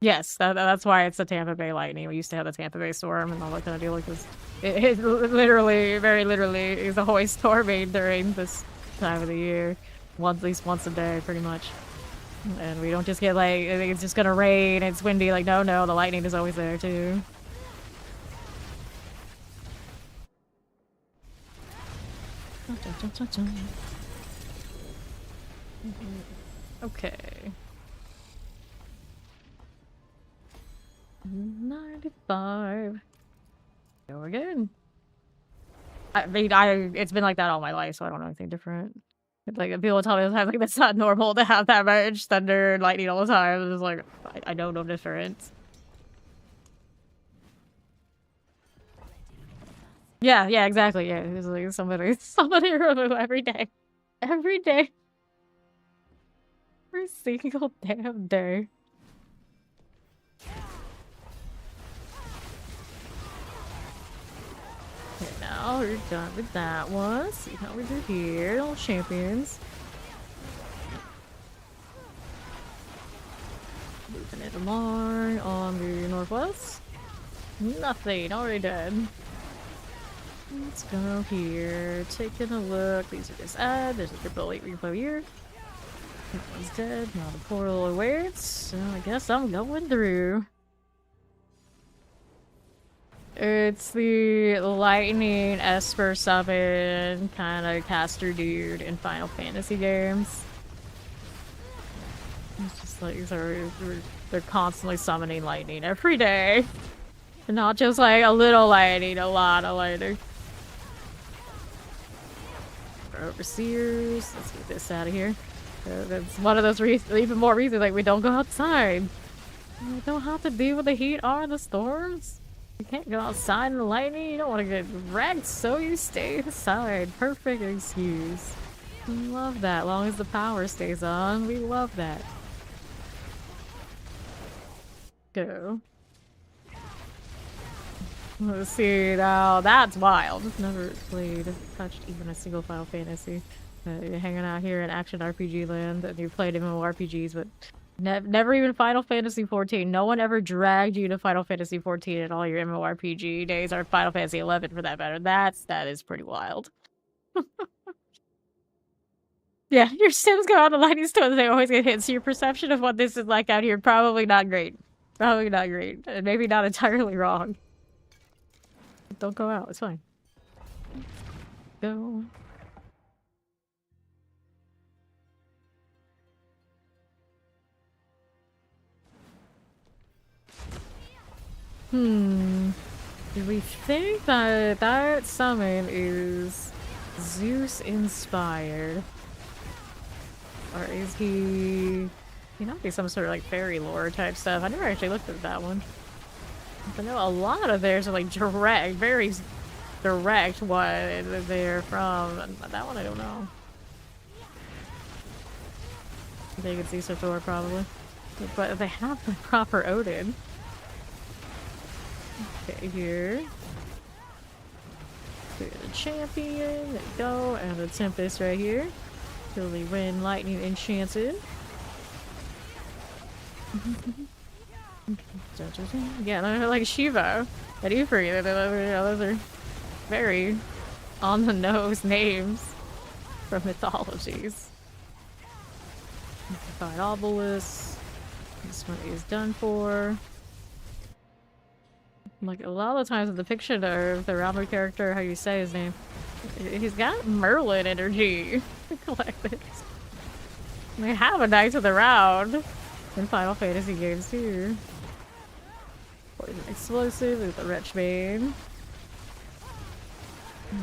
Yes, that's why it's the Tampa Bay Lightning. We used to have the Tampa Bay Storm and all that kind of deal. Because it literally, very literally, is always storming during this time of the year. At least once a day, pretty much. And we don't just get like, it's just gonna rain, it's windy. Like, no, the lightning is always there too. Okay. 95. Go again. I mean, it's been like that all my life, so I don't know anything different. It's like, people tell me like that's not normal to have that much thunder and lightning all the time. It's just like, I know no difference. Yeah, exactly. Yeah, it's like somebody every day. Every day. Every single damn day. Okay, now we're done with that one. See how we do here, little champions. Moving it along on the northwest. Nothing, already dead. Let's go here. Taking a look. These are just there's a triple 8 repo here. That one's dead. Now the portal awaits. So I guess I'm going through. It's the lightning Esper summon kind of caster dude in Final Fantasy games. It's just like they're constantly summoning lightning every day. And not just like a little lightning, a lot of lightning. Overseers. Let's get this out of here. That's one of those reasons, even more reasons, like we don't go outside. We don't have to deal with the heat or the storms. You can't go outside in the lightning. You don't want to get wrecked, so you stay inside. Perfect excuse. We love that. Long as the power stays on, we love that. Go. Let's see now. That's wild. Never touched even a single Final Fantasy. You're hanging out here in action RPG land, and you played MMORPGs, but never even Final Fantasy 14. No one ever dragged you to Final Fantasy 14 in all your MMORPG days, or Final Fantasy 11 for that matter. That is pretty wild. Yeah, your Sims go on the lightning storm, they always get hit, so your perception of what this is like out here probably not great. Probably not great. And maybe not entirely wrong. Don't go out, it's fine. Go. Do we think that that summon is Zeus inspired? Or is he might be some sort of like fairy lore type stuff. I never actually looked at that one. I know a lot of theirs are like direct, very direct what they're from. That one I don't know. I think it's Zeus or Thor probably. But they have the proper Odin. Okay, here. Clear the champion. There you go. And the Tempest right here. Tilly Wind Lightning Enchanted. Yeah, they're like Shiva and Ifrit. Those are very on the nose names from mythologies. Fight Obelisk. This one is done for. Like a lot of the times in the depiction of the Ramu character, how you say his name, he's got Merlin energy. Like this. They have a Knights of the Round in Final Fantasy games too. Poison Explosive with the Wretchbane.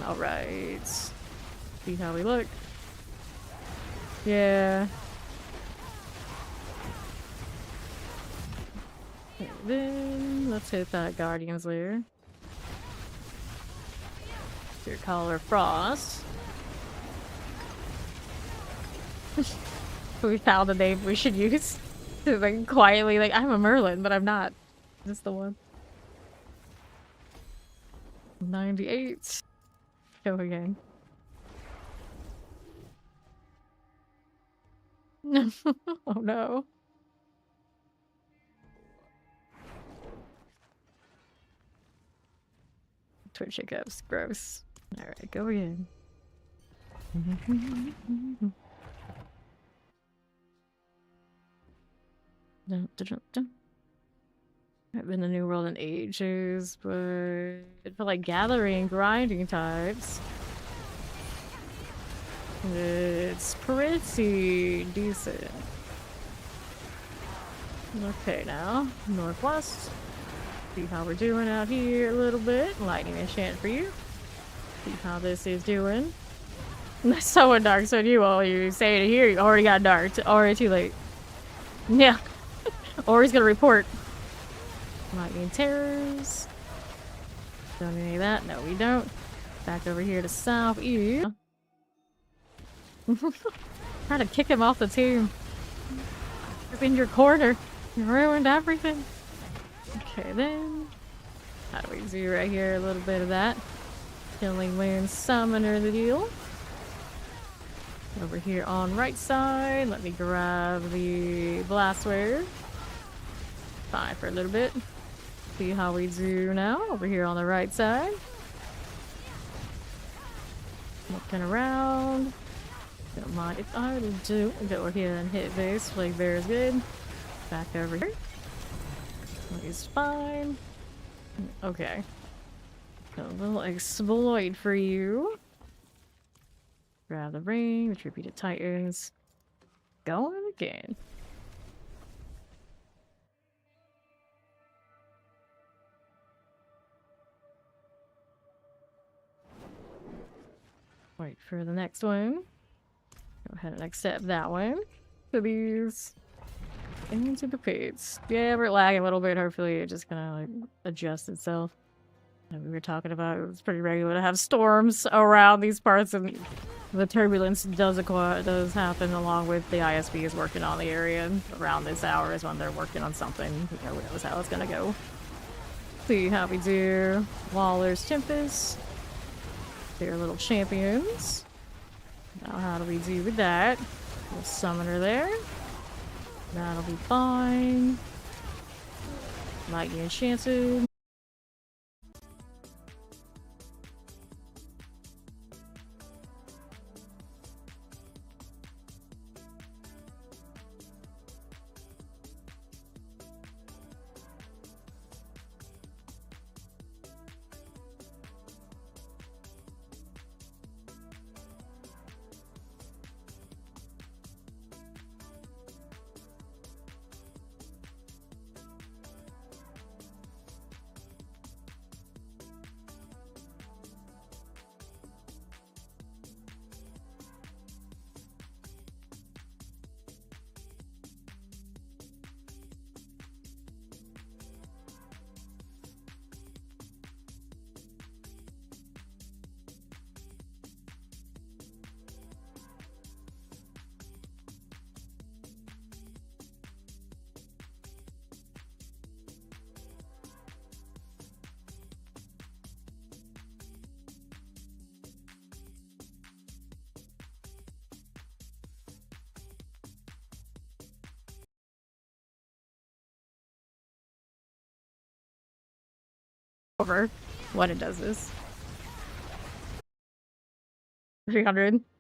Alright. See how we look. Yeah. Okay, then let's hit that Guardian's Lair. Your color Frost. We found the name we should use. Like quietly, like I'm a Merlin, but I'm not. Is this the one? 98. Go again. Oh no. Twitch hiccups. Gross. Alright, go again. Dun, dun, dun, dun. I've been in the New World in ages, but for like gathering, grinding types, it's pretty decent. Okay, now northwest. See how we're doing out here a little bit. Lightning enchant for you. See how this is doing. So in dark, so you all you say it here, you already got dark. Already too late. Yeah. Or he's gonna report. Lightning terrors. Don't need any of that. No, we don't. Back over here to southeast. Trying to kick him off the team. You're in your corner. You ruined everything. Okay, then. How do we do right here? A little bit of that. Killing Moon Summoner the deal. Over here on right side. Let me grab the Blastware. Fine for a little bit. See how we do now. Over here on the right side. Looking around. Don't mind if I do. Go ahead and hit base. Flake Bear is good. Back over here. He's fine. Okay. A little exploit for you. Grab the ring. Retributed Titans. Going again. Wait for the next one. Go ahead and accept that one. To these. Into the pits. Yeah, we're lagging a little bit. Hopefully it's just gonna like adjust itself. And we were talking about it's pretty regular to have storms around these parts, and the turbulence does happen along with the ISB is working on the area. And around this hour is when they're working on something. Who knows how it's gonna go. See how we do. Waller's Tempest. They're little champions. Now how do we do with that? We'll summon her there. That'll be fine. Might get enchanted. Over when it does this. 300.